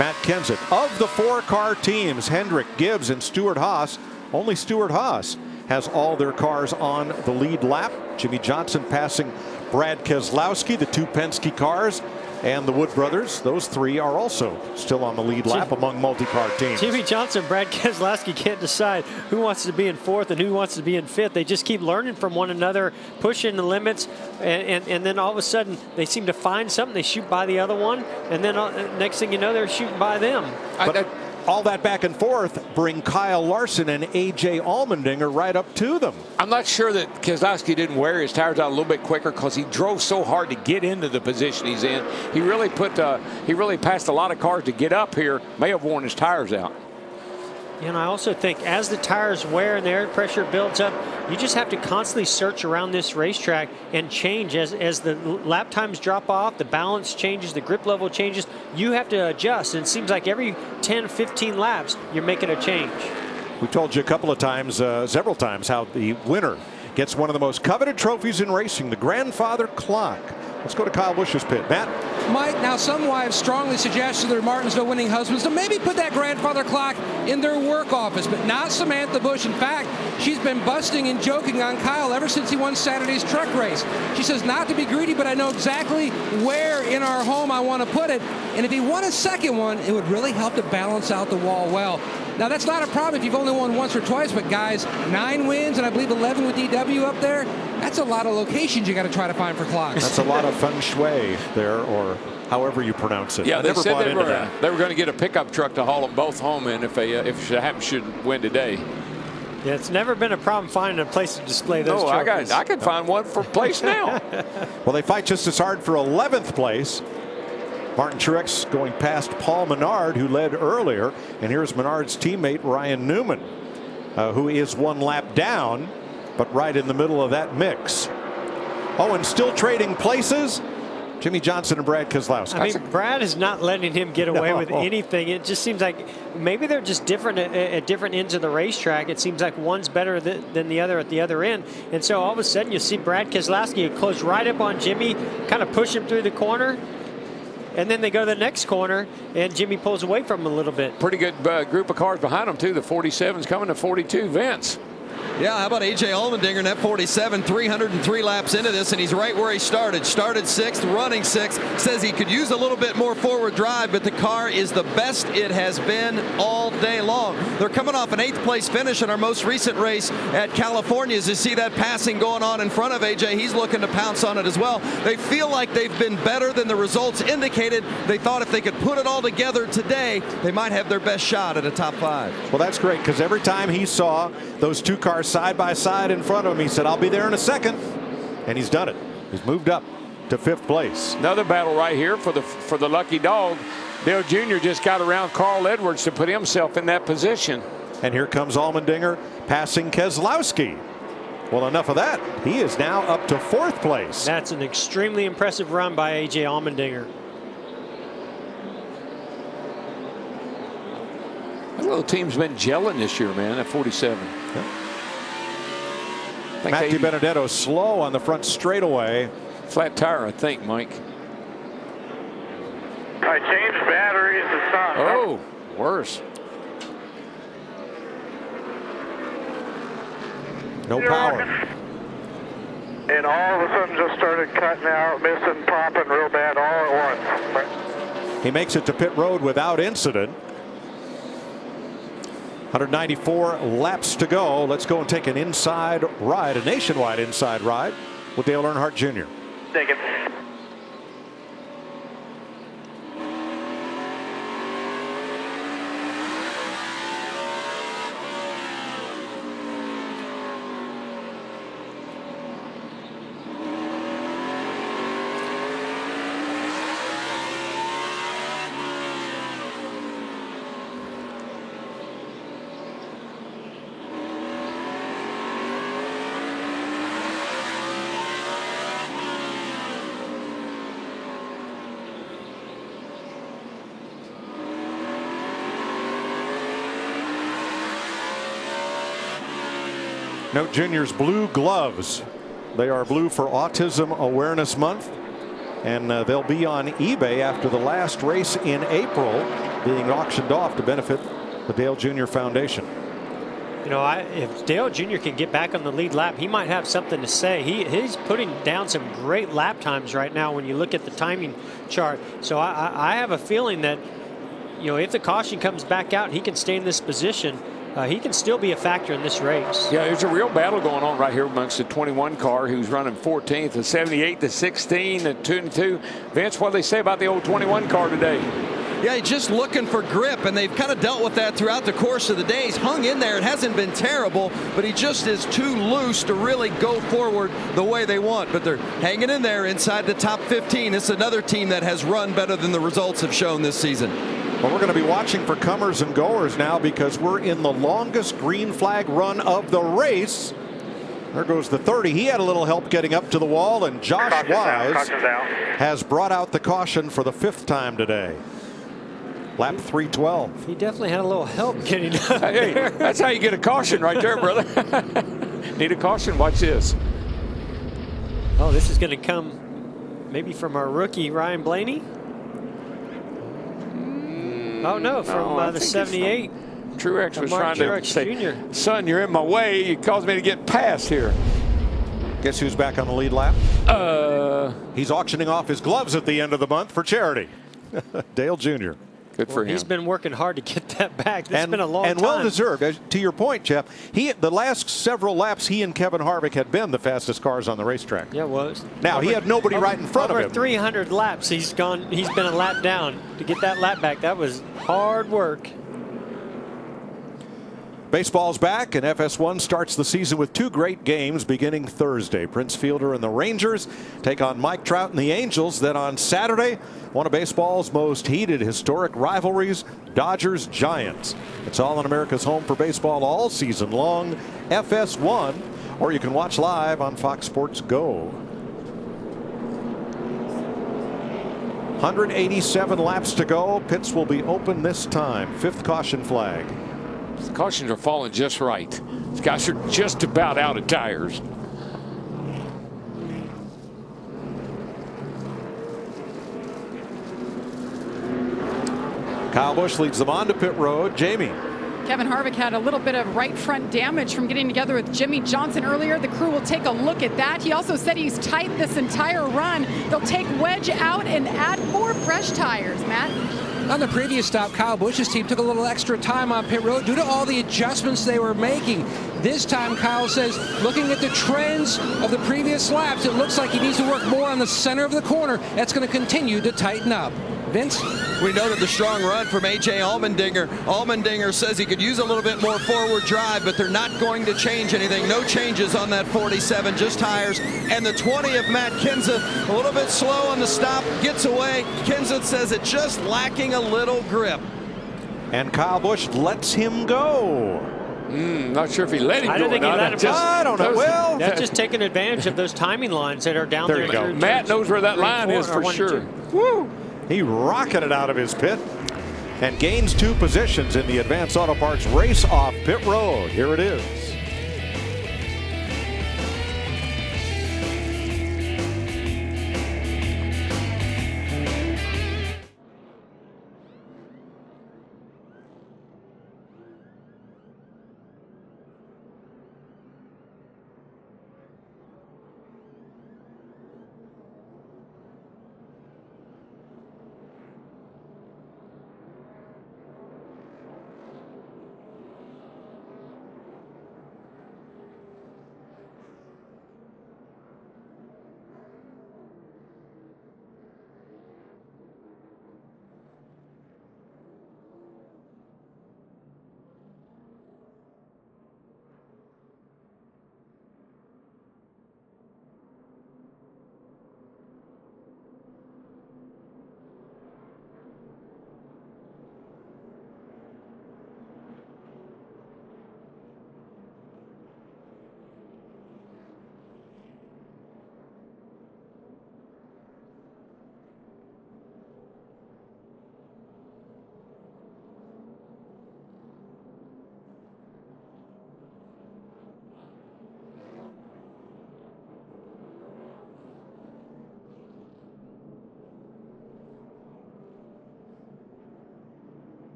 Matt Kenseth. Of the 4-car teams, Hendrick, Gibbs, and Stewart-Haas, only Stewart-Haas has all their cars on the lead lap. Jimmy Johnson passing Brad Keselowski, the 2 Penske cars, and the Wood brothers. Those 3 are also still on the lead lap among multi-car teams. Jimmy Johnson, Brad Keselowski can't decide who wants to be in 4th and who wants to be in 5th. They just keep learning from one another, pushing the limits, and then all of a sudden they seem to find something. They shoot by the other one, and then next thing you know, they're shooting by them. All that back and forth bring Kyle Larson and A.J. Allmendinger right up to them. I'm not sure that Keselowski didn't wear his tires out a little bit quicker because he drove so hard to get into the position he's in. He really passed a lot of cars to get up here. May have worn his tires out. And I also think as the tires wear and the air pressure builds up, you just have to constantly search around this racetrack and change as the lap times drop off, the balance changes, the grip level changes. You have to adjust. And it seems like every 10, 15 laps, you're making a change. We told you a couple of times, several times, how the winner gets one of the most coveted trophies in racing, the grandfather clock. Let's go to Kyle Busch's pit. Matt? Mike, now some wives strongly suggest to their Martinsville winning husbands to maybe put that grandfather clock in their work office, but not Samantha Busch. In fact, she's been busting and joking on Kyle ever since he won Saturday's truck race. She says, not to be greedy, but I know exactly where in our home I want to put it. And if he won a second one, it would really help to balance out the wall well. Now, that's not a problem if you've only won once or twice, but guys, 9 wins and I believe 11 with DW up there, that's a lot of locations you got to try to find for clocks. That's a lot of feng shui there, or however you pronounce it. Yeah, they said they were going to get a pickup truck to haul them both home in if they should win today. Yeah, it's never been a problem finding a place to display those trophies. I can find one for place now. Well, they fight just as hard for 11th place. Martin Truex going past Paul Menard, who led earlier. And here's Menard's teammate, Ryan Newman, who is 1 lap down, but right in the middle of that mix. Oh, and still trading places, Jimmy Johnson and Brad Keselowski. I mean, Brad is not letting him get away with anything. It just seems like maybe they're just different at different ends of the racetrack. It seems like one's better than the other at the other end. And so all of a sudden you see Brad Keselowski close right up on Jimmy, kind of push him through the corner. And then they go to the next corner, and Jimmy pulls away from him a little bit. Pretty good group of cars behind him, too. The 47's coming to 42, Vince. Yeah, how about A.J. Allmendinger in that 47, 303 laps into this, and he's right where he started. Started 6th, running 6th. Says he could use a little bit more forward drive, but the car is the best it has been all day long. They're coming off an 8th place finish in our most recent race at California. As you see that passing going on in front of A.J., he's looking to pounce on it as well. They feel like they've been better than the results indicated. They thought if they could put it all together today, they might have their best shot at a top 5. Well, that's great, because every time he saw those two cars side by side in front of him, he said, I'll be there in a second. And he's done it. He's moved up to 5th place. Another battle right here for the lucky dog. Dale Jr. just got around Carl Edwards to put himself in that position. And here comes Allmendinger passing Keselowski. Well, enough of that. He is now up to 4th place. That's an extremely impressive run by A.J. Allmendinger. That little team's been gelling this year, man, at 47. Yeah. Matt DiBenedetto slow on the front straightaway. Flat tire, I think, Mike. I changed batteries. It's not. Oh, worse. No power. And all of a sudden just started cutting out, missing, popping real bad all at once. He makes it to pit road without incident. 194 laps to go. Let's go and take an inside ride, a nationwide inside ride with Dale Earnhardt Jr. Take it. Note Junior's blue gloves. They are blue for Autism Awareness Month, and they'll be on eBay after the last race in April, being auctioned off to benefit the Dale Jr. Foundation. You know, if Dale Jr. can get back on the lead lap, he might have something to say. He's putting down some great lap times right now when you look at the timing chart. So I have a feeling that, you know, if the caution comes back out and he can stay in this position, he can still be a factor in this race. Yeah, there's a real battle going on right here amongst the 21 car who's running 14th, the 78, the 16, the 2 and 2. Vince, what do they say about the old 21 car today? Yeah, just looking for grip, and they've kind of dealt with that throughout the course of the day. He's hung in there. It hasn't been terrible, but he just is too loose to really go forward the way they want. But they're hanging in there inside the top 15. It's another team that has run better than the results have shown this season. Well, we're going to be watching for comers and goers now because we're in the longest green flag run of the race. There goes the 30. He had a little help getting up to the wall, and Josh Wise has brought out the caution for the 5th time today. Lap 312. He definitely had a little help getting up Hey, there. that's how you get a caution right there, brother. Need a caution? Watch this. Oh, this is going to come maybe from our rookie, Ryan Blaney. Oh, no, from the 78. Truex was trying to say, Jr. son, you're in my way. You caused me to get past here. Guess who's back on the lead lap? He's auctioning off his gloves at the end of the month for charity. Dale Jr. Good for him. He's been working hard to get that back. It's been a long time. And well deserved. To your point, Jeff, the last several laps, he and Kevin Harvick had been the fastest cars on the racetrack. Yeah, well. Now, he had nobody right in front of him. Over 300 laps, he's been a lap down. To get that lap back, that was hard work. Baseball's back, and FS1 starts the season with 2 great games beginning Thursday. Prince Fielder and the Rangers take on Mike Trout and the Angels. Then on Saturday, one of baseball's most heated historic rivalries, Dodgers-Giants. It's all in America's home for baseball all season long, FS1, or you can watch live on Fox Sports Go. 187 laps to go. Pits will be open this time. 5th caution flag. The cautions are falling just right. These guys are just about out of tires. Kyle Busch leads them on to pit road. Jamie. Kevin Harvick had a little bit of right front damage from getting together with Jimmie Johnson earlier. The crew will take a look at that. He also said he's tight this entire run. They'll take wedge out and add more fresh tires, Matt. On the previous stop, Kyle Busch's team took a little extra time on pit road due to all the adjustments they were making. This time, Kyle says, looking at the trends of the previous laps, it looks like he needs to work more on the center of the corner. That's going to continue to tighten up. Vince? We noted the strong run from A.J. Allmendinger. Allmendinger says he could use a little bit more forward drive, but they're not going to change anything. No changes on that 47, just tires. And the 20 of Matt Kenseth, a little bit slow on the stop, gets away. Kenseth says it's just lacking a little grip. And Kyle Busch lets him go. Not sure if he let him go. I don't think he let him go. I don't know. Well, that's just taking advantage of those timing lines that are down there. There you go. Matt knows where that line is for sure. Woo! He rocketed out of his pit and gains 2 positions in the Advance Auto Parts race off pit road. Here it is.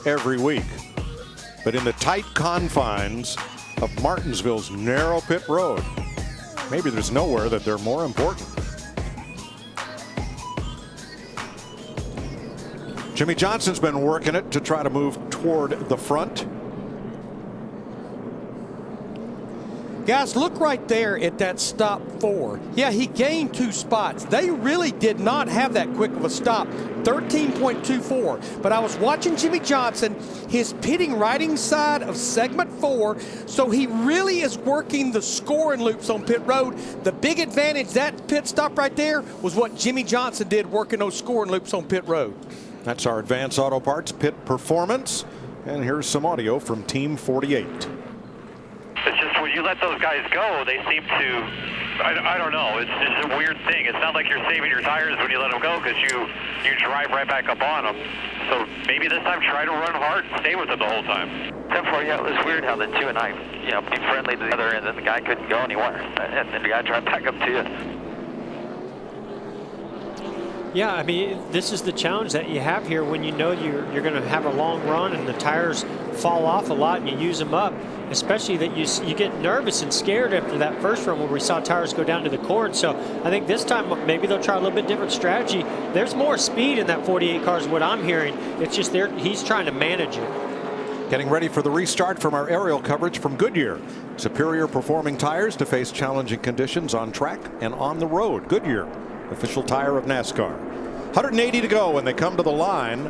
Every week, but in the tight confines of Martinsville's narrow pit road, maybe there's nowhere that they're more important. Jimmie Johnson's been working it to try to move toward the front. Guys, look right there at that stop 4. Yeah, he gained 2 spots. They really did not have that quick of a stop, 13.24. But I was watching Jimmie Johnson, his pitting right side of segment 4, so he really is working the scoring loops on pit road. The big advantage, that pit stop right there, was what Jimmie Johnson did working those scoring loops on pit road. That's our Advance Auto Parts pit performance. And here's some audio from Team 48. It's just when you let those guys go, they seem to, I don't know, it's a weird thing. It's not like you're saving your tires when you let them go because you drive right back up on them. So maybe this time try to run hard and stay with them the whole time. 10-4, yeah, it was weird how the 2 and I, be friendly to the other and then the guy couldn't go anywhere. And then the guy tried back up to you. Yeah, I mean, this is the challenge that you have here when you know you're going to have a long run and the tires fall off a lot and you use them up, especially that you get nervous and scared after that first run where we saw tires go down to the cord. So I think this time maybe they'll try a little bit different strategy. There's more speed in that 48 car is what I'm hearing. It's just he's trying to manage it. Getting ready for the restart from our aerial coverage from Goodyear. Superior performing tires to face challenging conditions on track and on the road. Goodyear, official tire of NASCAR. 180 to go when they come to the line.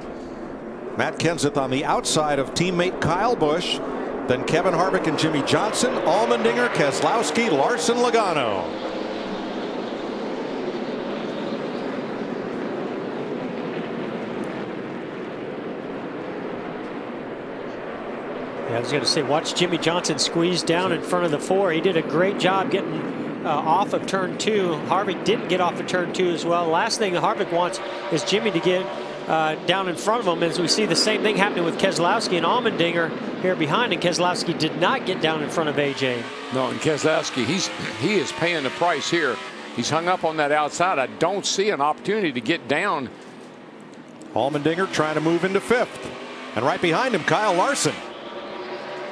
Matt Kenseth on the outside of teammate Kyle Busch. Then Kevin Harvick and Jimmy Johnson, Allmendinger, Keselowski, Larson, Logano. Yeah, I was going to say, watch Jimmy Johnson squeeze down in front of the 4. He did a great job getting off of turn 2. Harvick didn't get off of turn 2 as well. Last thing Harvick wants is Jimmy to get down in front of him, as we see the same thing happening with Keselowski and Allmendinger here behind, and Keselowski did not get down in front of AJ. No, and Keselowski, he is paying the price here. He's hung up on that outside. I don't see an opportunity to get down. Allmendinger trying to move into 5th. And right behind him, Kyle Larson.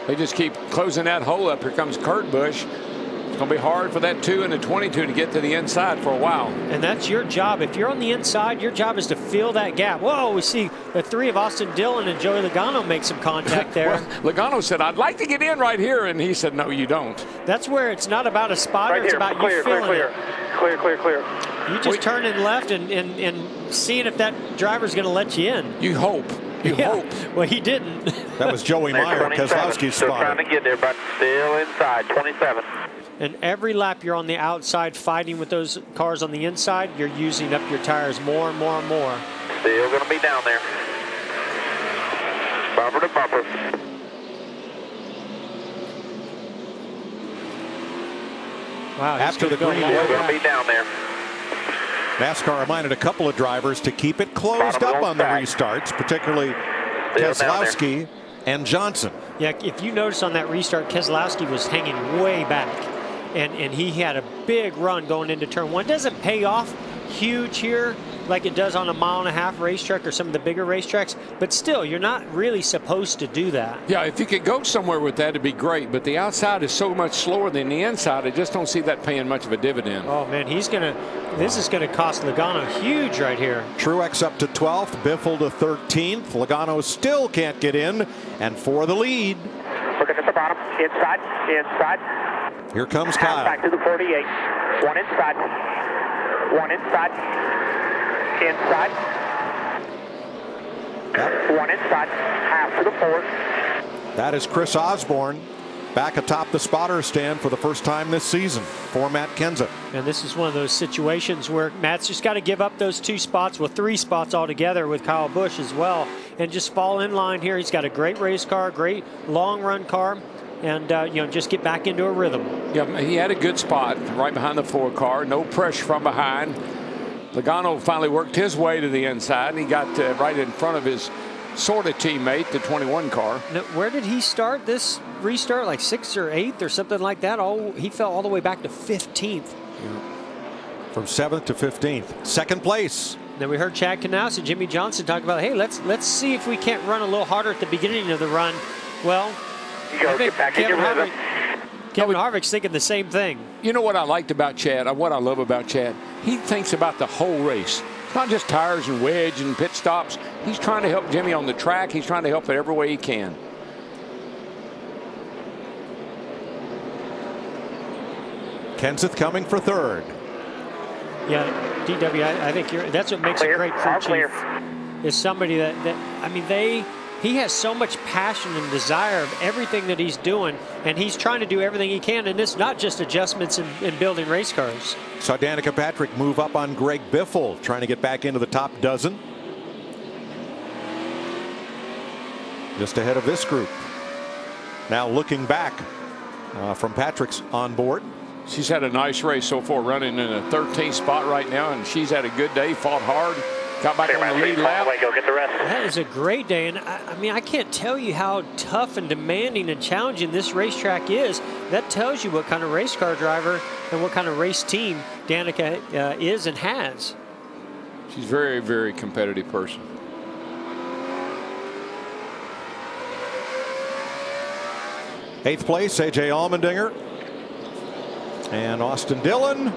They just keep closing that hole up. Here comes Kurt Busch. It's going to be hard for that 2 and the 22 to get to the inside for a while. And that's your job. If you're on the inside, your job is to fill that gap. Whoa, we see the 3 of Austin Dillon and Joey Logano make some contact there. Well, Logano said, I'd like to get in right here, and he said, no, you don't. That's where it's not about a spotter, Right it's here. about Clear, you clear, filling clear. it. Clear, clear. You just turn in left and seeing if that driver's going to let you in. You hope. You hope. Well, he didn't. That was Joey Meyer, Keselowski's Still spotter. trying to get there, but still inside, 27. And every lap you're on the outside fighting with those cars on the inside, you're using up your tires more and more and more. Still going to be down there. Bumper to bumper. Wow, After the green Still going to be down there. NASCAR reminded a couple of drivers to keep it closed up on the restarts, particularly Keselowski and Johnson. Yeah, if you notice on that restart, Keselowski was hanging way back, and he had a big run going into turn 1. Doesn't pay off huge here like it does on a 1.5 mile racetrack or some of the bigger racetracks, but still, you're not really supposed to do that. Yeah, if you could go somewhere with that, it'd be great, but the outside is so much slower than the inside, I just don't see that paying much of a dividend. Oh, man, this is going to cost Logano huge right here. Truex up to 12th, Biffle to 13th. Logano still can't get in, and for the lead. Looking at the bottom, inside. Here comes Kyle. Back to the 48. One inside. Inside. One inside. Half to the 4. That is Chris Osborne back atop the spotter stand for the first time this season for Matt Kenseth. And this is one of those situations where Matt's just got to give up those 2 spots, well, 3 spots altogether with Kyle Busch as well, and just fall in line here. He's got a great race car, great long run car, and just get back into a rhythm. Yeah, he had a good spot right behind the 4 car, no pressure from behind. Logano finally worked his way to the inside, and he got right in front of his sort of teammate, the 21 car. Now, where did he start this restart? Like 6th or 8th or something like that? He fell all the way back to 15th. Yeah. From 7th to 15th. Second place. Then we heard Chad Knaus and Jimmy Johnson talk about, hey, let's see if we can't run a little harder at the beginning of the run. Well, I think Kevin Harvick's thinking the same thing. You know what I liked about Chad, what I love about Chad? He thinks about the whole race. It's not just tires and wedge and pit stops. He's trying to help Jimmy on the track. He's trying to help it every way he can. Kenseth coming for 3rd. Yeah, DW, I think that's what makes a great crew chief. Is somebody that I mean, he has so much passion and desire of everything that he's doing, and he's trying to do everything he can, and it's not just adjustments in building race cars. Saw Danica Patrick move up on Greg Biffle, trying to get back into the top dozen. Just ahead of this group. Now looking back from Patrick's on board. She's had a nice race so far, running in a 13th spot right now, and she's had a good day, fought hard, got back on the lead lap. Go get the rest. That is a great day, and I mean, I can't tell you how tough and demanding and challenging this racetrack is. That tells you what kind of race car driver and what kind of race team Danica is and has. She's a very, very competitive person. Eighth place, AJ Allmendinger. And Austin Dillon.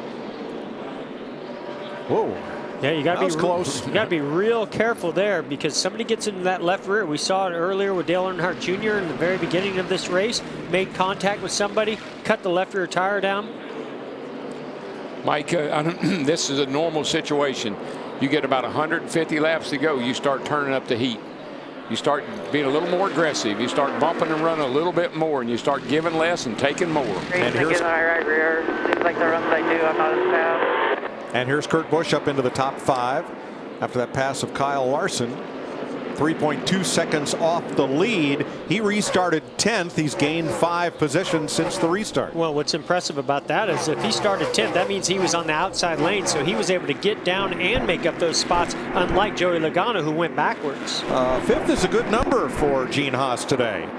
Whoa. Yeah, you got to be close. You got to be real careful there because somebody gets into that left rear. We saw it earlier with Dale Earnhardt Jr. in the very beginning of this race. Made contact with somebody, cut the left rear tire down. Mike, this is a normal situation. You get about 150 laps to go. You start turning up the heat. You start being a little more aggressive. You start bumping and running a little bit more, and you start giving less and taking more. And here's my right rear. Seems like the runs I do, I'm not as fast. And here's Kurt Busch up into the top 5 after that pass of Kyle Larson. 3.2 seconds off the lead. He restarted 10th. He's gained 5 positions since the restart. Well, what's impressive about that is if he started 10th, that means he was on the outside lane, so he was able to get down and make up those spots, unlike Joey Logano, who went backwards. 5th is a good number for Gene Haas today.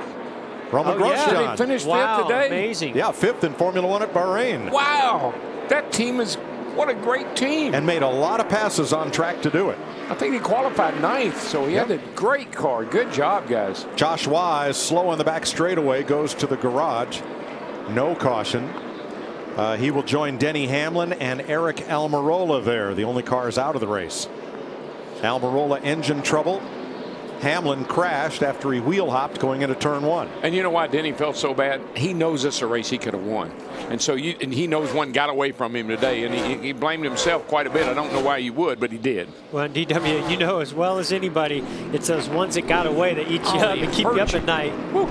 Roman Grosjean. Yeah. He finished 5th today? Amazing. Yeah, 5th in Formula One at Bahrain. Wow. That team is, what a great team. And made a lot of passes on track to do it. I think he qualified 9th, so he had a great car. Good job, guys. Josh Wise, slow on the back straightaway, goes to the garage. No caution. He will join Denny Hamlin and Eric Almirola there. The only cars out of the race. Almirola engine trouble. Hamlin crashed after he wheel hopped going into turn 1. And you know why Denny felt so bad? He knows this is a race he could have won. And so he knows one got away from him today, and he blamed himself quite a bit. I don't know why he would, but he did. Well, DW, you know as well as anybody, it's those ones that got away that eat you up and keep you up at night. Woo.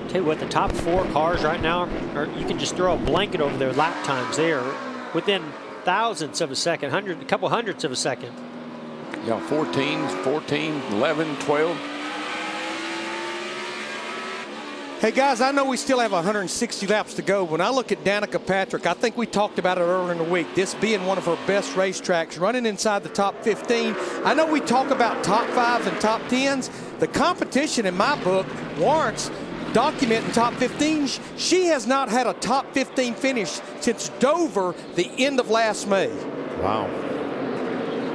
Tell you what, the top 4 cars right now, you can just throw a blanket over their lap times. They are within thousandths of a second, a couple hundredths of a second. Yeah, 14, 11, 12. Hey guys, I know we still have 160 laps to go. When I look at Danica Patrick, I think we talked about it earlier in the week. This being one of her best racetracks, running inside the top 15. I know we talk about top 5s and top 10s. The competition in my book warrants documenting top 15s. She has not had a top 15 finish since Dover, the end of last May. Wow.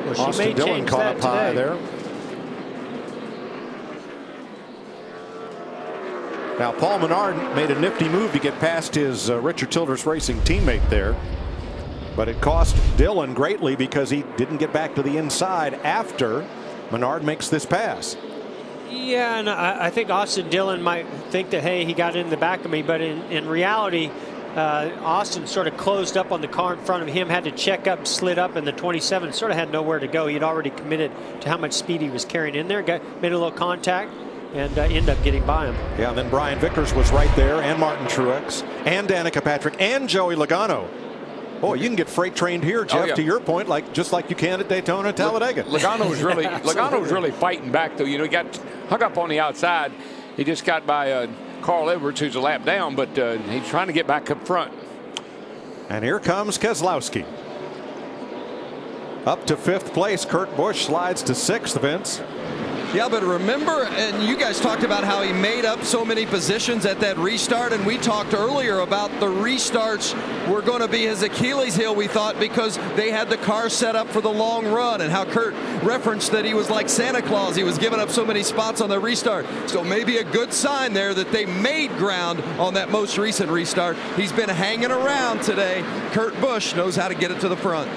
Well, Austin Dillon caught up high there. Now, Paul Menard made a nifty move to get past his Richard Childress Racing teammate there. But it cost Dillon greatly because he didn't get back to the inside after Menard makes this pass. Yeah, and I think Austin Dillon might think that, hey, he got in the back of me, but in reality, Austin sort of closed up on the car in front of him, had to check up, slid up, and the 27 sort of had nowhere to go. He'd already committed to how much speed he was carrying in there, made a little contact, and ended up getting by him. Yeah, and then Brian Vickers was right there, and Martin Truex, and Danica Patrick, and Joey Logano. Oh, you can get freight trained here, Jeff, to your point, just like you can at Daytona, Talladega. Logano was really fighting back, though. You know, he got hung up on the outside. He just got by Carl Edwards, who's a lap down, but he's trying to get back up front. And here comes Keselowski. Up to 5th place. Kurt Busch slides to 6th, Vince. Yeah, but remember, and you guys talked about how he made up so many positions at that restart, and we talked earlier about the restarts were going to be his Achilles heel, we thought, because they had the car set up for the long run, and how Kurt referenced that he was like Santa Claus. He was giving up so many spots on the restart. So maybe a good sign there that they made ground on that most recent restart. He's been hanging around today. Kurt Busch knows how to get it to the front.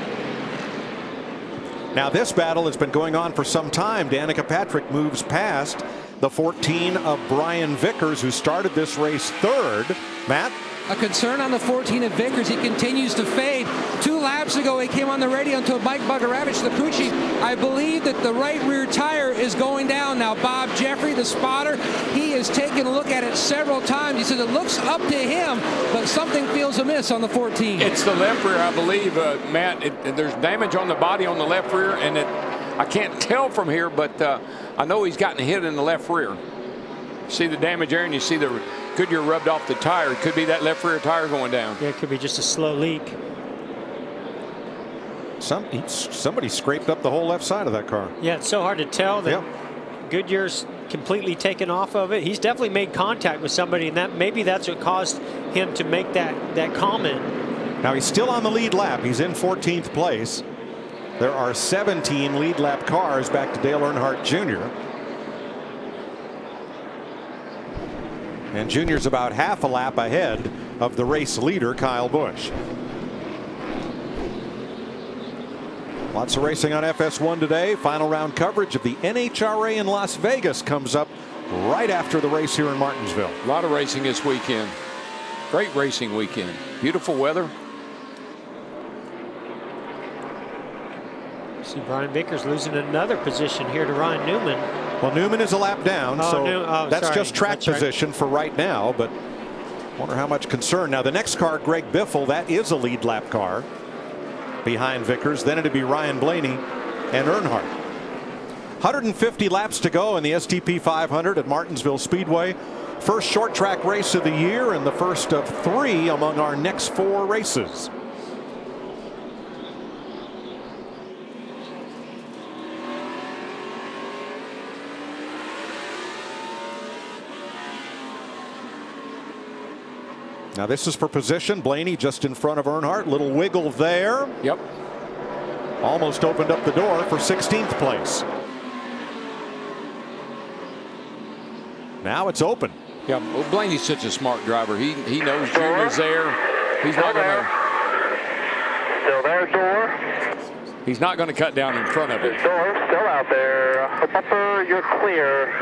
Now this battle has been going on for some time. Danica Patrick moves past the 14 of Brian Vickers, who started this race 3rd. Matt? A concern on the 14 of Vickers. He continues to fade. 2 laps ago, he came on the radio and told Mike Bugaravich, the crew chief, I believe that the right rear tire is going down. Now, Bob Jeffrey, the spotter, he has taken a look at it several times. He said it looks up to him, but something feels amiss on the 14. It's the left rear, I believe, Matt. There's damage on the body on the left rear, and I can't tell from here, but I know he's gotten hit in the left rear. See the damage there, and you see the Goodyear rubbed off the tire. It could be that left rear tire going down. Yeah, it could be just a slow leak. Somebody scraped up the whole left side of that car. Yeah, it's so hard to tell that Goodyear's completely taken off of it. He's definitely made contact with somebody, and maybe that's what caused him to make that comment. Now he's still on the lead lap. He's in 14th place. There are 17 lead lap cars back to Dale Earnhardt Jr. And Junior's about half a lap ahead of the race leader, Kyle Busch. Lots of racing on FS1 today. Final round coverage of the NHRA in Las Vegas comes up right after the race here in Martinsville. A lot of racing this weekend. Great racing weekend. Beautiful weather. See Brian Vickers losing another position here to Ryan Newman. Well, Newman is a lap down, that's sorry. just track position for right now, but wonder how much concern. Now the next car, Greg Biffle, that is a lead lap car behind Vickers. Then it'd be Ryan Blaney and Earnhardt. 150 laps to go in the STP 500 at Martinsville Speedway. First short track race of the year and the first of 3 among our next 4 races. Now this is for position. Blaney just in front of Earnhardt. Little wiggle there. Yep. Almost opened up the door for 16th place. Now it's open. Yeah, well, Blaney's such a smart driver. He knows Junior's there. He's not going to. Still there, door. He's not going to cut down in front of it. Door still out there. Bumper, you're clear.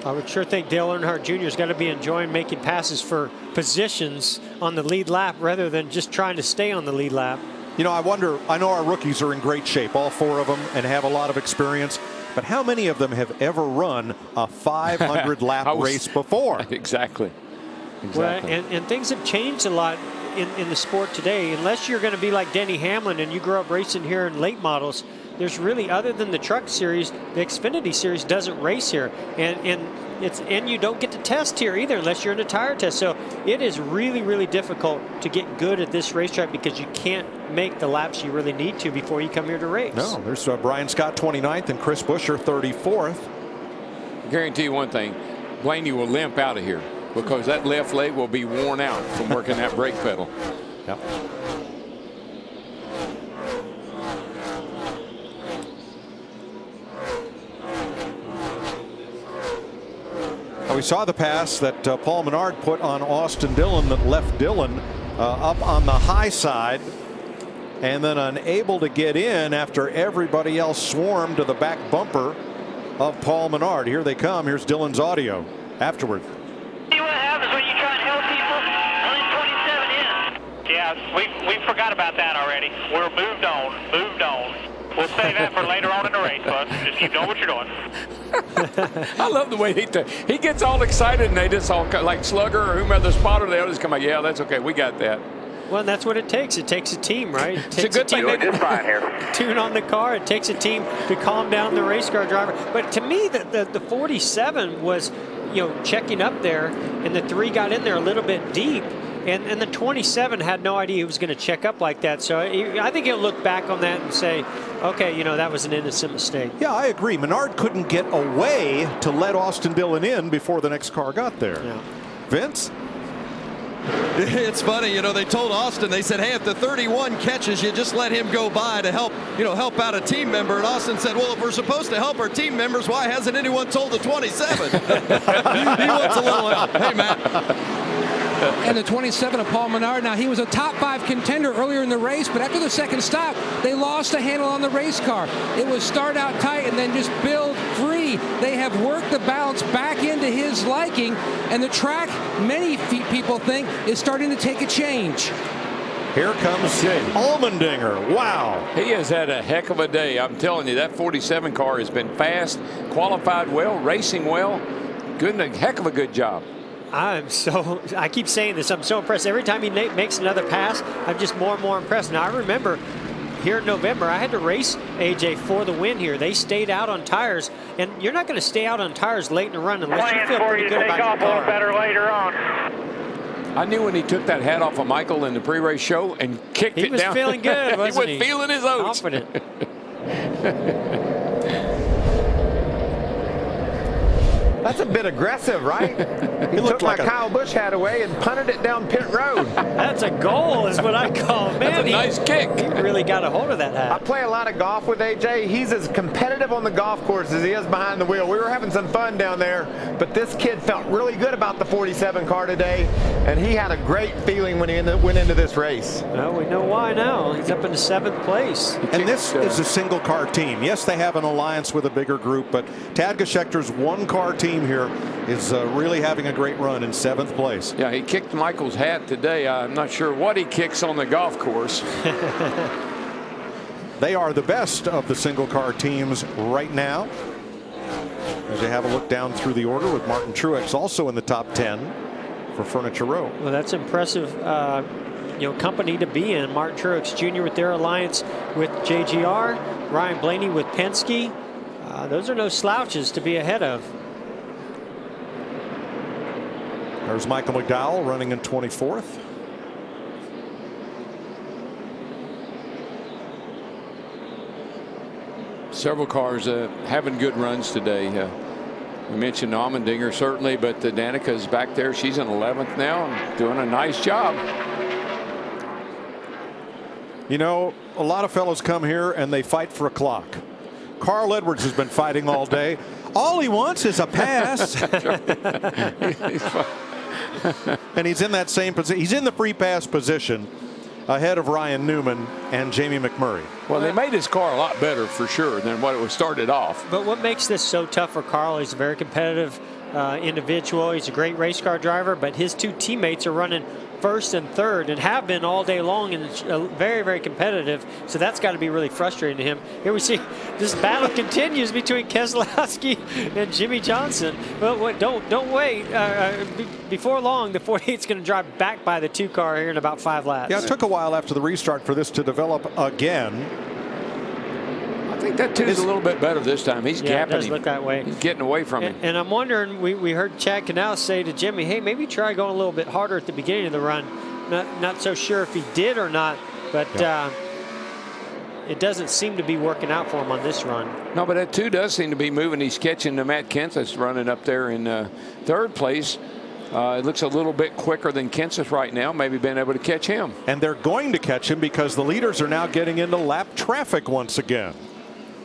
I would sure think Dale Earnhardt Jr. has got to be enjoying making passes for positions on the lead lap rather than just trying to stay on the lead lap. You know, I wonder, I know our rookies are in great shape, all 4 of them, and have a lot of experience. But how many of them have ever run a 500 lap race before? Exactly. Well, and things have changed a lot in the sport today. Unless you're going to be like Denny Hamlin and you grew up racing here in late models, there's really, other than the truck series, the Xfinity series doesn't race here, and you don't get to test here either unless you're in a tire test. So it is really difficult to get good at this racetrack because you can't make the laps you really need to before you come here to race. No, there's Brian Scott 29th and Chris Buescher 34th. I guarantee you one thing, Blaney will limp out of here because that left leg will be worn out from working that brake pedal. Yep. We saw the pass that Paul Menard put on Austin Dillon that left Dillon up on the high side and then unable to get in after everybody else swarmed to the back bumper of Paul Menard. Here they come. Here's Dillon's audio afterward. See what happens when you try and help people? Only 27 in. Yeah, we forgot about that already. We're moved on. We'll save that for later on in the race, bud. Just keep doing what you're doing. I love the way he gets all excited and they just all like Slugger or whomever the spotter, they'll just come like, yeah, that's okay, we got that. Well, that's what it takes. It takes a team, right? It takes it's a good thing. Just fine here. Tune on the car. It takes a team to calm down the race car driver. But to me, the 47 was, checking up there, and the 3 got in there a little bit deep. And the 27 had no idea he was going to check up like that. So I think he'll look back on that and say, okay, that was an innocent mistake. Yeah, I agree. Menard couldn't get away to let Austin Dillon in before the next car got there. Yeah. Vince? It's funny, they told Austin, they said, hey, if the 31 catches you, just let him go by to help out a team member. And Austin said, well, if we're supposed to help our team members, why hasn't anyone told the 27? he wants a little help. Hey, Matt. And the 27 of Paul Menard. Now, he was a top 5 contender earlier in the race, but after the second stop, they lost a handle on the race car. It was start out tight and then just build free. They have worked the balance back into his liking, and the track, many people think, is starting to take a change. Here comes Allmendinger. Wow. He has had a heck of a day. I'm telling you, that 47 car has been fast, qualified well, racing well. Good, a heck of a good job. I keep saying this, I'm so impressed. Every time he makes another pass, I'm just more and more impressed. Now, I remember here in November, I had to race AJ for the win here. They stayed out on tires, and you're not going to stay out on tires late in the run unless you feel pretty good about your car. Take off a little better later on. I knew when he took that hat off of Michael in the pre-race show and kicked it down. He was feeling good, wasn't he? He was feeling his oats. Confident. That's a bit aggressive, right? He took looked my like a- Kyle Busch hat away and punted it down pit road. That's a goal, is what I call it. Man, That's a nice kick. He really got a hold of that I hat. play a lot of golf with AJ. He's as competitive on the golf course as he is behind the wheel. We were having some fun down there, but this kid felt really good about the 47 car today, and he had a great feeling when he went into this race. Well, we know why now. He's up into 7th place. And this is a single car team. Yes, they have an alliance with a bigger group, but Tad Geschechter's one car team here is really having a great run in 7th place. Yeah, he kicked Michael's hat today. I'm not sure what he kicks on the golf course. They are the best of the single car teams right now. As you have a look down through the order with Martin Truex also in the top 10 for Furniture Row. Well, that's impressive, company to be in. Martin Truex Jr. with their alliance with JGR, Ryan Blaney with Penske. Those are no slouches to be ahead of. There's Michael McDowell running in 24th. Several cars having good runs today. We mentioned Allmendinger certainly, but Danica's back there. She's in 11th now and doing a nice job. You know, a lot of fellows come here and they fight for a clock. Carl Edwards has been fighting all day. All he wants is a pass. And he's in that same position. He's in the free pass position ahead of Ryan Newman and Jamie McMurray. Well, they made his car a lot better for sure than what it was started off. But what makes this so tough for Carl, he's a very competitive individual. He's a great race car driver, but his two teammates are running first and third and have been all day long, and it's very, very competitive. So that's got to be really frustrating to him. Here we see this battle continues between Keselowski and Jimmy Johnson. But don't wait. Before long, the 48's going to drive back by the 2 car here in about 5 laps. Yeah, it took a while after the restart for this to develop again. I think that 2's a little bit better this time. He's Yeah, it gapping does him. look that way. He's getting away from him. And I'm wondering, we heard Chad Canal say to Jimmy, hey, maybe try going a little bit harder at the beginning of the run. Not so sure if he did or not, but it doesn't seem to be working out for him on this run. No, but that 2 does seem to be moving. He's catching the Matt Kenseth running up there in 3rd place. It looks a little bit quicker than Kenseth right now, maybe being able to catch him. And they're going to catch him because the leaders are now getting into lap traffic once again.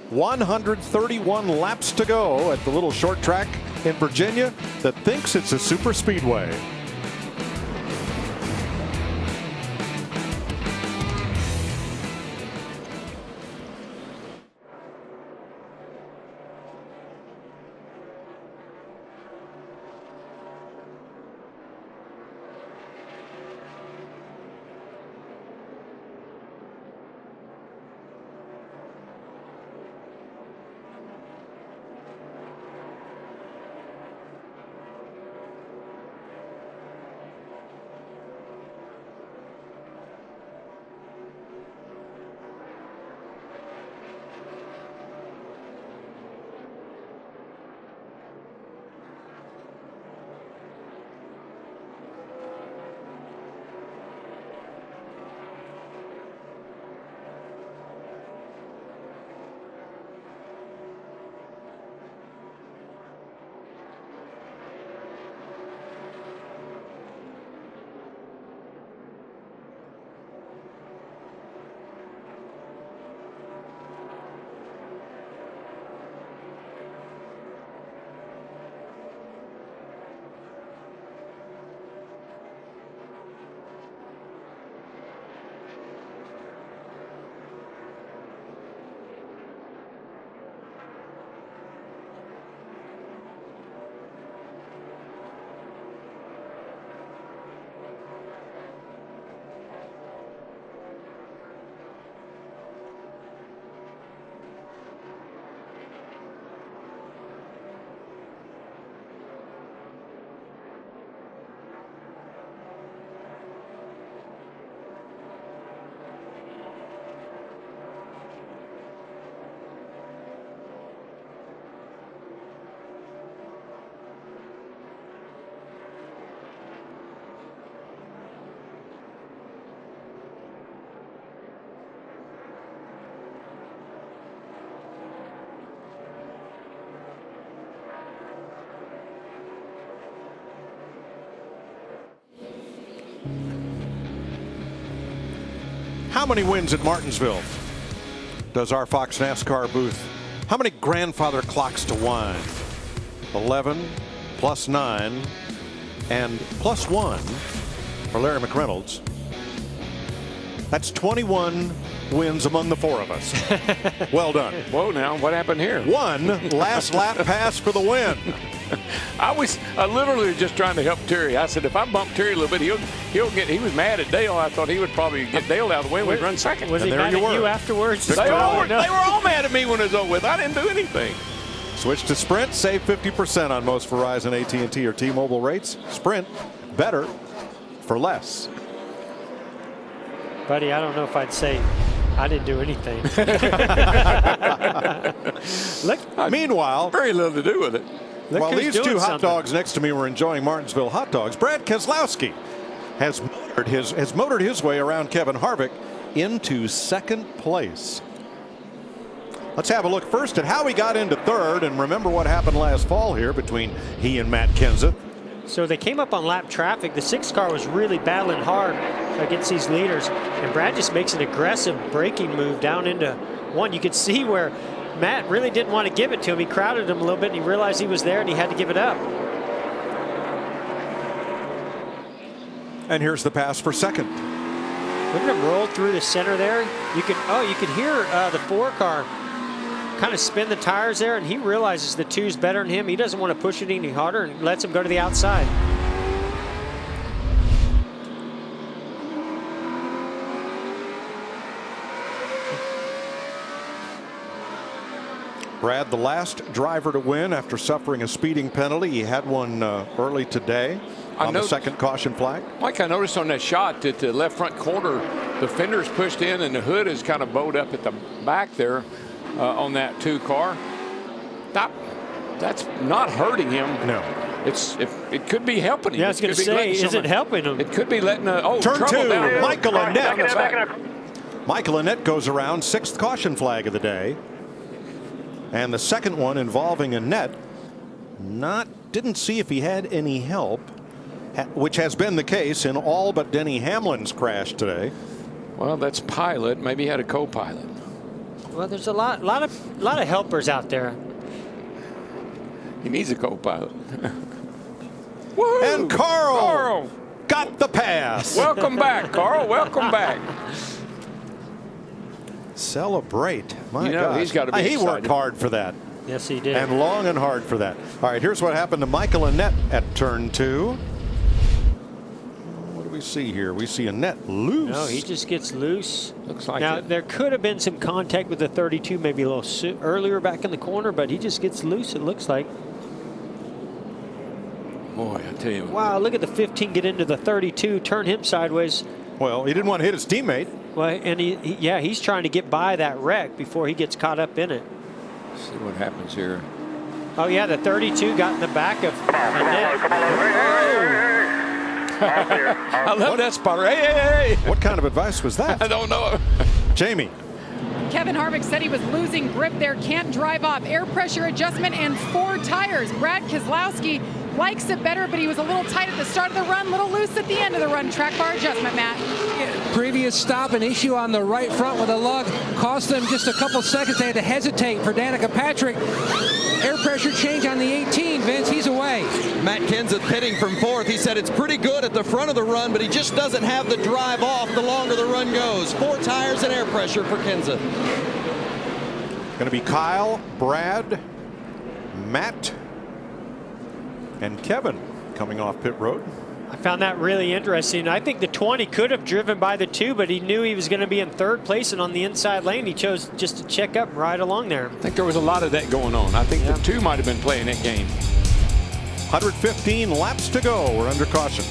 131 laps to go at the little short track in Virginia that thinks it's a super speedway. How many wins at Martinsville does our Fox NASCAR booth? How many grandfather clocks to wind? 11 plus 9 and plus 1 for Larry McReynolds. That's 21 wins among the four of us. Well done. Whoa, now what happened here? One last lap pass for the win. I was literally just trying to help Terry. I said, if I bump Terry a little bit, he'll get. He was mad at Dale. I thought he would probably get Dale out of the way. We'd run second. Was he mad at you afterwards? They were all mad at me when it was over with. I didn't do anything. Switch to Sprint. Save 50% on most Verizon, AT&T, or T-Mobile rates. Sprint, better for less. Buddy, I don't know if I'd say I didn't do anything. Meanwhile, very little to do with it. While these two hot dogs next to me were enjoying Martinsville hot dogs, Brad Keselowski has motored his way around Kevin Harvick into second place. Let's have a look first at how he got into third, and remember what happened last fall here between he and Matt Kenseth. So they came up on lap traffic. The 6 car was really battling hard against these leaders, and Brad just makes an aggressive braking move down into 1. You could see where Matt really didn't want to give it to him. He crowded him a little bit, and he realized he was there, and he had to give it up. And here's the pass for second. Look at him roll through the center there. You could hear the 4 car kind of spin the tires there, and he realizes the 2's better than him. He doesn't want to push it any harder and lets him go to the outside. Brad, the last driver to win after suffering a speeding penalty. He had one early today on the second caution flag. Mike, I noticed on that shot that the left front corner, the fender's pushed in and the hood is kind of bowed up at the back there on that 2 car. That's not hurting him. No. It could be helping him. Yeah, I was going to say, is it helping him? It could be letting Turn 2, down Michael down Annett. Michael Annett goes around, 6th caution flag of the day. And the second one involving Annett, didn't see if he had any help, which has been the case in all but Denny Hamlin's crash today. Well, that's pilot. Maybe he had a co-pilot. Well, there's a lot of helpers out there. He needs a co-pilot. And Carl got the pass. Welcome back, Carl. Welcome back. Celebrate. My God. He's got to be He excited. worked hard for that. Yes, he did. And long and hard for that. All right, here's what happened to Michael Annett at turn 2. What do we see here? We see Annett loose. No, he just gets loose. Looks like now, it. there could have been some contact with the 32 maybe a little earlier back in the corner, but he just gets loose, it looks like. Boy, I tell you. Wow, look at the 15 get into the 32, turn him sideways. Well, he didn't want to hit his teammate. Well, and he's trying to get by that wreck before he gets caught up in it. See what happens here. Oh, yeah, the 32 got in the back of Annett. I love that spotter. Hey. What kind of advice was that? I don't know. Jamie. Kevin Harvick said he was losing grip there, can't drive off. Air pressure adjustment and 4 tires. Brad Keselowski likes it better, but he was a little tight at the start of the run, little loose at the end of the run. Track bar adjustment, Matt. Previous stop, an issue on the right front with a lug cost them just a couple seconds. They had to hesitate for Danica Patrick. Air pressure change on the 18. Vince, he's away. Matt Kenseth pitting from 4th. He said it's pretty good at the front of the run, but he just doesn't have the drive off the longer the run goes. 4 tires and air pressure for Kenseth. Going to be Kyle, Brad, Matt, and Kevin coming off pit road. I found that really interesting. I think the 20 could have driven by the 2, but he knew he was going to be in 3rd place, and on the inside lane, he chose just to check up right along there. I think there was a lot of that going on. I think the 2 might have been playing that game. 115 laps to go. We're under caution.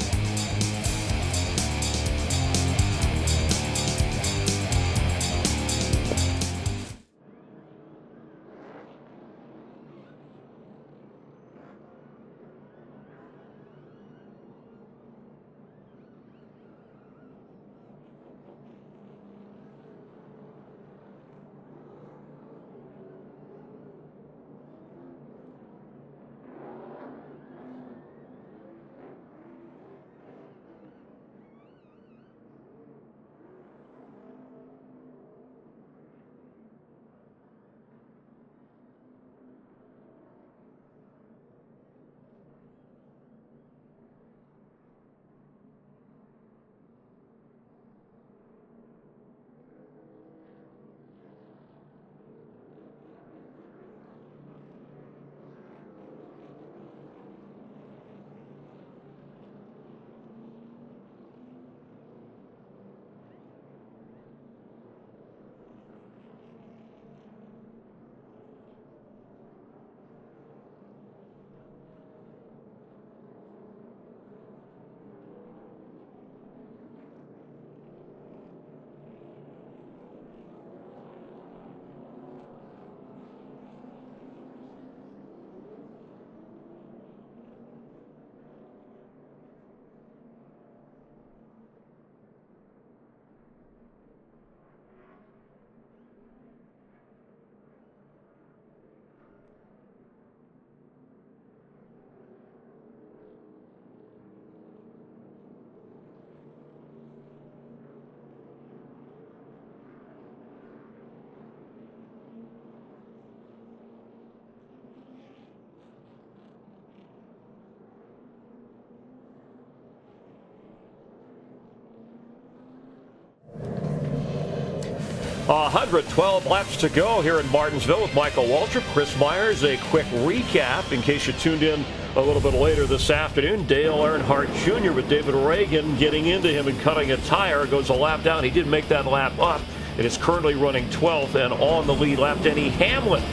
112 laps to go here in Martinsville with Michael Waltrip, Chris Myers. A quick recap in case you tuned in a little bit later this afternoon. Dale Earnhardt Jr. with David Reagan getting into him and cutting a tire. Goes a lap down. He did make that lap up. It is currently running 12th and on the lead lap. Denny Hamlin,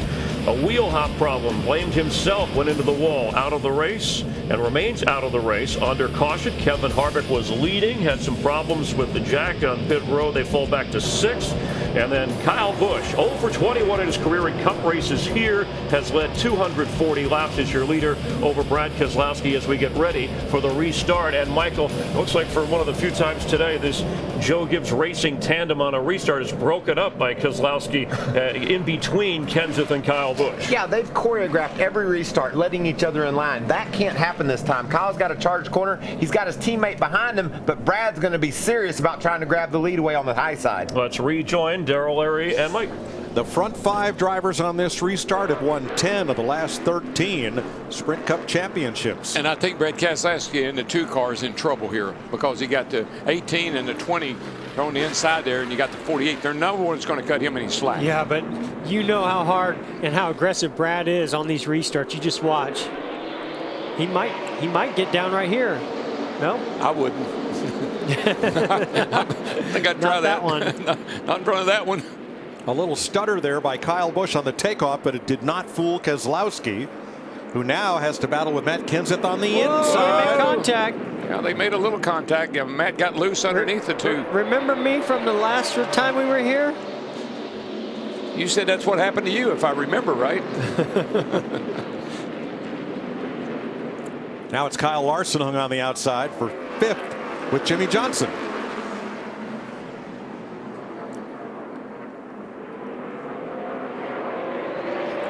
a wheel hop problem, blamed himself, went into the wall, out of the race, and remains out of the race under caution. Kevin Harvick was leading, had some problems with the jack on pit road. They fall back to 6th. And then Kyle Busch, 0 for 21 in his career in Cup races here, has led 240 laps as your leader over Brad Keselowski as we get ready for the restart. And Michael, looks like for one of the few times today, this Joe Gibbs Racing tandem on a restart is broken up by Keselowski in between Kenseth and Kyle Busch. Yeah, they've choreographed every restart, letting each other in line. That can't happen this time. Kyle's got a charged corner. He's got his teammate behind him, but Brad's going to be serious about trying to grab the lead away on the high side. Let's rejoin Darrell, Larry, and Mike. The front 5 drivers on this restart have won 10 of the last 13 Sprint Cup championships. And I think Brad Keselowski in the 2 car is in trouble here because he got the 18 and the 20 on the inside there, and you got the 48 there. No one's going to cut him any slack. Yeah, but you know how hard and how aggressive Brad is on these restarts. You just watch. He might get down right here. No? I wouldn't. I think I'd try that one. Not in front of that one. A little stutter there by Kyle Busch on the takeoff, but it did not fool Keselowski, who now has to battle with Matt Kenseth on the inside. They made contact. Yeah, they made a little contact. Yeah, Matt got loose underneath the 2. Remember me from the last time we were here? You said that's what happened to you, if I remember right. Now it's Kyle Larson hung on the outside for 5th with Jimmy Johnson.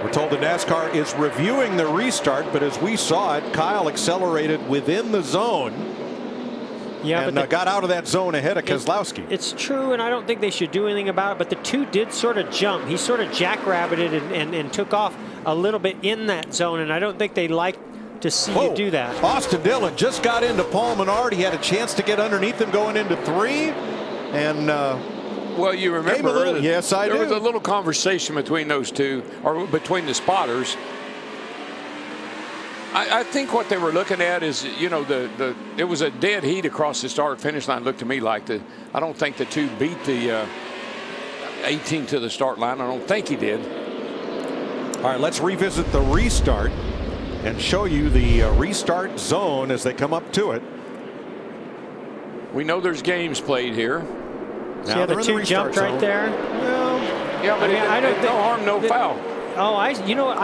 We're told that NASCAR is reviewing the restart, but as we saw it, Kyle accelerated within the zone. Yeah, and got out of that zone ahead of Keselowski. It's true, and I don't think they should do anything about it, but the 2 did sort of jump. He sort of jackrabbited and took off a little bit in that zone, and I don't think they like to see you do that. Austin Dillon just got into Paul Menard. He had a chance to get underneath him going into 3, and well, you remember, yes, I do. There was a little conversation between those 2, or between the spotters. I think what they were looking at is, you know, it was a dead heat across the start-finish line. Looked to me like I don't think the 2 beat the 18 to the start line. I don't think he did. All right, let's revisit the restart and show you the restart zone as they come up to it. We know there's games played here. Yeah, the 2 jumped right there. Well, yeah, but I don't think no harm, no foul. Oh, I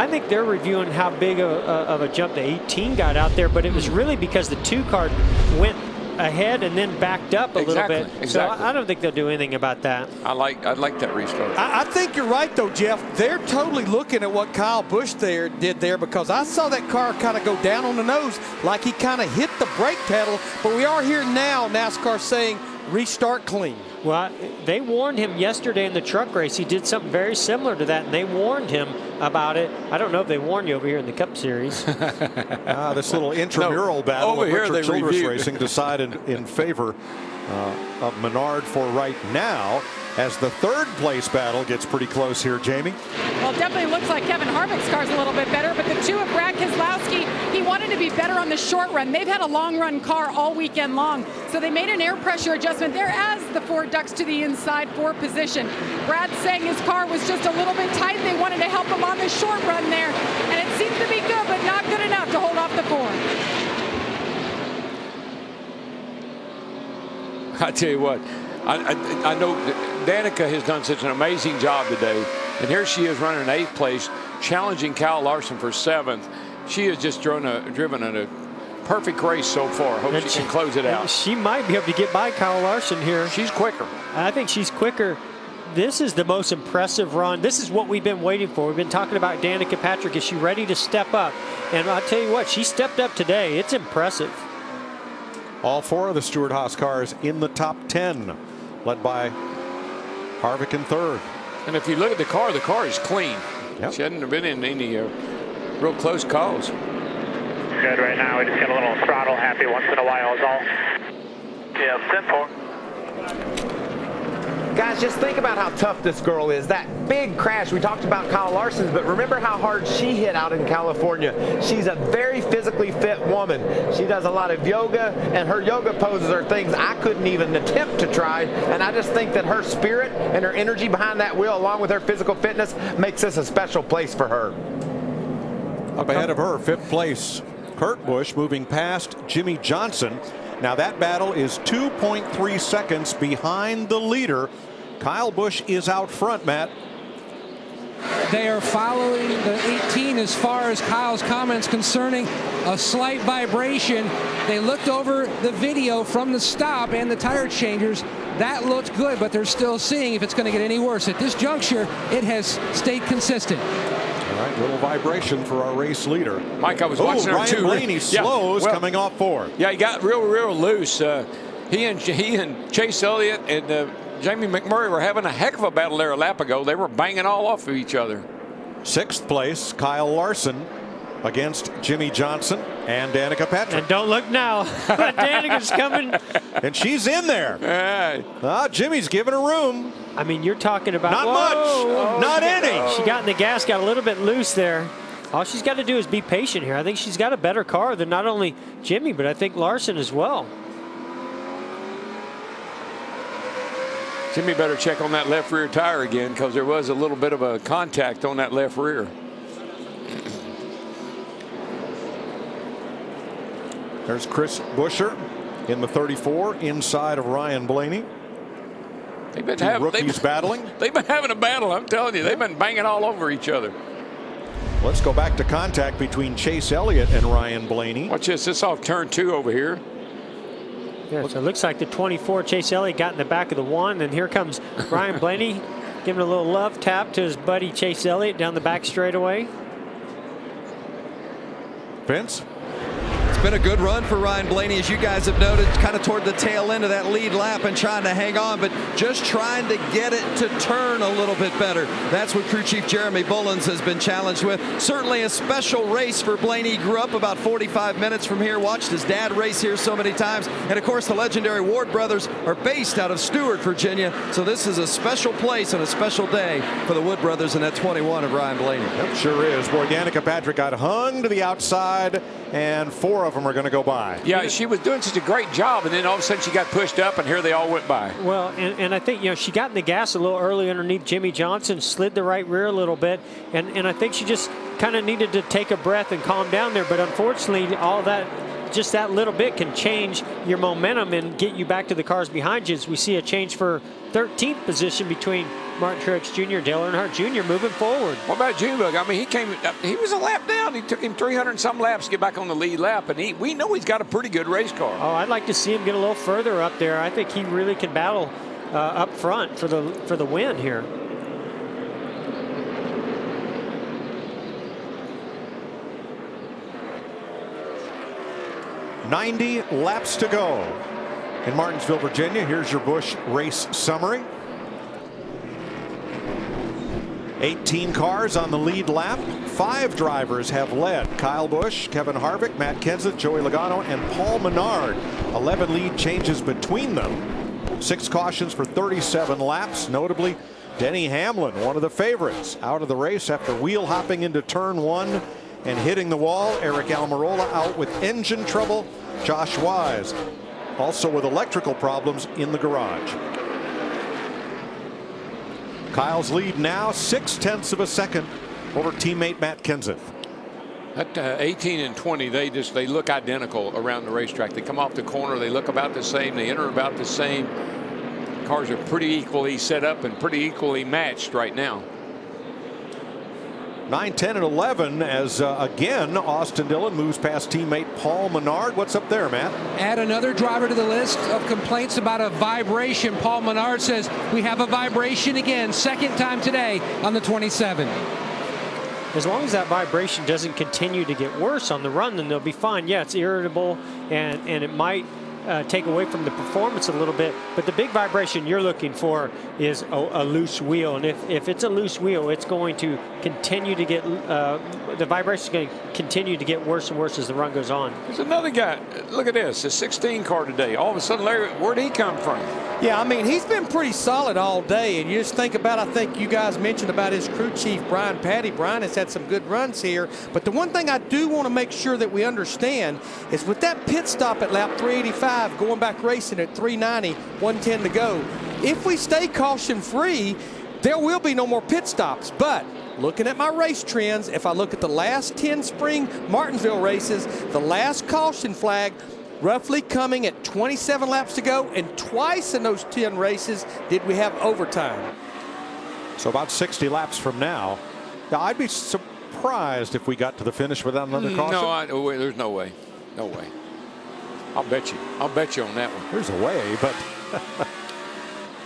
think they're reviewing how big of a jump the 18 got out there, but it was really because the 2 car went ahead and then backed up a little bit. Exactly. So I don't think they'll do anything about that. I'd like that restart. I think you're right, though, Jeff. They're totally looking at what Kyle Busch did there, because I saw that car kind of go down on the nose like he kind of hit the brake pedal. But we are here now, NASCAR saying restart clean. Well, they warned him yesterday in the truck race. He did something very similar to that, and they warned him about it. I don't know if they warned you over here in the Cup Series. This little intramural battle over of here Richard Childress Racing decided in favor of Menard for right now, as the 3rd place battle gets pretty close here, Jamie. Well, it definitely looks like Kevin Harvick's car's a little bit better, but the 2 of Brad Keselowski, he wanted to be better on the short run. They've had a long run car all weekend long, so they made an air pressure adjustment there as the Ford ducks to the inside for position. Brad's saying his car was just a little bit tight. They wanted to help him on the short run there, and it seems to be good, but not good enough to hold off the Ford. I tell you what, I know Danica has done such an amazing job today, and here she is running in 8th place, challenging Kyle Larson for 7th. She has just driven a perfect race so far. Hope she can close it out. She might be able to get by Kyle Larson here. She's quicker. I think she's quicker. This is the most impressive run. This is what we've been waiting for. We've been talking about Danica Patrick. Is she ready to step up? And I'll tell you what, she stepped up today. It's impressive. All 4 of the Stewart-Haas cars in the top 10, led by Harvick in 3rd. And if you look at the car is clean. Yep. She hadn't been in any real close calls. Good right now. We just get a little throttle happy once in a while is all. Yeah, 10-4. Guys, just think about how tough this girl is. That big crash, we talked about Kyle Larson's, but remember how hard she hit out in California. She's a very physically fit woman. She does a lot of yoga, and her yoga poses are things I couldn't even attempt to try, and I just think that her spirit and her energy behind that wheel, along with her physical fitness, makes this a special place for her. Up ahead of her, 5th place, Kurt Busch moving past Jimmie Johnson. Now that battle is 2.3 seconds behind the leader. Kyle Busch is out front, Matt. They are following the 18 as far as Kyle's comments concerning a slight vibration. They looked over the video from the stop and the tire changers. That looked good, but they're still seeing if it's going to get any worse. At this juncture, it has stayed consistent. All right, little vibration for our race leader. Mike, I was watching her Ryan too. Blaney slows coming off 4. Yeah, he got real loose. He and Chase Elliott and Jamie McMurray were having a heck of a battle there a lap ago. They were banging all off of each other. 6th place, Kyle Larson against Jimmie Johnson and Danica Patrick. And don't look now. Danica's coming. And she's in there. Jimmy's giving her room. I mean, you're talking about not much, not any. She got in the gas, got a little bit loose there. All she's got to do is be patient here. I think she's got a better car than not only Jimmy, but I think Larson as well. Jimmy better check on that left rear tire again, because there was a little bit of a contact on that left rear. There's Chris Buescher in the 34 inside of Ryan Blaney. They've been having battling. They've been having a battle. I'm telling you, they've been banging all over each other. Let's go back to contact between Chase Elliott and Ryan Blaney. Watch this. This off turn 2 over here. Yeah, so it looks like the 24 Chase Elliott got in the back of the 1, and here comes Ryan Blaney giving a little love tap to his buddy Chase Elliott down the back straightaway. Vince? It's been a good run for Ryan Blaney, as you guys have noted, kind of toward the tail end of that lead lap and trying to hang on, but just trying to get it to turn a little bit better. That's what crew chief Jeremy Bullins has been challenged with. Certainly a special race for Blaney. He grew up about 45 minutes from here, watched his dad race here so many times, and of course the legendary Ward brothers are based out of Stewart, Virginia, so this is a special place and a special day for the Wood brothers in that 21 of Ryan Blaney. Yep, sure is. Boy, Danica Patrick got hung to the outside, and 4 of them are going to go by. Yeah, she was doing such a great job, and then all of a sudden she got pushed up, and here they all went by. Well, and I think, she got in the gas a little early underneath Jimmie Johnson, slid the right rear a little bit, and I think she just kind of needed to take a breath and calm down there. But unfortunately, all that, just that little bit can change your momentum and get you back to the cars behind you, as we see a change for 13th position between Martin Truex Jr. and Dale Earnhardt Jr. moving forward. What about Junebug? I mean, he was a lap down. It took him 300 and some laps to get back on the lead lap, and we know he's got a pretty good race car. Oh, I'd like to see him get a little further up there. I think he really can battle up front for the win here. "90 laps to go in Martinsville, Virginia." Here's your Busch race summary. 18 cars on the lead lap. 5 drivers have led: Kyle Busch, Kevin Harvick, Matt Kenseth, Joey Logano, and Paul Menard. 11 lead changes between them. 6 cautions for 37 laps. Notably, Denny Hamlin, one of the favorites, out of the race after wheel hopping into turn 1 and hitting the wall. Eric Almirola out with engine trouble. Josh Wise also with electrical problems in the garage. Kyle's lead now 0.6 of a second over teammate Matt Kenseth. At 18 and 20, they look identical around the racetrack. They come off the corner, they look about the same, they enter about the same. Cars are pretty equally set up and pretty equally matched right now. 9, 10, and 11 as again Austin Dillon moves past teammate Paul Menard. What's up there, Matt? Add another driver to the list of complaints about a vibration. Paul Menard says we have a vibration again, second time today on the 27. As long as that vibration doesn't continue to get worse on the run, then they'll be fine. Yeah, it's irritable, and it might take away from the performance a little bit. But the big vibration you're looking for is a loose wheel. And if it's a loose wheel, it's going to continue to get, the vibration is going to continue to get worse and worse as the run goes on. There's another guy. Look at this, a 16 car today. All of a sudden, Larry, where'd he come from? Yeah, I mean, he's been pretty solid all day. And you just think about, I think you guys mentioned about his crew chief, Brian Patty. Brian has had some good runs here. But the one thing I do want to make sure that we understand is with that pit stop at lap 385, going back racing at 390, 110 to go, if we stay caution free, there will be no more pit stops. But looking at my race trends, if I look at the last 10 spring Martinsville races, the last caution flag roughly coming at 27 laps to go, and twice in those 10 races did we have overtime. So about 60 laps from now. Now, I'd be surprised if we got to the finish without another caution. No, there's no way. No way. I'll bet you. I'll bet you on that one. There's a way, but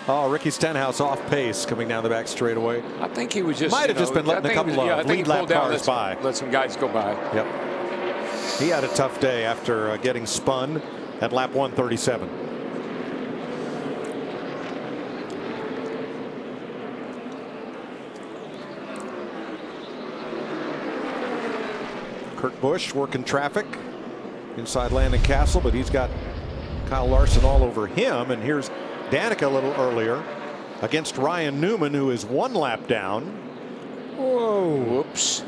oh, Ricky Stenhouse off pace coming down the back straightaway. I think he was just might have just been letting a couple of lead lap cars by. Let some guys go by. Yep. He had a tough day after getting spun at lap 137. Kurt Busch working traffic inside Landon Castle, but he's got Kyle Larson all over him. And here's Danica a little earlier against Ryan Newman, who is 1 lap down. Whoa. Whoops.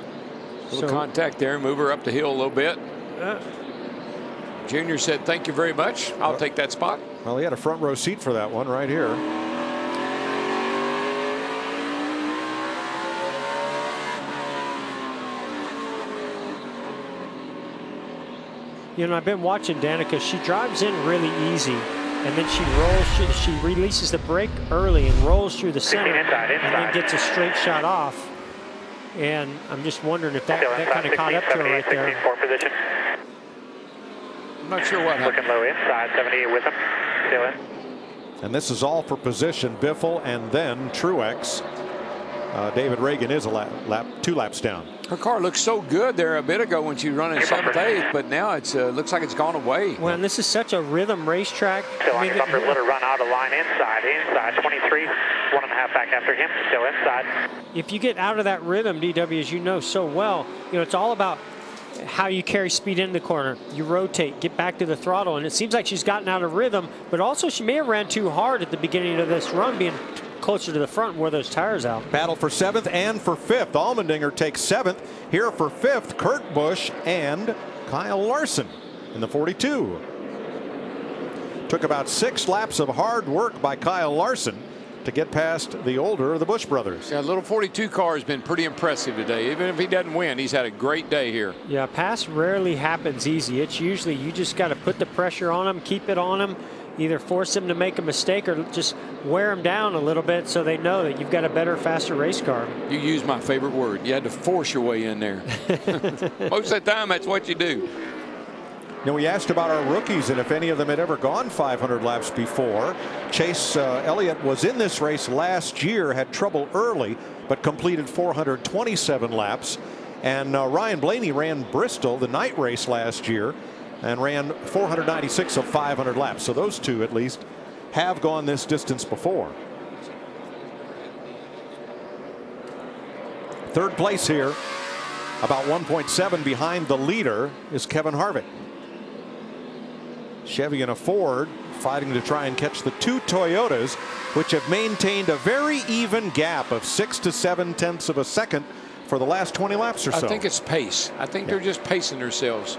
Little contact there. Move her up the hill a little bit. Junior said, thank you very much. I'll take that spot. Well, he had a front row seat for that one right here. You know, I've been watching Danica. She drives in really easy, and then she rolls. She releases the brake early and rolls through the center, and then gets a straight shot off. And I'm just wondering if that kind of caught up to her right there. I'm not sure what happened. Looking low inside, 78 with him. Still in. And this is all for position. Biffle and then Truex. David Reagan is a 2 laps down. Her car looked so good there a bit ago when she was running 7th, 8th, but now it looks like it's gone away. Well, and this is such a rhythm racetrack. Still on your bumper, let her run out of line inside, 23, 1.5 back after him, still inside. If you get out of that rhythm, DW, as you know so well, you know, it's all about how you carry speed in the corner. You rotate, get back to the throttle, and it seems like she's gotten out of rhythm, but also she may have ran too hard at the beginning of this run, being closer to the front and wore those tires out. Battle for 7th and for 5th. Allmendinger takes 7th. Here for 5th, Kurt Busch and Kyle Larson in the 42. Took about 6 laps of hard work by Kyle Larson to get past the older of the Busch brothers. Yeah, little 42 car has been pretty impressive today. Even if he doesn't win, he's had a great day here. Yeah, pass rarely happens easy. It's usually you just got to put the pressure on him, keep it on him, either force him to make a mistake or just wear him down a little bit so they know that you've got a better, faster race car. You used my favorite word. You had to force your way in there. Most of the time, that's what you do. Now, we asked about our rookies and if any of them had ever gone 500 laps before. Chase Elliott was in this race last year, had trouble early, but completed 427 laps. And Ryan Blaney ran Bristol, the night race last year, and ran 496 of 500 laps. So those two at least have gone this distance before. 3rd place here, about 1.7 behind the leader, is Kevin Harvick. Chevy and a Ford fighting to try and catch the 2 Toyotas, which have maintained a very even gap of 6 to 7 tenths of a second for the last 20 laps or so. I think it's pace. I think they're just pacing themselves.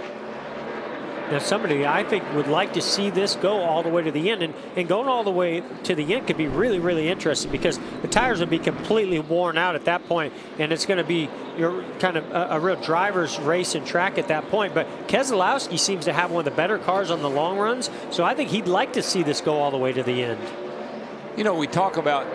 Now, somebody I think would like to see this go all the way to the end, and going all the way to the end could be really, really interesting because the tires would be completely worn out at that point, and it's going to be your kind of a real driver's race and track at that point. But Keselowski seems to have one of the better cars on the long runs, so I think he'd like to see this go all the way to the end. You know, we talk about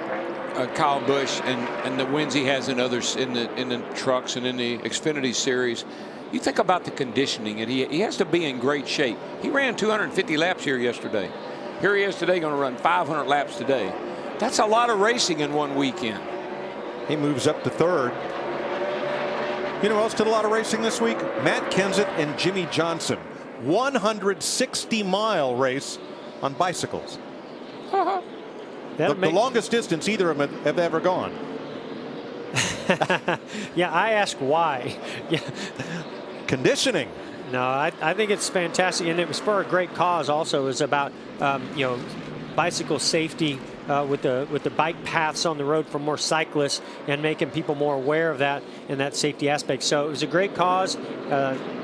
Kyle Busch and the wins he has in others in the trucks and in the Xfinity series. You think about the conditioning, and he has to be in great shape. He ran 250 laps here yesterday. Here he is today, going to run 500 laps today. That's a lot of racing in one weekend. He moves up to 3rd. You know who else did a lot of racing this week? Matt Kenseth and Jimmy Johnson. 160-mile race on bicycles. The longest distance either of them have ever gone. Yeah, I ask why. Yeah. Conditioning. No, I think it's fantastic, and it was for a great cause. Also, it was about bicycle safety with the bike paths on the road for more cyclists and making people more aware of that and that safety aspect. So it was a great cause.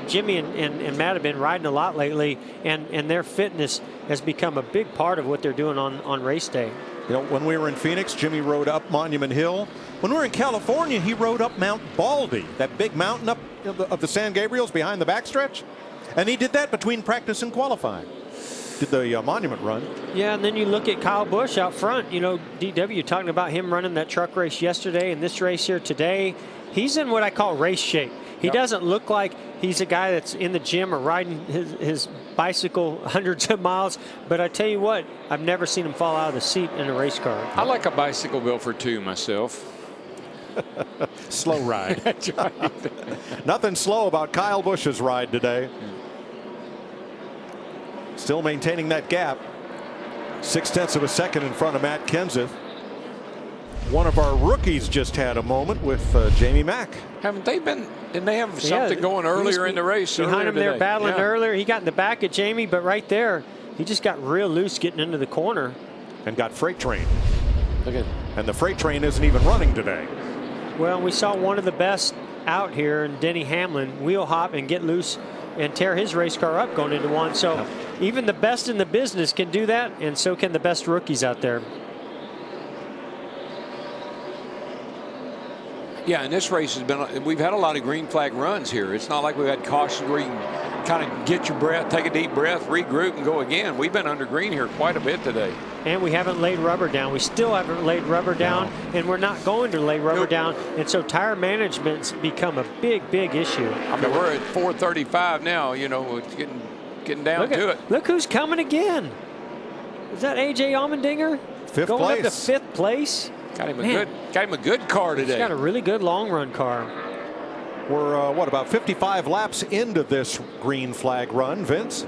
Jimmy and Matt have been riding a lot lately, and their fitness has become a big part of what they're doing on race day. You know, when we were in Phoenix, Jimmy rode up Monument Hill. When we were in California, he rode up Mount Baldy, that big mountain up of the San Gabriels behind the backstretch. And he did that between practice and qualifying. Did the Monument run. Yeah, and then you look at Kyle Busch out front. You know, DW talking about him running that truck race yesterday and this race here today. He's in what I call race shape. He doesn't look like he's a guy that's in the gym or riding his bicycle hundreds of miles. But I tell you what, I've never seen him fall out of the seat in a race car. I like a bicycle built for two myself. Slow ride. That's right. Nothing slow about Kyle Busch's ride today. Still maintaining that gap. 0.6 of a second in front of Matt Kenseth. One of our rookies just had a moment with Jamie Mack. Haven't they been? Didn't they have something going earlier in the race? Behind him, they're battling earlier. He got in the back of Jamie, but right there, he just got real loose getting into the corner. And got freight train. And the freight train isn't even running today. Well, we saw one of the best out here in Denny Hamlin wheel hop and get loose and tear his race car up going into one. So even the best in the business can do that, and so can the best rookies out there. Yeah, and this race has been, we've had a lot of green flag runs here. It's not like we've had cautions where you can kind of get your breath, take a deep breath, regroup, and go again. We've been under green here quite a bit today. And we haven't laid rubber down. We still haven't laid rubber down, and we're not going to lay rubber down. And so tire management's become a big, big issue. I mean, we're at 435 now. You know, it's getting down to it. Look who's coming again. Is that A.J. Allmendinger? Fifth going place. Up to 5th place. Got him a good car today. He's got a really good long run car. We're, about 55 laps into this green flag run, Vince?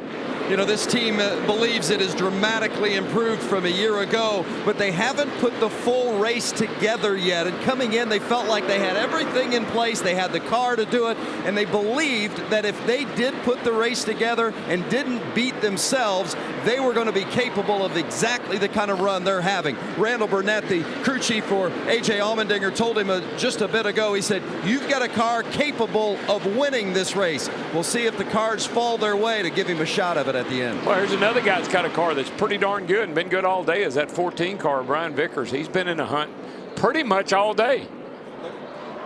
You know, this team believes it has dramatically improved from a year ago, but they haven't put the full race together yet. And coming in, they felt like they had everything in place. They had the car to do it, and they believed that if they did put the race together and didn't beat themselves, they were going to be capable of exactly the kind of run they're having. Randall Burnett, the crew chief for A.J. Allmendinger, told him just a bit ago, he said, you've got a car capable of winning this race. We'll see if the cards fall their way to give him a shot of it at the end. Well, here's another guy that's got a car that's pretty darn good and been good all day, is that 14 car, Brian Vickers. He's been in a hunt pretty much all day.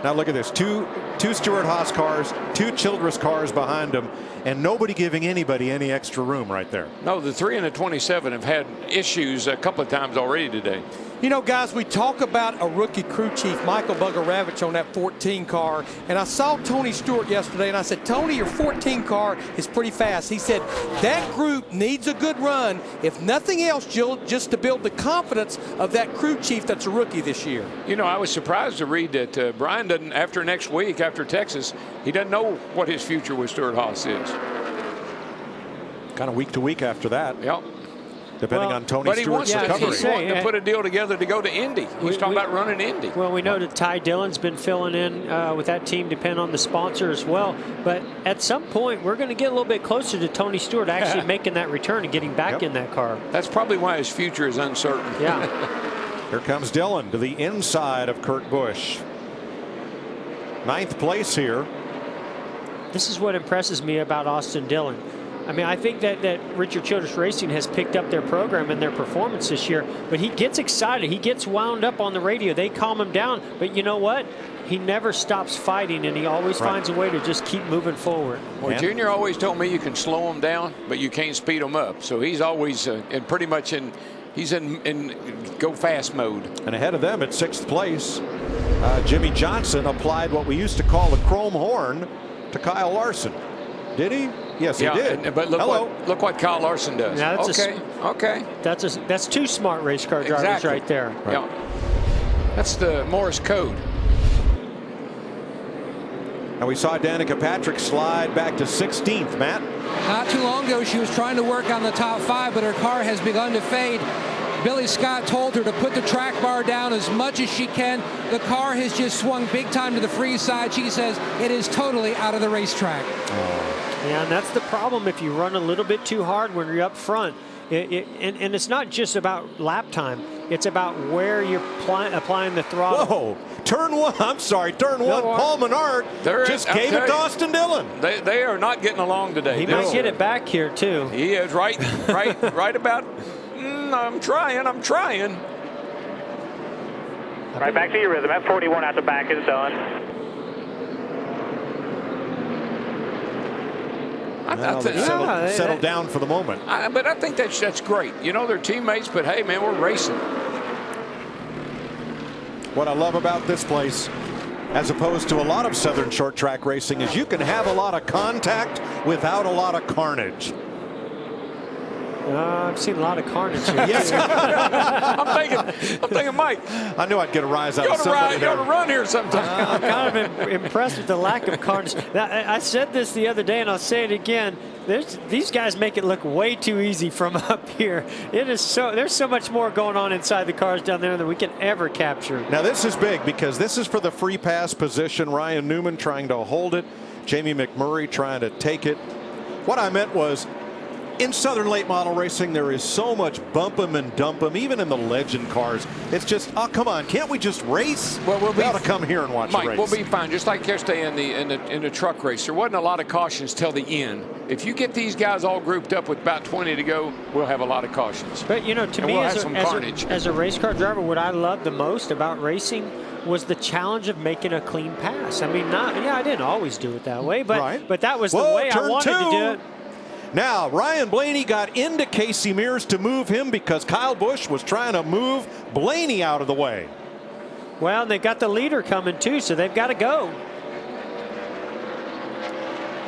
Now look at this, two Stewart-Haas cars, 2 Childress cars behind them, and nobody giving anybody any extra room right there. No, the 3 and the 27 have had issues a couple of times already today. You know, guys, we talk about a rookie crew chief, Michael Bugaravich, on that 14 car. And I saw Tony Stewart yesterday, and I said, Tony, your 14 car is pretty fast. He said, that group needs a good run, if nothing else, Jill, just to build the confidence of that crew chief that's a rookie this year. You know, I was surprised to read that Brian doesn't, after next week, after Texas, he doesn't know what his future with Stewart-Haas is. Kind of week to week after that. Yep. Depending on Tony Stewart's recovery. He's wanting to put a deal together to go to Indy. He's talking about running Indy. Well, we know that Ty Dillon's been filling in with that team, depending on the sponsor as well. But at some point, we're going to get a little bit closer to Tony Stewart actually making that return and getting back in that car. That's probably why his future is uncertain. Yeah. Here comes Dillon to the inside of Kurt Busch. 9th place here. This is what impresses me about Austin Dillon. I mean, I think that Richard Childress Racing has picked up their program and their performance this year, but he gets excited. He gets wound up on the radio. They calm him down, but you know what? He never stops fighting, and he always finds a way to just keep moving forward. Well, Junior always told me you can slow him down, but you can't speed him up. So he's always pretty much in go fast mode. And ahead of them at 6th place, Jimmy Johnson applied what we used to call the chrome horn to Kyle Larson. Did he? Yes, he did. But look what Kyle Larson does. Now that's that's 2 smart race car drivers right there. Right. Yeah. That's the Morse code. And we saw Danica Patrick slide back to 16th, Matt. Not too long ago, she was trying to work on the top 5, but her car has begun to fade. Billy Scott told her to put the track bar down as much as she can. The car has just swung big time to the free side. She says it is totally out of the racetrack. Yeah, and that's the problem if you run a little bit too hard when you're up front. And it's not just about lap time. It's about where you're applying the throttle. Whoa, turn 1. I'm sorry, turn 1. Paul Menard just gave it to Austin Dillon. They are not getting along today. He might get it back here, too. He is right about. I'm trying. Right back to your rhythm. At 41 out the back is done. Settle down for the moment. But I think that's great. You know, they're teammates, but hey, man, we're racing. What I love about this place, as opposed to a lot of Southern short track racing, is you can have a lot of contact without a lot of carnage. I've seen a lot of carnage here. Yes. I'm thinking, Mike. I knew I'd get a rise out of somebody You ought to run here sometime. I'm kind of impressed with the lack of carnage. Now, I said this the other day, and I'll say it again. These guys make it look way too easy from up here. There's so much more going on inside the cars down there than we can ever capture. Now this is big because this is for the free pass position. Ryan Newman trying to hold it. Jamie McMurray trying to take it. What I meant was, in Southern late model racing, there is so much bump 'em and dump 'em, even in the legend cars. It's just, oh, come on, can't we just race? Well, we ought to come here and watch Mike, the race. we'll be fine. Just like yesterday in the truck race, there wasn't a lot of cautions till the end. If you get these guys all grouped up with about 20 to go, we'll have a lot of cautions. But, you know, to and me, we'll have some carnage. As a race car driver, what I loved the most about racing was the challenge of making a clean pass. I mean, I didn't always do it that way, but that was the way I wanted to do it. Now, Ryan Blaney got into Casey Mears to move him because Kyle Busch was trying to move Blaney out of the way. Well, they got the leader coming too, so they've got to go.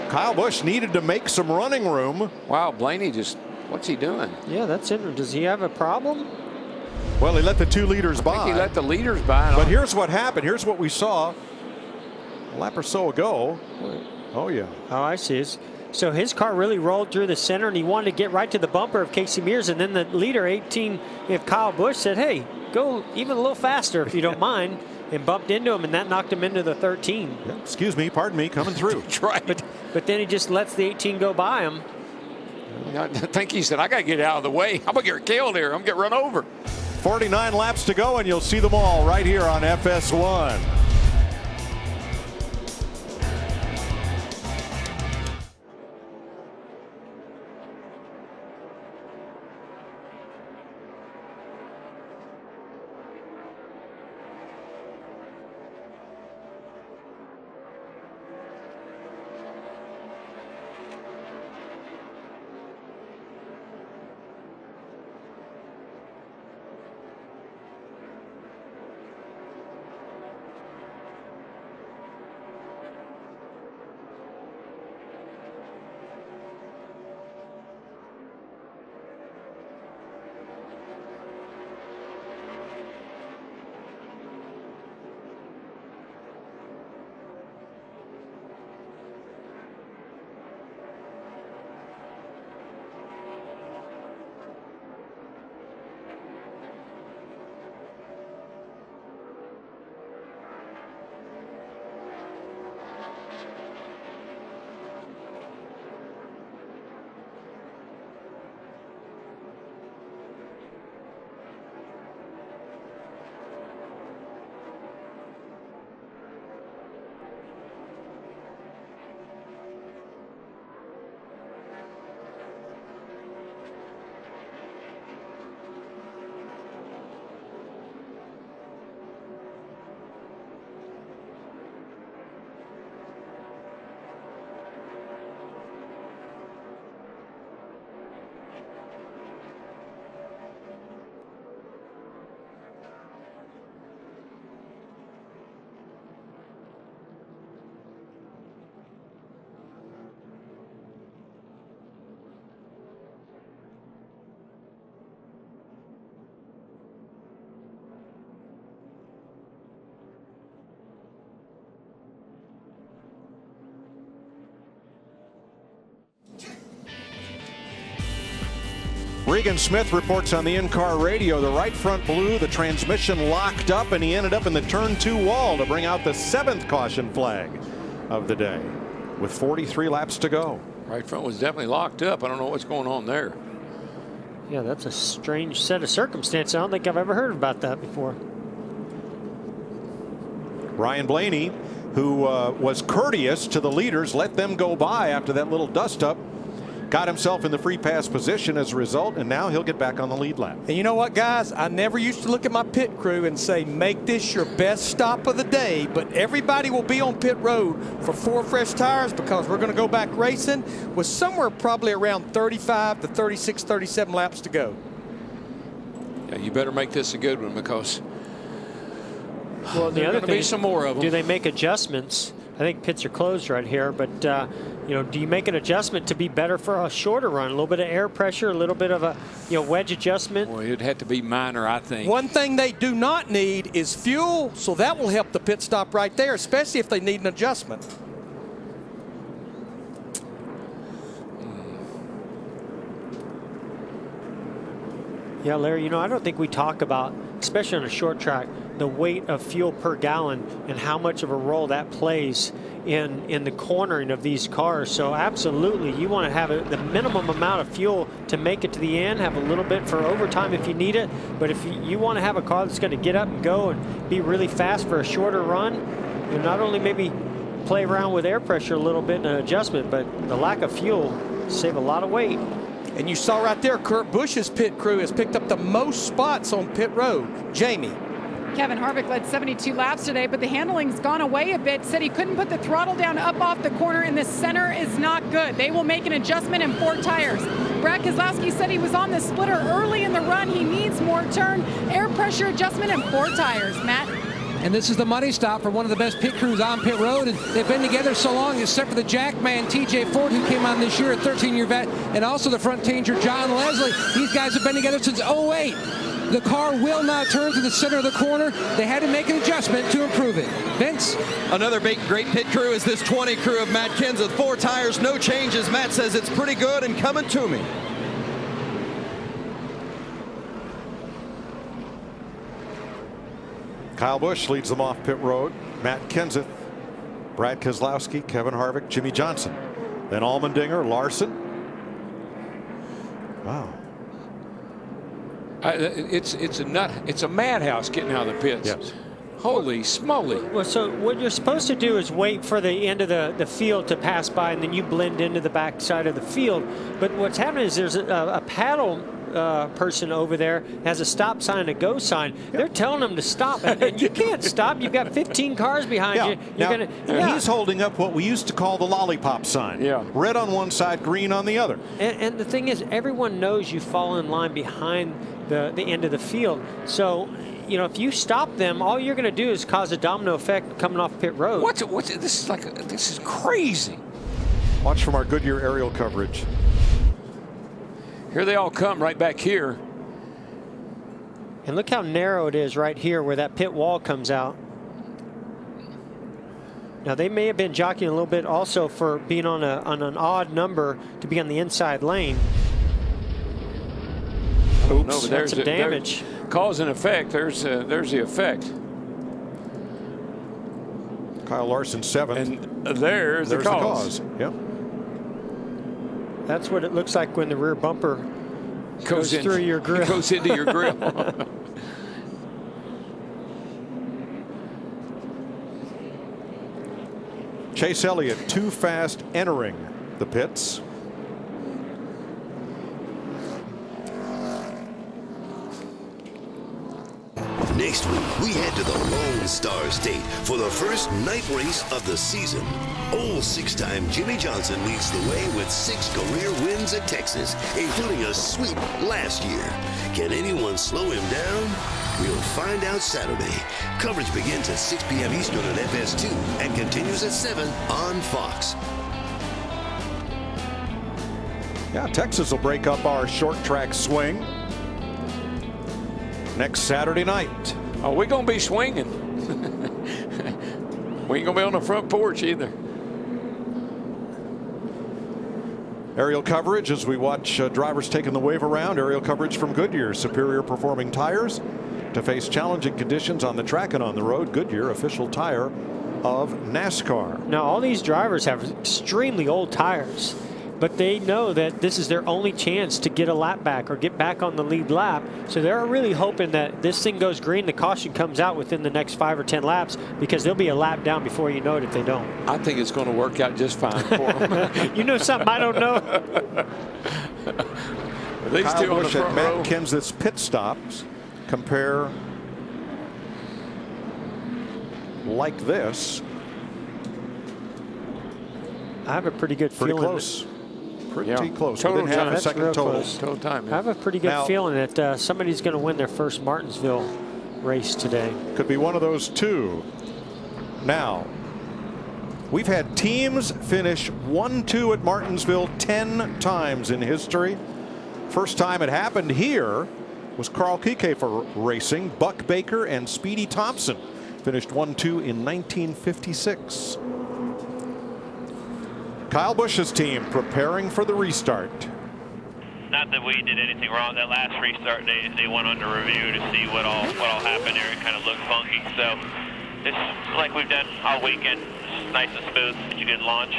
Kyle Busch needed to make some running room. Wow, Blaney what's he doing? Yeah, that's it. Does he have a problem? Well, he let the 2 leaders by. I think he let the leaders by. But here's what happened. Here's what we saw a lap or so ago. Oh, yeah. Oh, I see. So his car really rolled through the center, and he wanted to get right to the bumper of Casey Mears. And then the leader, 18, if Kyle Busch, said, hey, go even a little faster if you don't mind, and bumped into him, and that knocked him into the 13. Yeah, excuse me, pardon me, coming through. That's right. But then he just lets the 18 go by him. I think he said, I got to get out of the way. I'm going to get killed here. I'm going to get run over. 49 laps to go, and you'll see them all right here on FS1. Regan Smith reports on the in-car radio. The right front blew, the transmission locked up, and he ended up in the turn 2 wall to bring out the 7th caution flag of the day with 43 laps to go. Right front was definitely locked up. I don't know what's going on there. Yeah, that's a strange set of circumstances. I don't think I've ever heard about that before. Ryan Blaney, who was courteous to the leaders, let them go by after that little dust-up, got himself in the free pass position as a result, and now he'll get back on the lead lap. And you know what, guys? I never used to look at my pit crew and say, make this your best stop of the day, but everybody will be on pit road for 4 fresh tires because we're going to go back racing with somewhere probably around 35 to 36, 37 laps to go. Yeah, you better make this a good one because well, there are going to be some more of them. Do they make adjustments? I think pits are closed right here, but you know, do you make an adjustment to be better for a shorter run? A little bit of air pressure, a little bit of a wedge adjustment. Well, it'd have to be minor, I think. One thing they do not need is fuel, so that will help the pit stop right there, especially if they need an adjustment. Yeah, Larry, you know, I don't think we talk about, especially on a short track, the weight of fuel per gallon and how much of a role that plays in the cornering of these cars. So absolutely, you want to have the minimum amount of fuel to make it to the end, have a little bit for overtime if you need it. But if you want to have a car that's going to get up and go and be really fast for a shorter run, you not only maybe play around with air pressure a little bit and an adjustment, but the lack of fuel save a lot of weight. And you saw right there, Kurt Busch's pit crew has picked up the most spots on pit road. Jamie. Kevin Harvick led 72 laps today, but the handling's gone away a bit. Said he couldn't put the throttle down up off the corner, and the center is not good. They will make an adjustment in 4 tires. Brad Keselowski said he was on the splitter early in the run. He needs more turn, air pressure adjustment, and 4 tires. Matt? And this is the money stop for one of the best pit crews on pit road. And they've been together so long, except for the Jackman TJ Ford, who came on this year, a 13-year vet, and also the front changer John Leslie. These guys have been together since 08. The car will not turn to the center of the corner. They had to make an adjustment to improve it. Vince? Another great pit crew is this 20 crew of Matt Kenseth. 4 tires, no changes. Matt says it's pretty good and coming to me. Kyle Busch leads them off pit road. Matt Kenseth, Brad Keselowski, Kevin Harvick, Jimmy Johnson. Then Allmendinger, Larson. Wow. It's a madhouse getting out of the pits. Yes. Holy smoly. Well, so what you're supposed to do is wait for the end of the field to pass by, and then you blend into the back side of the field. But what's happening is there's a paddle person over there has a stop sign and a go sign. They're telling them to stop, and you can't stop. You've got 15 cars behind you. He's holding up what we used to call the lollipop sign. Yeah. Red on one side, green on the other. And the thing is, everyone knows you fall in line behind the end of the field. So, you know, if you stop them, all you're going to do is cause a domino effect coming off pit road. This is crazy. Watch from our Goodyear aerial coverage. Here they all come right back here. And look how narrow it is right here where that pit wall comes out. Now, they may have been jockeying a little bit also for being on an odd number to be on the inside lane. Oops, no, but there's some damage. Cause and effect. There's the effect. Kyle Larson 7th. And there's the cause. Yep. That's what it looks like when the rear bumper goes through your grill. Goes into your grill. Chase Elliott too fast entering the pits. Next week, we head to the Lone Star State for the first night race of the season. Old 6-time Jimmy Johnson leads the way with 6 career wins at Texas, including a sweep last year. Can anyone slow him down? We'll find out Saturday. Coverage begins at 6 p.m. Eastern on FS2 and continues at 7 on Fox. Yeah, Texas will break up our short track swing next Saturday night. Oh, we're going to be swinging. We ain't going to be on the front porch either. Aerial coverage as we watch drivers taking the wave around. Aerial coverage from Goodyear, superior performing tires to face challenging conditions on the track and on the road. Goodyear, official tire of NASCAR. Now, all these drivers have extremely old tires, but they know that this is their only chance to get a lap back or get back on the lead lap. So they're really hoping that this thing goes green, the caution comes out within the next 5 or 10 laps, because they'll be a lap down before you know it if they don't. I think it's going to work out just fine for them. You know something I don't know? These Kyle two on the Busch at front Matt row. Kenseth's pit stops compare like this. I have a pretty good Pretty feeling. close. Pretty Yeah. close. Total Within half time. a That's second real total. close. Total time. I have a pretty good Now- feeling that somebody's going to win their first Martinsville race today. Could be one of those two. Now, we've had teams finish 1-2 at Martinsville 10 times in history. First time it happened here was Carl Kiekhaefer Racing. Buck Baker and Speedy Thompson finished 1-2 in 1956. Kyle Busch's team preparing for the restart. Not that we did anything wrong. That last restart, they went under review to see what all happened there. It kind of looked funky. So it's like we've done all weekend. It's nice and smooth. Such a good launch.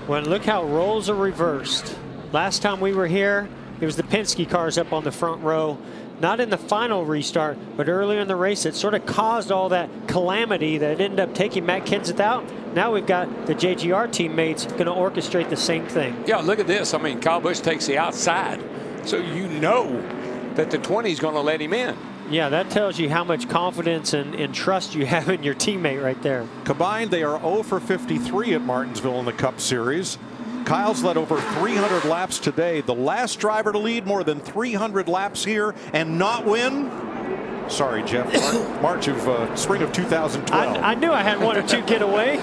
Well, look how roles are reversed. Last time we were here, it was the Penske cars up on the front row. Not in the final restart, but earlier in the race, it sort of caused all that calamity that ended up taking Matt Kenseth out. Now we've got the JGR teammates going to orchestrate the same thing. Yeah, look at this. I mean, Kyle Busch takes the outside, so you know that the 20 is going to let him in. Yeah, that tells you how much confidence and trust you have in your teammate right there. Combined, they are 0 for 53 at Martinsville in the Cup Series. Kyle's led over 300 laps today. The last driver to lead more than 300 laps here and not win. Sorry, Jeff. March of spring of 2012. I knew I had one or two get away.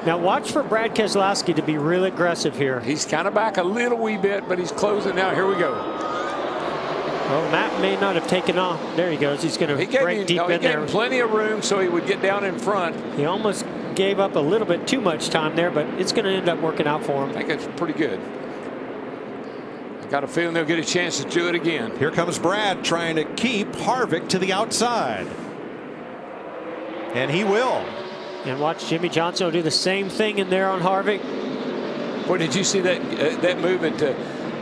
Now watch for Brad Keselowski to be real aggressive here. He's kind of back a little wee bit, but he's closing now. Here we go. Well, Matt may not have taken off. There he goes. He's going to break deep in he gave there. him plenty of room so he would get down in front. He almost gave up a little bit too much time there, but it's going to end up working out for him. I think it's pretty good. I got a feeling they'll get a chance to do it again. Here comes Brad trying to keep Harvick to the outside. And he will. And watch Jimmy Johnson do the same thing in there on Harvick. Boy, did you see that that movement at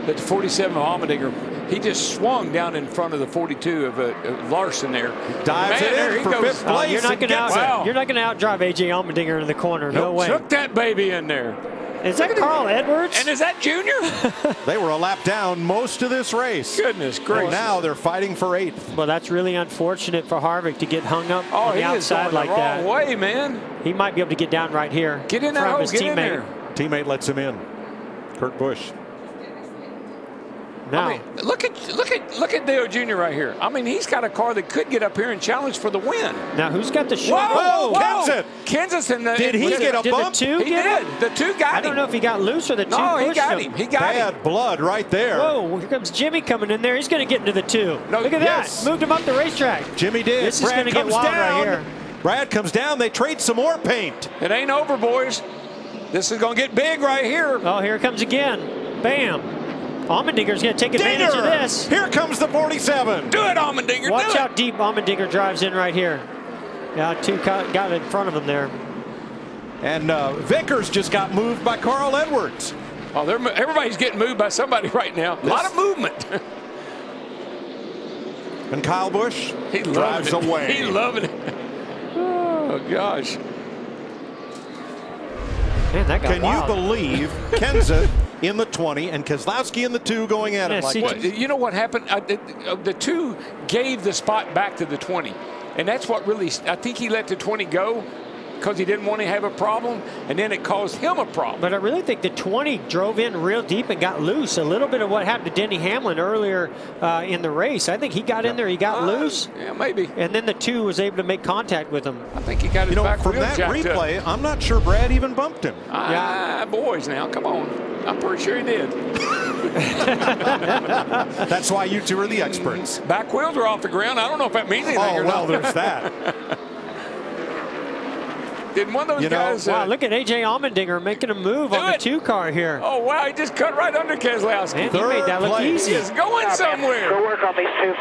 the 47 of Allmendinger? He just swung down in front of the 42 of Larson there. Dives Man, it there in he for goes. fifth place. You're not going Wow. to outdrive AJ Allmendinger in the corner. No Nope, way. took that baby in there. Is that Carl Edwards? And is that Junior? They were a lap down most of this race. Goodness gracious. And now they're fighting for 8th. Well, that's really unfortunate for Harvick to get hung up on Oh, the he is outside going like the wrong that. way, man. He might be able to get down right here. Get in front that of hole. his Get in teammate. there. Teammate lets him in. Kurt Busch. Now, I mean, look at Dale Jr. right here. I mean, he's got a car that could get up here and challenge for the win. now who's got the short? Whoa, Kenseth. Kenseth and the, Did he get a Did bump? the two He get did. him? The two got him. I don't know if he got loose or the two No, he pushed got him. him. He got him. Bad blood right there. Whoa, here comes Jimmy coming in there. He's going to get into the two. No, Look at yes. that. Moved him up the racetrack. Jimmy did. This is Brad going to get comes wild down. right here. Brad comes down. They trade some more paint. It ain't over, boys. This is going to get big right here. Oh, here it comes again. Bam. Allmendinger's going to take advantage of this. Here comes the 47. Do it, Allmendinger. Watch do how it. deep Allmendinger drives in right here. Yeah, two got in front of him there. And Vickers just got moved by Carl Edwards. Oh, everybody's getting moved by somebody right now. A lot of movement. And Kyle Busch He drives loving it. away. He loving it. Oh, gosh. Man, that got Can wild. you believe Kenseth in the 20 and Keselowski in the 2 going at it like Well, this? you know what happened? The 2 gave the spot back to the 20. And that's what really, I think he let the 20 go because he didn't want to have a problem, and then it caused him a problem. But I really think the 20 drove in real deep and got loose. A little bit of what happened to Denny Hamlin earlier in the race. I think he got in there, he got loose. Yeah, maybe. And then the 2 was able to make contact with him. I think he got his back from wheel that jacked replay, up. I'm not sure Brad even bumped him. Boys now, come on. I'm pretty sure he did. That's why you two are the experts. Back wheels are off the ground. I don't know if that means anything Oh, or well, not. there's that. Didn't one of those guys? Wow, look at A.J. Allmendinger making a move on the 2 car here. Oh, wow, he just cut right under Keselowski. Man, he made that look easy. He's going somewhere. Go work on these 2.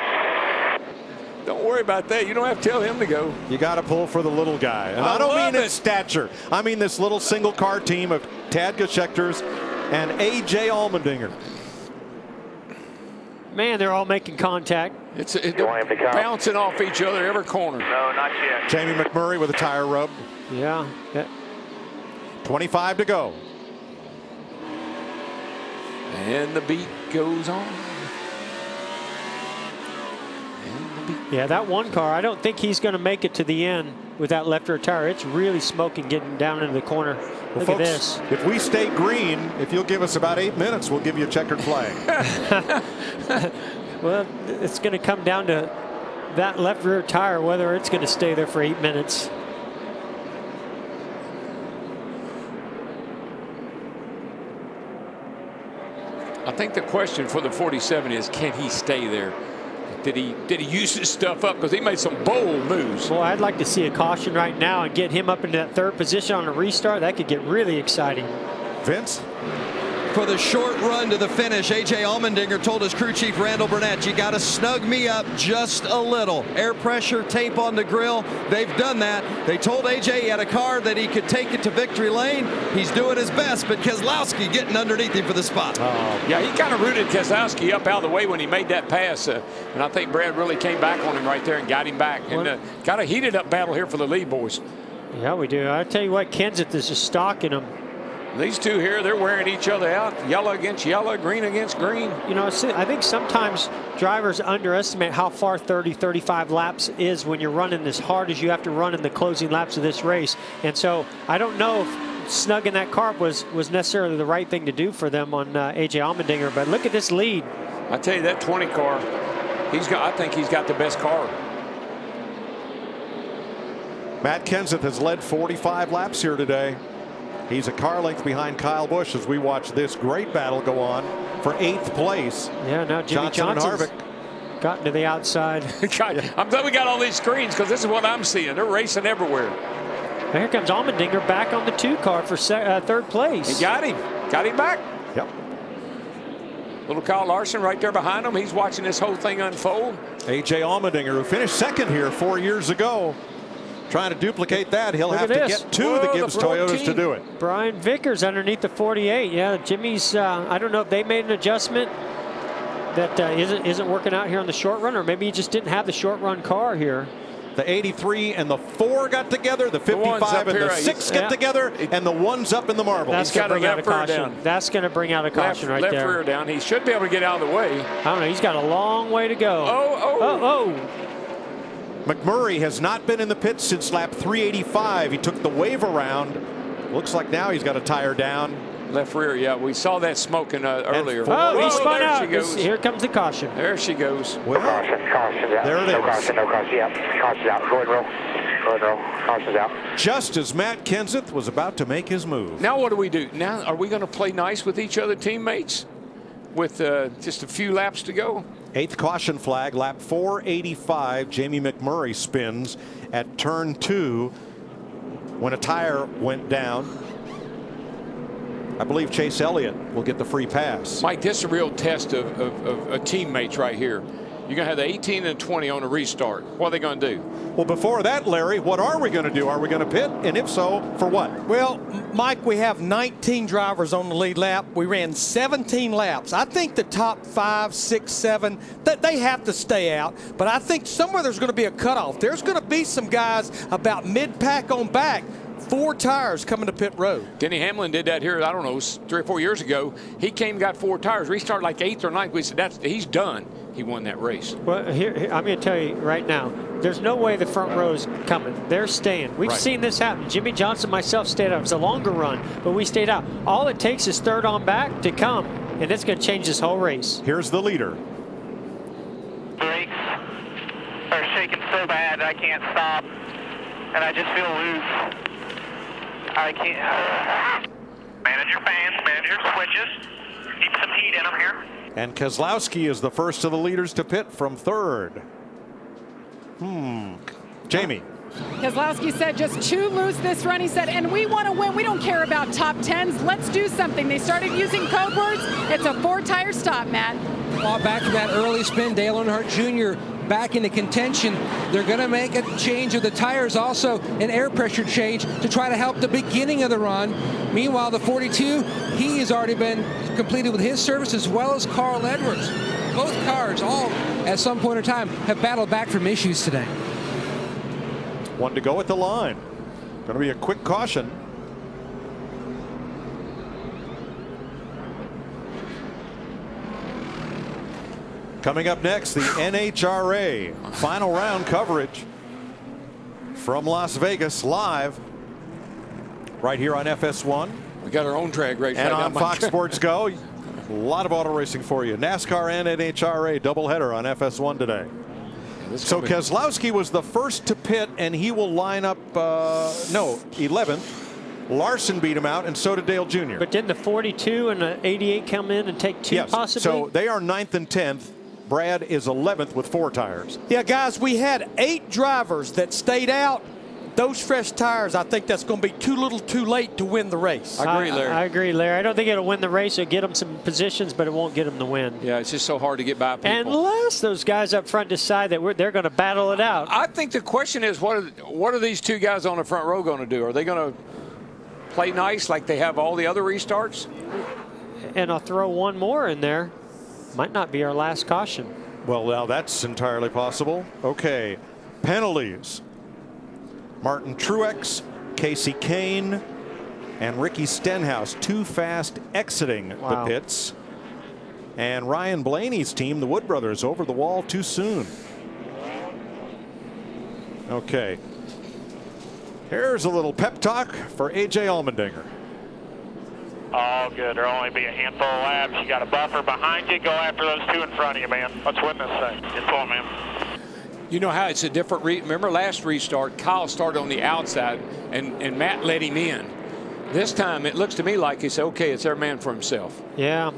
Don't worry about that. You don't have to tell him to go. You got to pull for the little guy. And I don't mean in stature. I mean this little single car team of Tad Geschechters and A.J. Allmendinger. Man, they're all making contact. They're bouncing off each other every corner. No, not yet. Jamie McMurray with a tire rub. Yeah. 25 to go. And the beat goes on. Yeah, that 1 car, I don't think he's going to make it to the end with that left rear tire. It's really smoking getting down into the corner. Look folks, at this. If we stay green, if you'll give us about 8 minutes, we'll give you a checkered flag. Well, it's going to come down to that left rear tire, whether it's going to stay there for 8 minutes. I think the question for the 47 is, can he stay there? Did he use his stuff up? Because he made some bold moves. Well, I'd like to see a caution right now and get him up into that 3rd position on a restart. That could get really exciting. Vince? For the short run to the finish, A.J. Allmendinger told his crew chief Randall Burnett, you got to snug me up just a little. Air pressure, tape on the grill. They've done that. They told A.J. he had a car that he could take it to victory lane. He's doing his best, but Keselowski getting underneath him for the spot. Yeah, he kind of rooted Keselowski up out of the way when he made that pass. And I think Brad really came back on him right there and got him back. And got a heated up battle here for the lead, boys. Yeah, we do. I tell you what, Kenseth is just stalking him. These two here, they're wearing each other out. Yellow against yellow, green against green. You know, I think sometimes drivers underestimate how far 30, 35 laps is when you're running as hard as you have to run in the closing laps of this race. And so I don't know if snugging that car was necessarily the right thing to do for them on A.J. Allmendinger. But look at this lead. I tell you, that 20 car, I think he's got the best car. Matt Kenseth has led 45 laps here today. He's a car length behind Kyle Busch as we watch this great battle go on for 8th place. Yeah, now Jimmy Johnson's gotten to the outside. I'm glad we got all these screens because this is what I'm seeing. They're racing everywhere. Now here comes Allmendinger back on the 2 car for 3rd place. He got him. Got him back. Yep. Little Kyle Larson right there behind him. He's watching this whole thing unfold. A.J. Allmendinger, who finished 2nd here 4 years ago. Trying to duplicate that. He'll have to get 2 the Gibbs Toyotas to do it. Brian Vickers underneath the 48. Yeah, Jimmy's, I don't know if they made an adjustment that isn't working out here on the short run, or maybe he just didn't have the short run car here. The 83 and the 4 got together, the 55 and the 6 get together, and the 1's up in the marble. That's going to bring out a caution. That's going to bring out a caution right there. Left rear down. He should be able to get out of the way. I don't know. He's got a long way to go. Oh. McMurray has not been in the pits since lap 385. He took the wave around. Looks like now he's got a tire down. Left rear, yeah. We saw that smoking earlier. He spun out. She goes. Here comes the caution. There she goes. Well, caution's out. There it is. No caution's out. Caution's out. Go ahead, roll. Caution's out. Just as Matt Kenseth was about to make his move. Now what do we do? Now are we going to play nice with each other teammates with just a few laps to go? 8th caution flag, lap 485. Jamie McMurray spins at turn 2 when a tire went down. I believe Chase Elliott will get the free pass. Mike, this is a real test of teammates right here. You're going to have the 18 and 20 on a restart. What are they going to do? Well, before that, Larry, what are we going to do? Are we going to pit? And if so, for what? Well, Mike, we have 19 drivers on the lead lap. We ran 17 laps. I think the top 5, 6, 7, they have to stay out. But I think somewhere there's going to be a cutoff. There's going to be some guys about mid-pack on back. 4 tires coming to pit road. Denny Hamlin did that here, I don't know, 3 or 4 years ago. He came and got 4 tires. Restarted like 8th or 9th. We said, he's done. He won that race. Well, here I'm going to tell you right now, there's no way the front row's coming. They're staying. We've seen this happen. Jimmy Johnson, myself stayed out. It was a longer run, but we stayed out. All it takes is 3rd on back to come, and it's going to change this whole race. Here's the leader. Brakes are shaking so bad I can't stop, and I just feel loose. I can't. Manage your fans, manage your switches. Keep some heat in them here. And Keselowski is the first of the leaders to pit from 3rd. Jamie. Keselowski said just too loose this run. He said, and we want to win. We don't care about top 10s. Let's do something. They started using code words. It's a 4-tire stop, Matt. Well, back to that early spin, Dale Earnhardt Jr. back into contention. They're going to make a change of the tires, also an air pressure change to try to help the beginning of the run. Meanwhile, the 42, he has already been completed with his service, as well as Carl Edwards. Both cars all at some point in time have battled back from issues today. 1 to go at the line. Going to be a quick caution. Coming up next, the NHRA final round coverage from Las Vegas, live right here on FS1. We got our own drag race and right on now, Fox Mike. Sports Go. A lot of auto racing for you. NASCAR and NHRA doubleheader on FS1 today. So Keselowski was the first to pit, and he will line up 11th. Larson beat him out, and so did Dale Jr. But didn't the 42 and the 88 come in and take 2 Yes. possibly? So they are 9th and 10th. Brad is 11th with 4 tires. Yeah, guys, we had 8 drivers that stayed out. Those fresh tires, I think that's going to be too little too late to win the race. I agree, Larry. I agree, Larry. I don't think it'll win the race. It'll get them some positions, but it won't get them the win. Yeah, it's just so hard to get by people. Unless those guys up front decide that they're going to battle it out. I think the question is, what are these 2 guys on the front row going to do? Are they going to play nice like they have all the other restarts? And I'll throw one more in there. Might not be our last caution. Well, now that's entirely possible. Okay, penalties. Martin Truex, Casey Kane, and Ricky Stenhouse too fast exiting the pits. And Ryan Blaney's team, the Wood Brothers, over the wall too soon. Okay. Here's a little pep talk for A.J. Allmendinger. All good. There'll only be a handful of laps. You got a buffer behind you. Go after those 2 in front of you, man. Let's win this thing. Good point, man. You know how it's a different remember last restart, Kyle started on the outside and Matt let him in. This time it looks to me like it's okay, it's their man for himself. Yeah.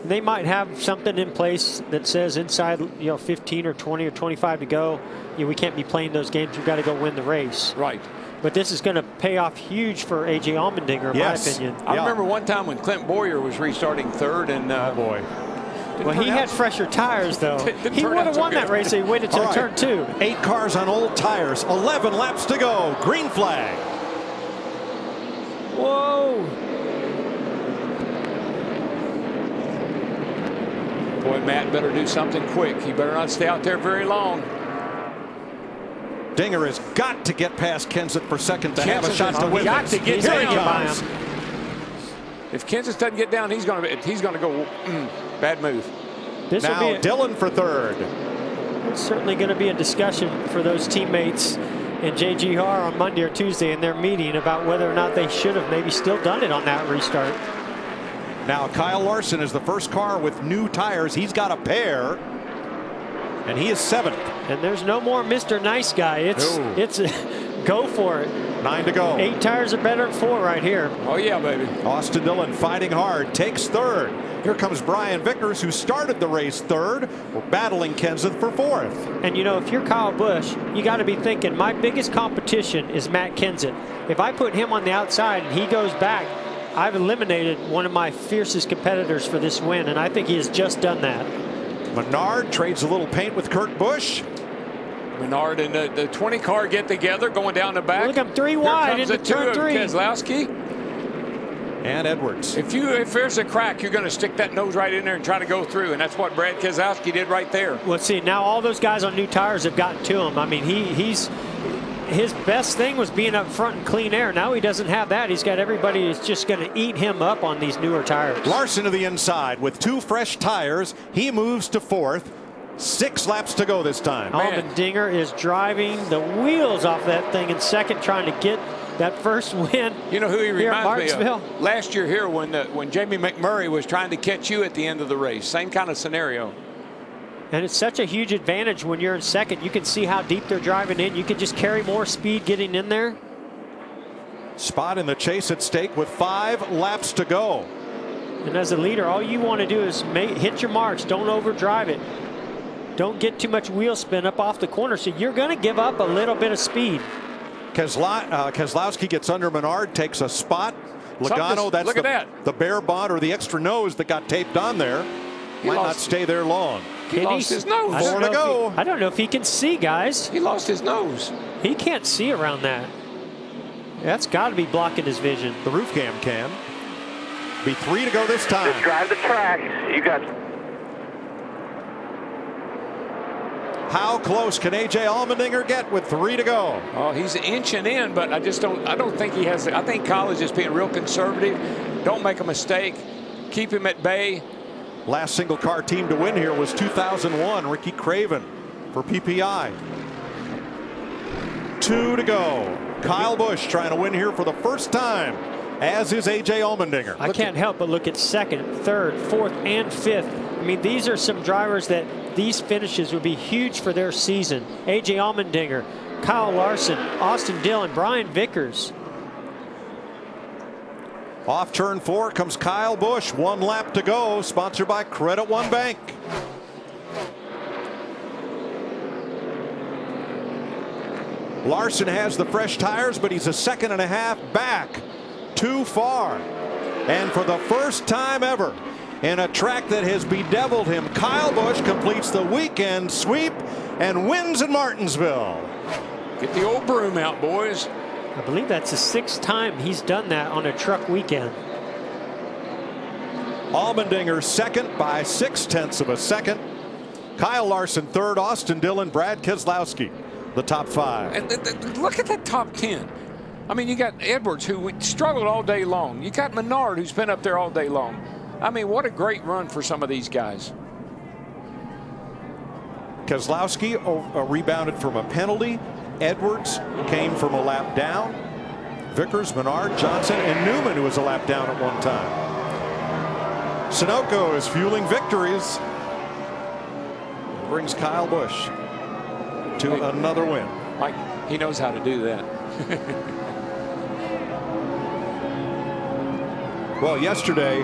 They might have something in place that says inside 15 or 20 or 25 to go. We can't be playing those games. We've got to go win the race. Right. But this is going to pay off huge for A.J. Allmendinger, in my opinion. I remember one time when Clint Boyer was restarting 3rd and well, he had fresher tires, though. He would have won that race if he waited till turn 2. 8 cars on old tires. 11 laps to go. Green flag. Whoa. Boy, Matt better do something quick. He better not stay out there very long. Dinger has got to get past Kenseth for second to have a shot to win. Got to get Here he down. comes. If Kenseth doesn't get down, he's going to go bad move. Now Dillon for 3rd. It's certainly going to be a discussion for those teammates in JGR on Monday or Tuesday in their meeting about whether or not they should have maybe still done it on that restart. Now Kyle Larson is the first car with new tires. He's got a pair, and he is 7th. And there's no more Mr. Nice Guy. It's go for it. 9 to go. 8 tires are better than 4 right here. Oh yeah, baby. Austin Dillon fighting hard, takes 3rd. Here comes Brian Vickers, who started the race 3rd. We're battling Kenseth for 4th. And if you're Kyle Busch, you got to be thinking, my biggest competition is Matt Kenseth. If I put him on the outside and he goes back, I've eliminated one of my fiercest competitors for this win, and I think he has just done that. Menard trades a little paint with Kurt Busch. Menard and the 20 car get together going down the back. Look, I'm 3 wide into turn 3. Keselowski and Edwards. If there's a crack, you're going to stick that nose right in there and try to go through, and that's what Brad Keselowski did right there. Well, see, now all those guys on new tires have gotten to him. I mean, his best thing was being up front in clean air. Now he doesn't have that. He's got everybody who's just going to eat him up on these newer tires. Larson to the inside with 2 fresh tires. He moves to 4th. 6 laps to go this time. Allmendinger is driving the wheels off that thing in 2nd, trying to get that first win. You know who he reminds me of? Last year here when Jamie McMurray was trying to catch you at the end of the race. Same kind of scenario. And it's such a huge advantage when you're in 2nd. You can see how deep they're driving in. You can just carry more speed getting in there. Spot in the chase at stake with 5 laps to go. And as a leader, all you want to do is hit your marks. Don't overdrive it. Don't get too much wheel spin up off the corner. So you're going to give up a little bit of speed. Keselowski gets under Menard, takes a spot. Logano, that's look at that. The bare bond or the extra nose that got taped on there. Might not stay there long. He lost his nose. 4 to go. I don't know if he can see, guys. He lost his nose. He can't see around that. That's got to be blocking his vision. The roof cam can. Be 3 to go this time. Just drive the track. You got. How close can AJ Allmendinger get with 3 to go? Oh, he's inching in, but I don't think he has. I think Kyle is just being real conservative. Don't make a mistake. Keep him at bay. Last single car team to win here was 2001, Ricky Craven for PPI. 2 to go. Kyle Busch trying to win here for the first time, as is AJ Allmendinger. I can't help but look at 2nd, 3rd, 4th, and 5th. I mean, these are some drivers that these finishes would be huge for their season. AJ Allmendinger, Kyle Larson, Austin Dillon, Brian Vickers. Off turn 4 comes Kyle Busch. 1 lap to go. Sponsored by Credit One Bank. Larson has the fresh tires, but he's a 2.5 seconds back. Too far. And for the first time ever in a track that has bedeviled him, Kyle Busch completes the weekend sweep and wins in Martinsville. Get the old broom out, boys. I believe that's the 6th time he's done that on a truck weekend. Allmendinger 2nd by 0.6 seconds. Kyle Larson 3rd. Austin Dillon, Brad Keselowski, the top 5. And look at that top 10. I mean, you got Edwards, who struggled all day long. You got Menard, who's been up there all day long. I mean, what a great run for some of these guys. Keselowski rebounded from a penalty. Edwards came from a lap down. Vickers, Menard, Johnson, and Newman, who was a lap down at one time. Sunoco is fueling victories. Brings Kyle Busch to another win. Mike, he knows how to do that. Well, yesterday,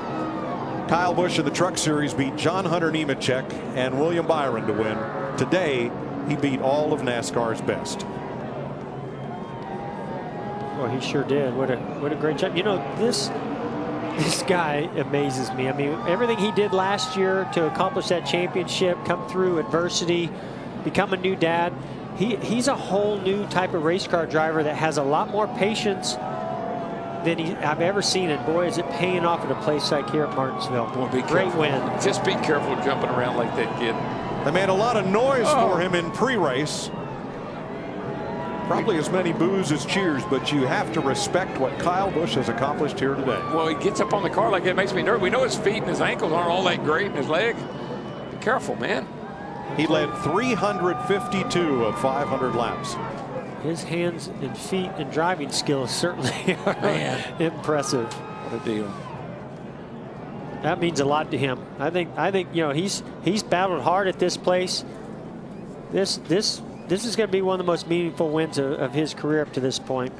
Kyle Busch in the Truck Series beat John Hunter Nemechek and William Byron to win. Today, he beat all of NASCAR's best. Well, he sure did. What a great job. You know, this guy amazes me. I mean, everything he did last year to accomplish that championship, come through adversity, become a new dad. He's a whole new type of race car driver that has a lot more patience than I've ever seen. And boy, is it paying off at a place like here at Martinsville. Boy, be great careful. win. Just be careful jumping around like that kid. They made a lot of noise for him in pre-race. Probably as many boos as cheers, but you have to respect what Kyle Busch has accomplished here today. Well, he gets up on the car like that, makes me nervous. We know his feet and his ankles aren't all that great, and his leg. Be careful, man. He led 352 of 500 laps. His hands and feet and driving skills certainly are impressive. What a deal. That means a lot to him. I think you know, he's battled hard at this place. This is going to be one of the most meaningful wins of his career up to this point.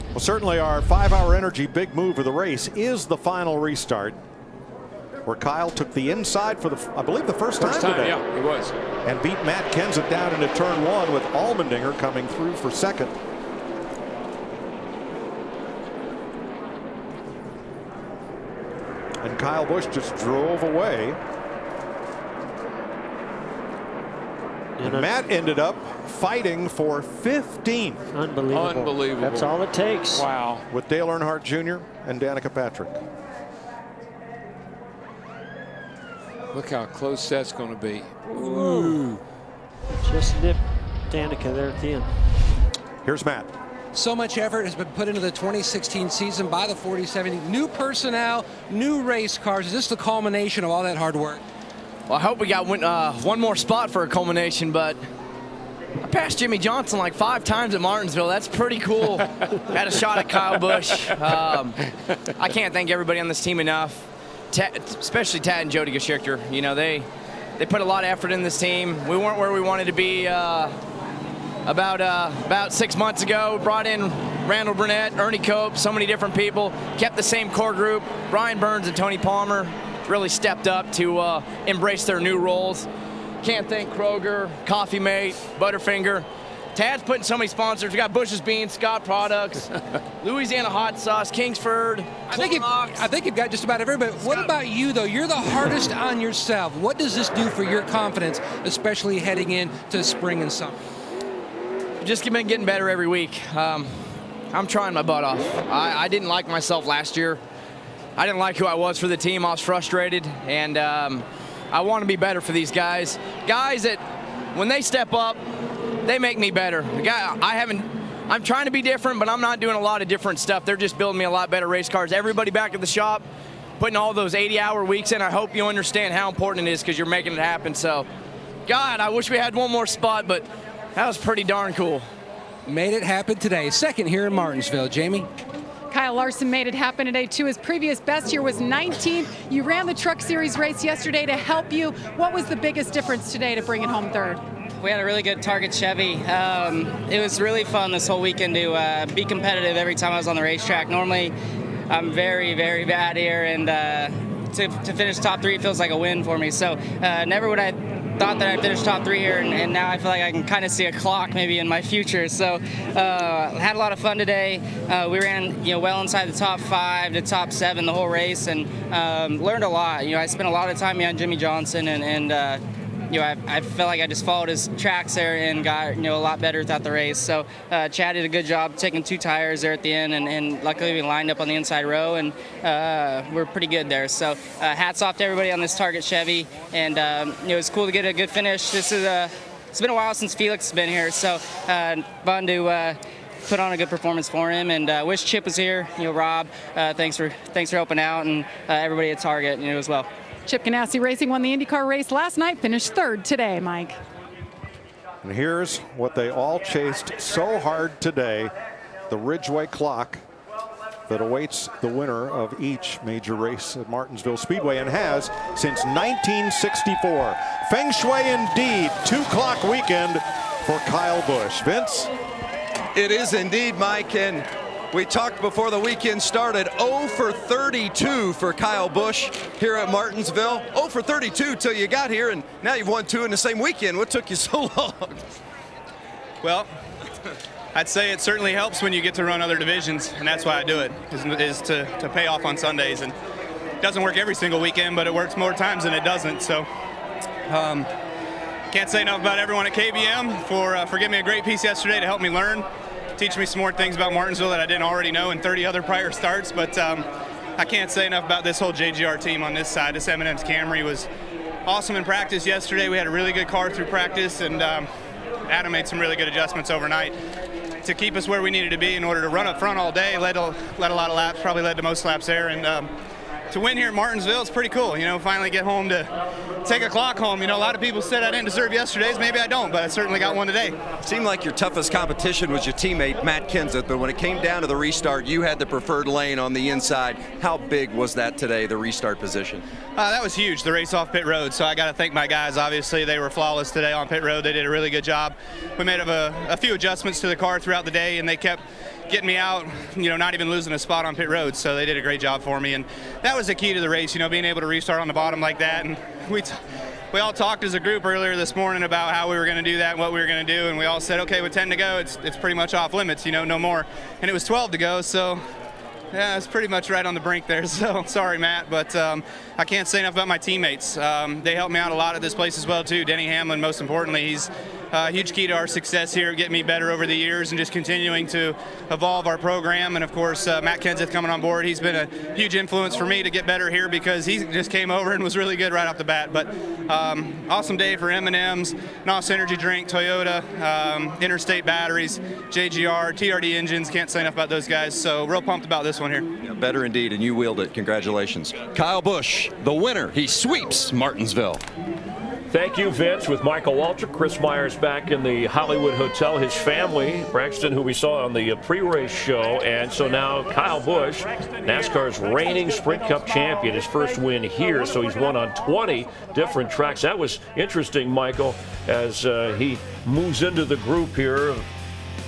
Well, certainly our 5-hour energy big move of the race is the final restart, where Kyle took the inside for I believe the first time today. Yeah, he was. And beat Matt Kenseth down into turn 1 with Allmendinger coming through for 2nd. And Kyle Busch just drove away. And Matt ended up fighting for 15th. Unbelievable. Unbelievable. That's all it takes. Wow. With Dale Earnhardt Jr. and Danica Patrick. Look how close that's going to be. Ooh. Just nipped Danica there at the end. Here's Matt. So much effort has been put into the 2016 season by the 4070. New personnel, new race cars. Is this the culmination of all that hard work? Well, I hope we got one more spot for a culmination, but I passed Jimmy Johnson like 5 times at Martinsville. That's pretty cool. Had a shot at Kyle Busch. I can't thank everybody on this team enough, especially Tad and Jody Geschichter. You know, they put a lot of effort in this team. We weren't where we wanted to be about 6 months ago. We brought in Randall Burnett, Ernie Cope, so many different people. Kept the same core group. Brian Burns and Tony Palmer really stepped up to embrace their new roles. Can't thank Kroger, Coffee Mate, Butterfinger. Tad's putting so many sponsors. We got Bush's Beans, Scott Products, Louisiana Hot Sauce, Kingsford. I think you've got just about everybody. What about you, though? You're the hardest on yourself. What does this do for your confidence, especially heading into spring and summer? Just been getting better every week. I'm trying my butt off. I didn't like myself last year. I didn't like who I was for the team. I was frustrated, and I want to be better for these guys. Guys that, when they step up, they make me better. I'm trying to be different, but I'm not doing a lot of different stuff. They're just building me a lot better race cars. Everybody back at the shop, putting all those 80-hour weeks in. I hope you understand how important it is because you're making it happen. So, God, I wish we had one more spot, but that was pretty darn cool. Made it happen today. Second here in Martinsville. Jamie? Kyle Larson made it happen today, too. His previous best year was 19th. You ran the Truck Series race yesterday to help you. What was the biggest difference today to bring it home third? We had a really good Target Chevy. It was really fun this whole weekend to be competitive every time I was on the racetrack. Normally, I'm very, very bad here, and to finish top 3 feels like a win for me. So never would I thought that I'd finish top 3 here, and now I feel like I can kind of see a clock maybe in my future. So had a lot of fun today. We ran well inside the top 5 to top 7 the whole race, and learned a lot. I spent a lot of time behind Jimmy Johnson, and I felt like I just followed his tracks there and got a lot better throughout the race. So Chad did a good job taking 2 tires there at the end, and luckily we lined up on the inside row, and we're pretty good there. So hats off to everybody on this Target Chevy, and it was cool to get a good finish. It's been a while since Felix has been here, so fun to put on a good performance for him, and wish Chip was here. Rob, thanks for helping out, and everybody at Target as well. Chip Ganassi Racing won the IndyCar race last night, finished 3rd today, Mike. And here's what they all chased so hard today, the Ridgeway clock that awaits the winner of each major race at Martinsville Speedway, and has since 1964. Feng Shui indeed, 2-clock weekend for Kyle Busch. Vince? It is indeed, Mike, and we talked before the weekend started. 0 for 32 for Kyle Busch here at Martinsville. 0 for 32 till you got here, and now you've won 2 in the same weekend. What took you so long? Well, I'd say it certainly helps when you get to run other divisions, and that's why I do it, is to pay off on Sundays. And it doesn't work every single weekend, but it works more times than it doesn't. So can't say enough about everyone at KBM for giving me a great piece yesterday to help me learn, teach me some more things about Martinsville that I didn't already know in 30 other prior starts. But I can't say enough about this whole JGR team on this side. This M&M's Camry was awesome in practice yesterday. We had a really good car through practice, and Adam made some really good adjustments overnight to keep us where we needed to be in order to run up front all day. Led a lot of laps, probably led to most laps there, and to win here at Martinsville, it's pretty cool. Finally get home to take a clock home. A lot of people said I didn't deserve yesterday's. Maybe I don't, but I certainly got one today. Seemed like your toughest competition was your teammate, Matt Kenseth, but when it came down to the restart, you had the preferred lane on the inside. How big was that today, the restart position? That was huge, the race off pit road. So I got to thank my guys. Obviously, they were flawless today on pit road. They did a really good job. We made a few adjustments to the car throughout the day, and they kept getting me out, not even losing a spot on pit road. So they did a great job for me, and that was the key to the race, being able to restart on the bottom like that. And we all talked as a group earlier this morning about how we were going to do that and what we were going to do, and we all said, okay, with 10 to go, it's pretty much off limits, no more. And it was 12 to go, so yeah, it's pretty much right on the brink there. So sorry, Matt, but I can't say enough about my teammates. They helped me out a lot at this place as well too. Denny Hamlin, most importantly, he's a huge key to our success here, getting me better over the years and just continuing to evolve our program. And of course, Matt Kenseth coming on board, he's been a huge influence for me to get better here because he just came over and was really good right off the bat. But awesome day for M&M's, NOS Energy Drink, Toyota, Interstate Batteries, JGR, TRD Engines. Can't say enough about those guys. So real pumped about this one here. Yeah, better indeed, and you wheeled it. Congratulations. Kyle Busch, the winner. He sweeps Martinsville. Thank you, Vince. With Michael Waltrip, Chris Myers back in the Hollywood Hotel, his family, Braxton, who we saw on the pre-race show, and so now Kyle Busch, NASCAR's reigning Sprint Cup champion, his first win here, so he's won on 20 different tracks. That was interesting, Michael, as he moves into the group here.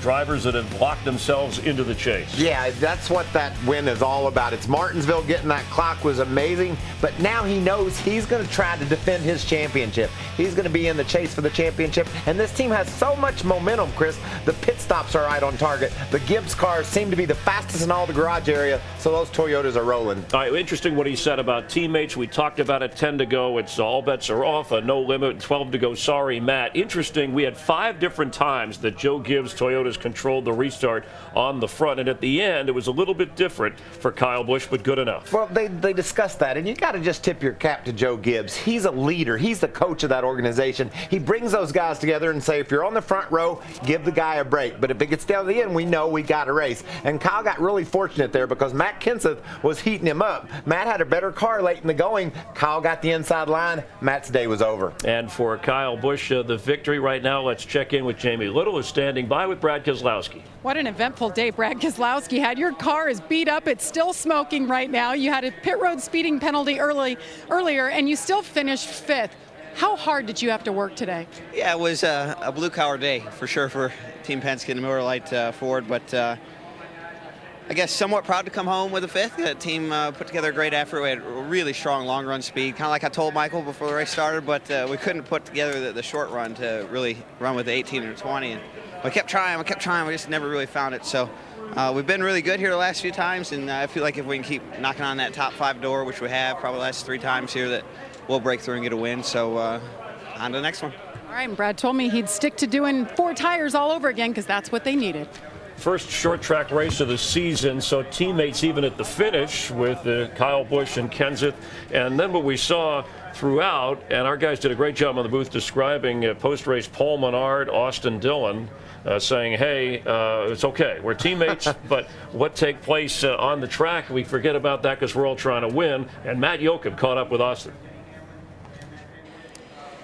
drivers that have locked themselves into the chase. Yeah, that's what that win is all about. It's Martinsville getting that clock was amazing, but now he knows he's going to try to defend his championship. He's going to be in the chase for the championship, and this team has so much momentum, Chris. The pit stops are right on target. The Gibbs cars seem to be the fastest in all the garage area, so those Toyotas are rolling. All right, interesting what he said about teammates. We talked about it, 10 to go. It's all bets are off, a no limit, 12 to go. Sorry, Matt. Interesting, we had 5 different times that Joe Gibbs Toyotas controlled the restart on the front, and at the end, it was a little bit different for Kyle Busch, but good enough. Well, they discussed that, and you got to just tip your cap to Joe Gibbs. He's a leader. He's the coach of that organization. He brings those guys together and say, if you're on the front row, give the guy a break. But if it gets down to the end, we know we got a race. And Kyle got really fortunate there because Matt Kenseth was heating him up. Matt had a better car late in the going. Kyle got the inside line. Matt's day was over. And for Kyle Busch, the victory right now, let's check in with Jamie Little, who's standing by with Brad Keselowski. What an eventful day Brad Keselowski had. Your car is beat up. It's still smoking right now. You had a pit road speeding penalty earlier, and you still finished 5th. How hard did you have to work today? Yeah, it was a blue-collar day for sure for Team Penske and Miller Lite Ford, but I guess somewhat proud to come home with a 5th. The team put together a great effort. We had really strong long-run speed, kind of like I told Michael before the race started, but we couldn't put together the short run to really run with the 18 or 20. And we kept trying, we just never really found it. So we've been really good here the last few times, and I feel like if we can keep knocking on that top 5 door, which we have probably the last 3 times here, that we'll break through and get a win. So on to the next one. All right, and Brad told me he'd stick to doing 4 tires all over again because that's what they needed. First short track race of the season, so teammates even at the finish with Kyle Busch and Kenseth. And then what we saw throughout, and our guys did a great job on the booth describing post-race Paul Menard, Austin Dillon, saying, hey, it's okay, we're teammates, but what take place on the track, we forget about that because we're all trying to win. And Matt Yoakum caught up with Austin.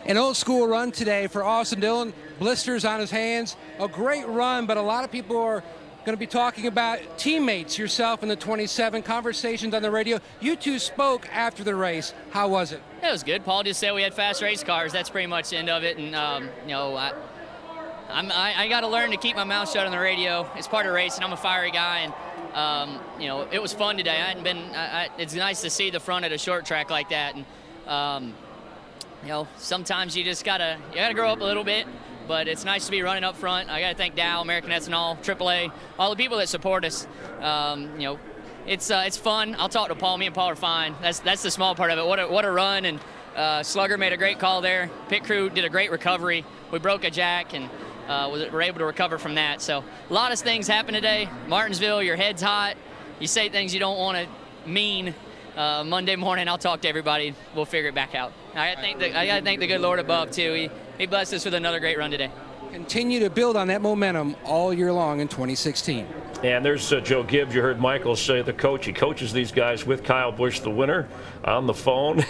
An old school run today for Austin Dillon. Blisters on his hands. A great run, but a lot of people are going to be talking about teammates, yourself and the 27, conversations on the radio. You two spoke after the race. How was it? It was good. Paul just said we had fast race cars. That's pretty much the end of it. And, you know, I got to learn to keep my mouth shut on the radio. It's part of racing. I'm a fiery guy. And, you know, it was fun today. I hadn't been, it's nice to see the front at a short track like that. And, you know, sometimes you just gotta grow up a little bit, but it's nice to be running up front. I gotta thank Dow, American Ethanol, AAA, all the people that support us. You know, it's fun. I'll talk to Paul. Me and Paul are fine. That's the small part of it. What a run! And Slugger made a great call there. Pit crew did a great recovery. We broke a jack and were able to recover from that. So a lot of things happened today. Martinsville, your head's hot. You say things you don't want to mean. Monday morning, I'll talk to everybody. We'll figure it back out. I gotta thank the good Lord above too. He blessed us with another great run today. Continue to build on that momentum all year long in 2016. And there's Joe Gibbs. You heard Michael say, the coach. He coaches these guys with Kyle Busch, the winner, on the phone.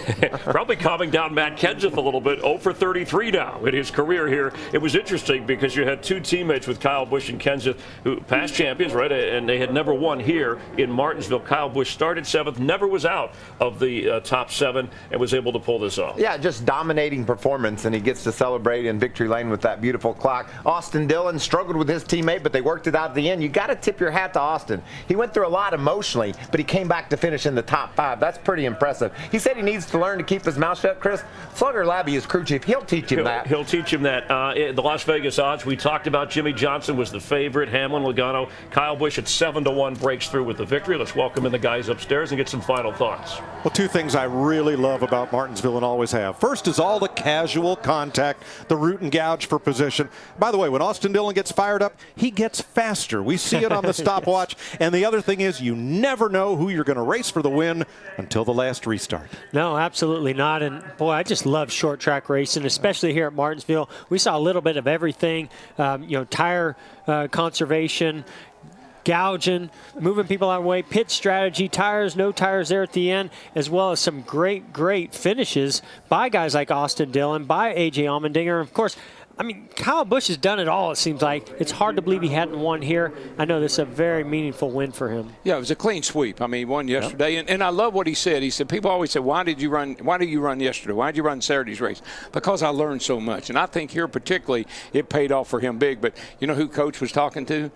Probably calming down Matt Kenseth a little bit. 0 for 33 now in his career here. It was interesting because you had 2 teammates with Kyle Busch and Kenseth, who past champions, right? And they had never won here in Martinsville. Kyle Busch started 7th, never was out of the top 7, and was able to pull this off. Yeah, just dominating performance, and he gets to celebrate in victory lane with that beautiful clock. Austin Dillon struggled with his teammate, but they worked it out at the end. You got to tip your hat to Austin. He went through a lot emotionally, but he came back to finish in the top 5. That's pretty impressive. He said he needs to learn to keep his mouth shut, Chris. Slugger Labby is crew chief. He'll teach him that. He'll teach him that. The Las Vegas odds, we talked about Jimmy Johnson was the favorite. Hamlin, Logano, Kyle Busch at 7-1 breaks through with the victory. Let's welcome in the guys upstairs and get some final thoughts. Well, 2 things I really love about Martinsville and always have. First is all the casual contact, the root and gouge for position. By the way, when Austin Dillon gets fired up, he gets faster. We see it on the stopwatch. And the other thing is, you never know who you're going to race for the win until the last restart. No, absolutely not. And boy, I just love short track racing, especially here at Martinsville. We saw a little bit of everything, you know, tire conservation, gouging, moving people out of the way, pit strategy, tires, no tires there at the end, as well as some great finishes by guys like Austin Dillon, by A.J. Allmendinger. Of course, I mean, Kyle Busch has done it all, it seems like. It's hard to believe he hadn't won here. I know this is a very meaningful win for him. Yeah, it was a clean sweep. I mean, he won yesterday. Yep. And I love what he said. He said, people always say, why did you run yesterday? Why did you run Saturday's race? Because I learned so much. And I think here particularly it paid off for him big. But you know who Coach was talking to?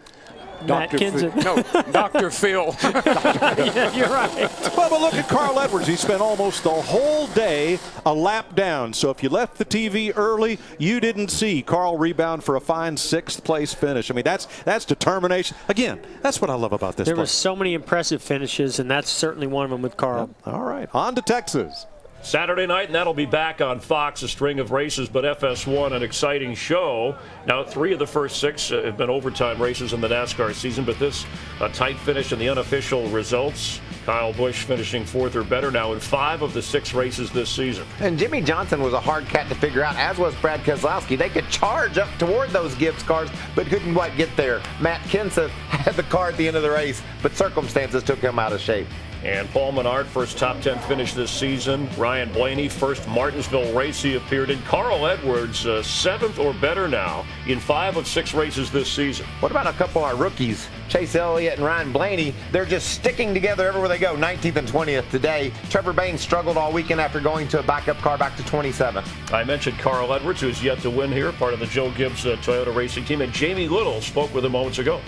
Matt Kenseth. No, Dr. Phil. Yeah, you're right. Well, but look at Carl Edwards. He spent almost the whole day a lap down. So if you left the TV early, you didn't see Carl rebound for a fine 6th place finish. I mean, that's determination. Again, that's what I love about this There place. were so many impressive finishes, and that's certainly one of them with Carl. Yep. All right, on to Texas. Saturday night, and that'll be back on Fox, a string of races, but FS1, an exciting show. Now, 3 of the first 6 have been overtime races in the NASCAR season, but this, a tight finish in the unofficial results. Kyle Busch finishing 4th or better now in 5 of the 6 races this season. And Jimmy Johnson was a hard cat to figure out, as was Brad Keselowski. They could charge up toward those Gibbs cars, but couldn't quite get there. Matt Kenseth had the car at the end of the race, but circumstances took him out of shape. And Paul Menard, first top 10 finish this season. Ryan Blaney, first Martinsville race he appeared in. Carl Edwards, 7th or better now in 5 of 6 races this season. What about a couple of our rookies? Chase Elliott and Ryan Blaney, they're just sticking together everywhere they go. 19th and 20th today. Trevor Baynes struggled all weekend after going to a backup car back to 27th. I mentioned Carl Edwards, who's yet to win here, part of the Joe Gibbs Toyota racing team. And Jamie Little spoke with him moments ago.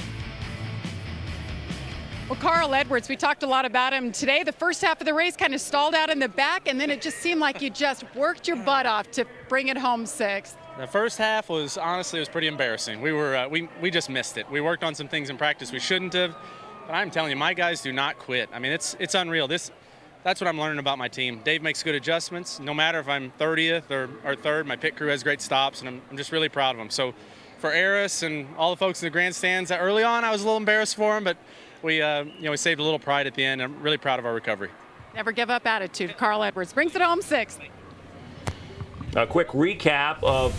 Well, Carl Edwards, we talked a lot about him today. The first half of the race kind of stalled out in the back, and then it just seemed like you just worked your butt off to bring it home 6th. The first half was honestly pretty embarrassing. We just missed it. We worked on some things in practice we shouldn't have, but I'm telling you, my guys do not quit. I mean, it's unreal. That's what I'm learning about my team. Dave makes good adjustments. No matter if I'm 30th or 3rd, my pit crew has great stops, and I'm just really proud of them. So for Eris and all the folks in the grandstands, early on I was a little embarrassed for them, but we saved a little pride at the end. I'm really proud of our recovery. Never give up attitude. Carl Edwards brings it home 6th. A quick recap of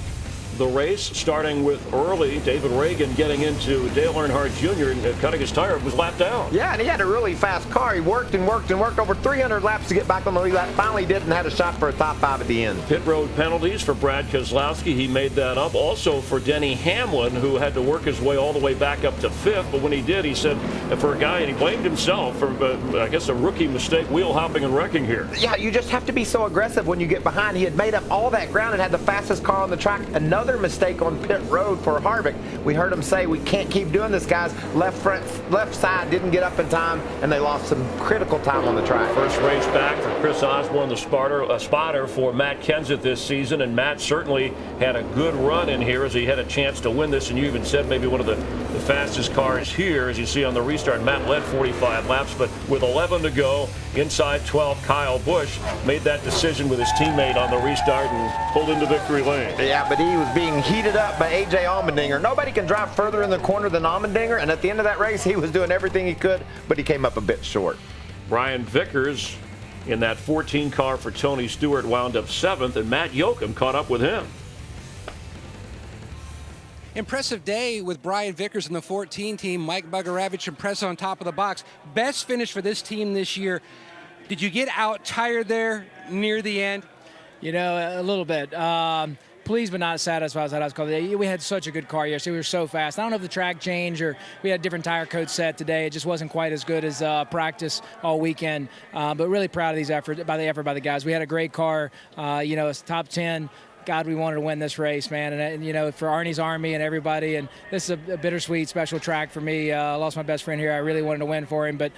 the race, starting with early. David Reagan getting into Dale Earnhardt Jr. and cutting his tire, was lapped down. Yeah, and he had a really fast car. He worked and worked and worked over 300 laps to get back on the lead lap. Finally did and had a shot for a top 5 at the end. Pit road penalties for Brad Keselowski. He made that up. Also for Denny Hamlin, who had to work his way all the way back up to 5th. But when he did, he said for a guy, and he blamed himself for, I guess, a rookie mistake, wheel hopping and wrecking here. Yeah, you just have to be so aggressive when you get behind. He had made up all that ground and had the fastest car on the track. Another mistake on pit road for Harvick. We heard him say, we can't keep doing this, guys. Left side didn't get up in time, and they lost some critical time on the track. First race back for Chris Osborne, the spotter for Matt Kenseth this season, and Matt certainly had a good run in here as he had a chance to win this, and you even said maybe one of the fastest cars here, as you see on the restart. Matt led 45 laps, but with 11 to go, inside 12, Kyle Busch made that decision with his teammate on the restart and pulled into victory lane. Yeah, but he was being heated up by A.J. Allmendinger. Nobody can drive further in the corner than Allmendinger, and at the end of that race, he was doing everything he could, but he came up a bit short. Brian Vickers in that 14 car for Tony Stewart wound up 7th, and Matt Yoakum caught up with him. Impressive day with Brian Vickers and the 14 team. Mike Bugaravich impressive on top of the box. Best finish for this team this year. Did you get out tired there near the end? You know, a little bit. Pleased but not satisfied. That I was called. We had such a good car yesterday. We were so fast. I don't know if the track changed or we had a different tire coat set today. It just wasn't quite as good as practice all weekend. But really proud of the effort by the guys. We had a great car. It's top 10. God, we wanted to win this race, man. And you know, for Arnie's Army and everybody. And this is a bittersweet, special track for me. I lost my best friend here. I really wanted to win for him, but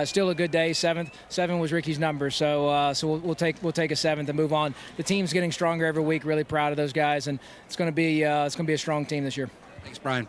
still a good day. 7th. 7 was Ricky's number, so we'll take a 7th and move on. The team's getting stronger every week. Really proud of those guys, and it's going to be a strong team this year. Thanks, Brian.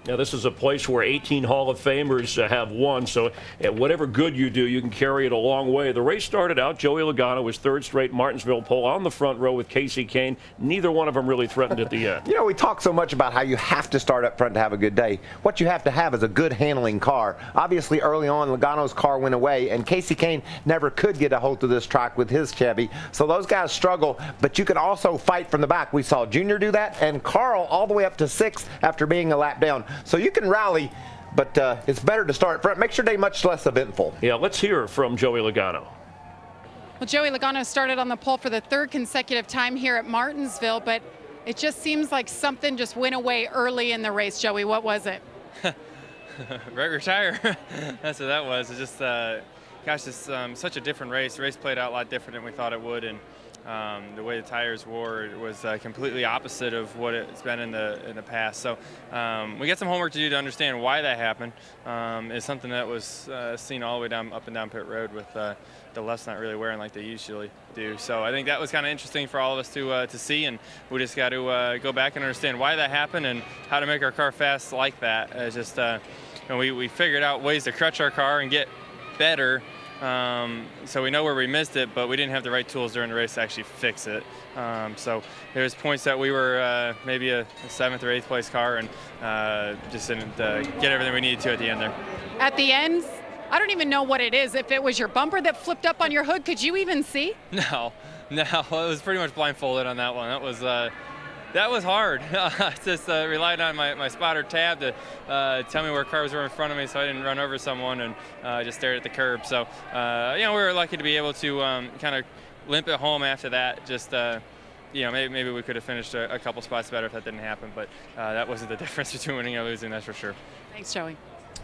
Now, this is a place where 18 Hall of Famers have won, so whatever good you do, you can carry it a long way. The race started out, Joey Logano was 3rd straight Martinsville pole on the front row with Casey Kane. Neither one of them really threatened at the end. You know, we talk so much about how you have to start up front to have a good day. What you have to have is a good handling car. Obviously, early on, Logano's car went away, and Casey Kane never could get a hold of this track with his Chevy. So those guys struggle, but you can also fight from the back. We saw Junior do that, and Carl all the way up to 6th after being a lap down. So you can rally, but it's better to start front. Makes your day much less eventful. Yeah, let's hear from Joey Logano. Well, Joey Logano started on the pole for the 3rd consecutive time here at Martinsville, but It just seems like something just went away early in the race, Joey. What was it? Regular tire. That's what that was. It's just, gosh, it's such a different race. The race played out a lot different than we thought it would, and the way the tires wore was completely opposite of what it's been in the past. So we got some homework to do to understand why that happened. It's something that was seen all the way up and down pit road with the lefts not really wearing like they usually do. So I think that was kind of interesting for all of us to see, and we just got to go back and understand why that happened and how to make our car fast like that. It's just we figured out ways to crutch our car and get better. So we know where we missed it, but we didn't have the right tools during the race to actually fix it. So there was points that we were maybe a 7th or 8th place car and just didn't get everything we needed to at the end there. At the end, I don't even know what it is. If it was your bumper that flipped up on your hood, could you even see? No, it was pretty much blindfolded on that one. That was hard. I just relied on my spotter tab to tell me where cars were in front of me so I didn't run over someone, and just stared at the curb. So, we were lucky to be able to kind of limp it home after that. Just, maybe we could have finished a couple spots better if that didn't happen, but that wasn't the difference between winning or losing, that's for sure. Thanks, Joey.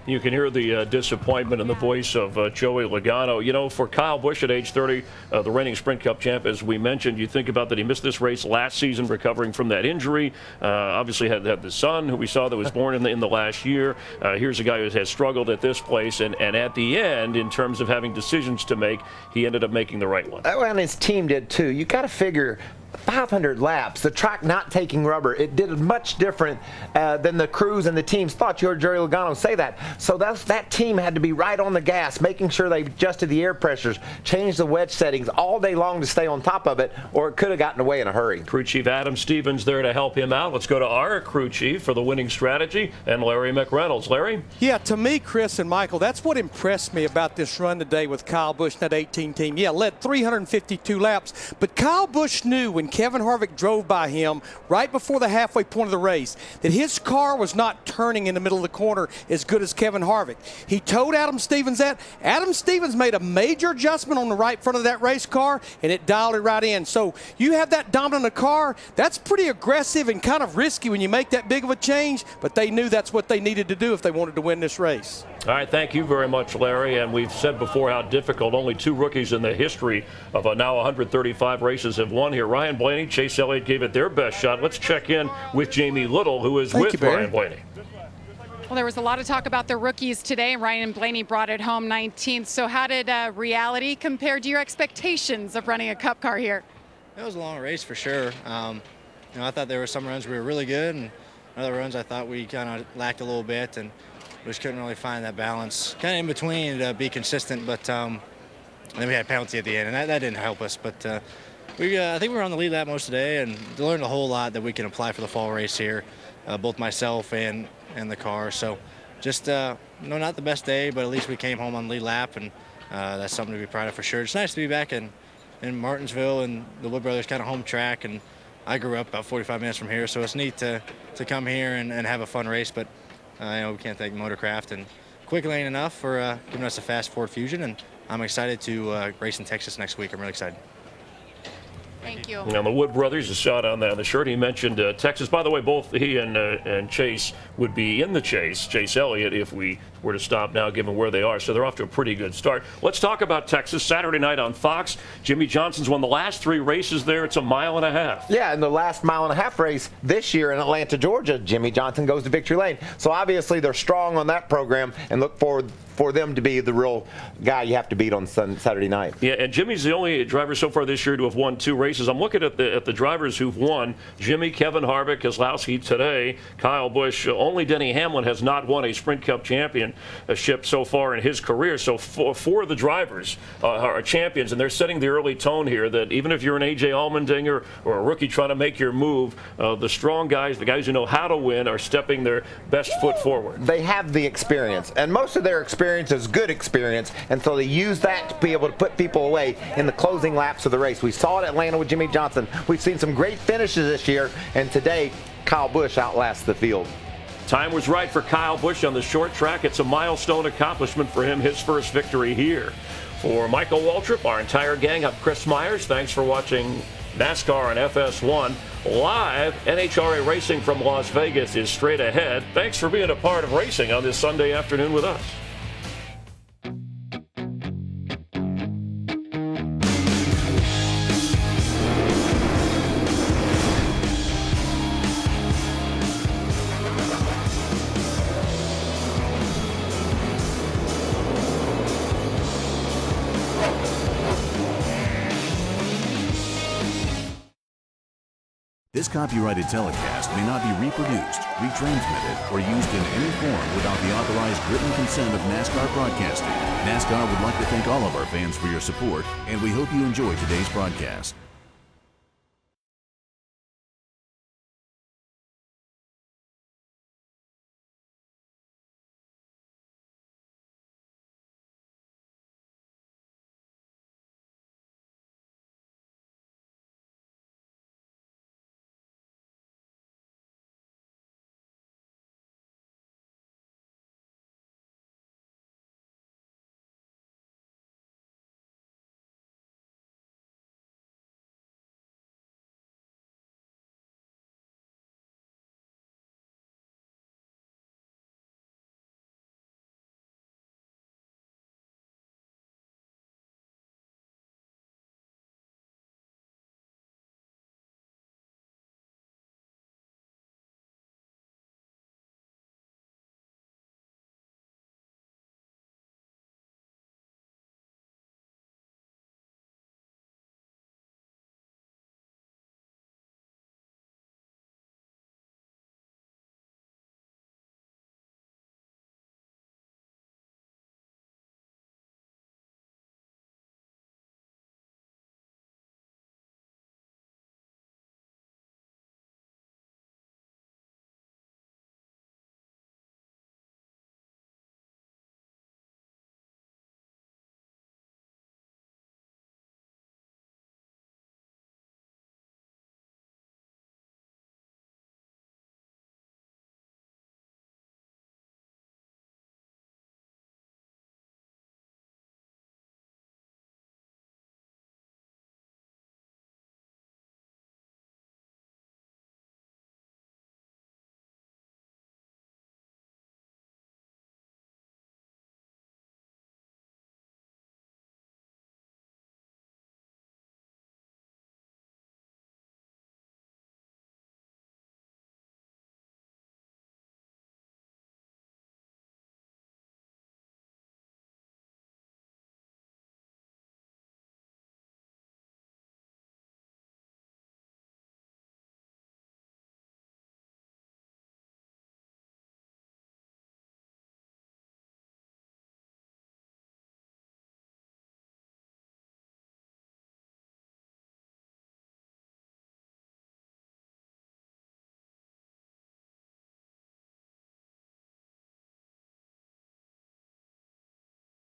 You can hear the disappointment in the voice of Joey Logano. You know, for Kyle Busch at age 30, the reigning Sprint Cup champ, as we mentioned, you think about that he missed this race last season recovering from that injury. Obviously had the son who we saw that was born in the last year. Here's a guy who has struggled at this place, and at the end, in terms of having decisions to make, he ended up making the right one. And his team did too. You got to figure 500 laps, the track not taking rubber, it did much different than the crews and the teams thought. You heard Joey Logano say that. So that team had to be right on the gas, making sure they adjusted the air pressures, changed the wedge settings all day long to stay on top of it, or it could have gotten away in a hurry. Crew Chief Adam Stevens there to help him out. Let's go to our crew chief for the winning strategy, and Larry McReynolds. Larry? Yeah, to me, Chris and Michael, that's what impressed me about this run today with Kyle Busch and that 18 team. Yeah, led 352 laps, but Kyle Busch knew when Kevin Harvick drove by him right before the halfway point of the race that his car was not turning in the middle of the corner as good as Kevin Harvick. He told Adam Stevens that. Adam Stevens made a major adjustment on the right front of that race car, and it dialed it right in. So you have that dominant a car, that's pretty aggressive and kind of risky when you make that big of a change, but they knew that's what they needed to do if they wanted to win this race. All right, thank you very much, Larry. And we've said before how difficult only 2 rookies in the history of now 135 races have won here. Ryan Blaney, Chase Elliott gave it their best shot. Let's check in with Jamie Little, who is with Ryan Blaney. Well, there was a lot of talk about the rookies today. Ryan Blaney brought it home 19th. So how did reality compare to your expectations of running a Cup car here? It was a long race for sure. I thought there were some runs we were really good, and other runs I thought we kind of lacked a little bit, and we just couldn't really find that balance kind of in between to be consistent. But then we had a penalty at the end, and that didn't help us. But I think we were on the lead lap most of the day, and learned a whole lot that we can apply for the fall race here, both myself and the car. So just not the best day, but at least we came home on the lead lap, and that's something to be proud of for sure. It's nice to be back in Martinsville and the Wood Brothers kind of home track, and I grew up about 45 minutes from here, so it's neat to come here and have a fun race. But we can't thank Motorcraft and Quick Lane enough for giving us a fast Ford Fusion, and I'm excited to race in Texas next week. I'm really excited. Thank you. Now, the Wood Brothers, a shot on the shirt. He mentioned Texas. By the way, both he and Chase would be in the chase, Chase Elliott, if we were to stop now, given where they are. So they're off to a pretty good start. Let's talk about Texas. Saturday night on Fox. Jimmie Johnson's won the last 3 races there. It's a 1.5 miles. Yeah, in the last 1.5 mile race this year in Atlanta, Georgia, Jimmie Johnson goes to victory lane. So obviously they're strong on that program, and look forward for them to be the real guy you have to beat on Saturday night. Yeah, and Jimmy's the only driver so far this year to have won 2 races. I'm looking at the drivers who've won. Jimmy, Kevin Harvick, Keselowski today, Kyle Busch. Only Denny Hamlin has not won a Sprint Cup championship so far in his career. So 4 of the drivers are champions, and they're setting the early tone here that even if you're an A.J. Allmendinger or a rookie trying to make your move, the strong guys, the guys who know how to win, are stepping their best foot forward. They have the experience, and most of their experience is good experience, and so they use that to be able to put people away in the closing laps of the race. We saw it at Atlanta with Jimmie Johnson. We've seen some great finishes this year, and today Kyle Busch outlasts the field. Time was right for Kyle Busch on the short track. It's a milestone accomplishment for him, his first victory here. For Michael Waltrip, our entire gang, I'm Chris Myers. Thanks for watching NASCAR on FS1. Live, NHRA Racing from Las Vegas is straight ahead. Thanks for being a part of racing on this Sunday afternoon with us. This copyrighted telecast may not be reproduced, retransmitted, or used in any form without the authorized written consent of NASCAR Broadcasting. NASCAR would like to thank all of our fans for your support, and we hope you enjoy today's broadcast.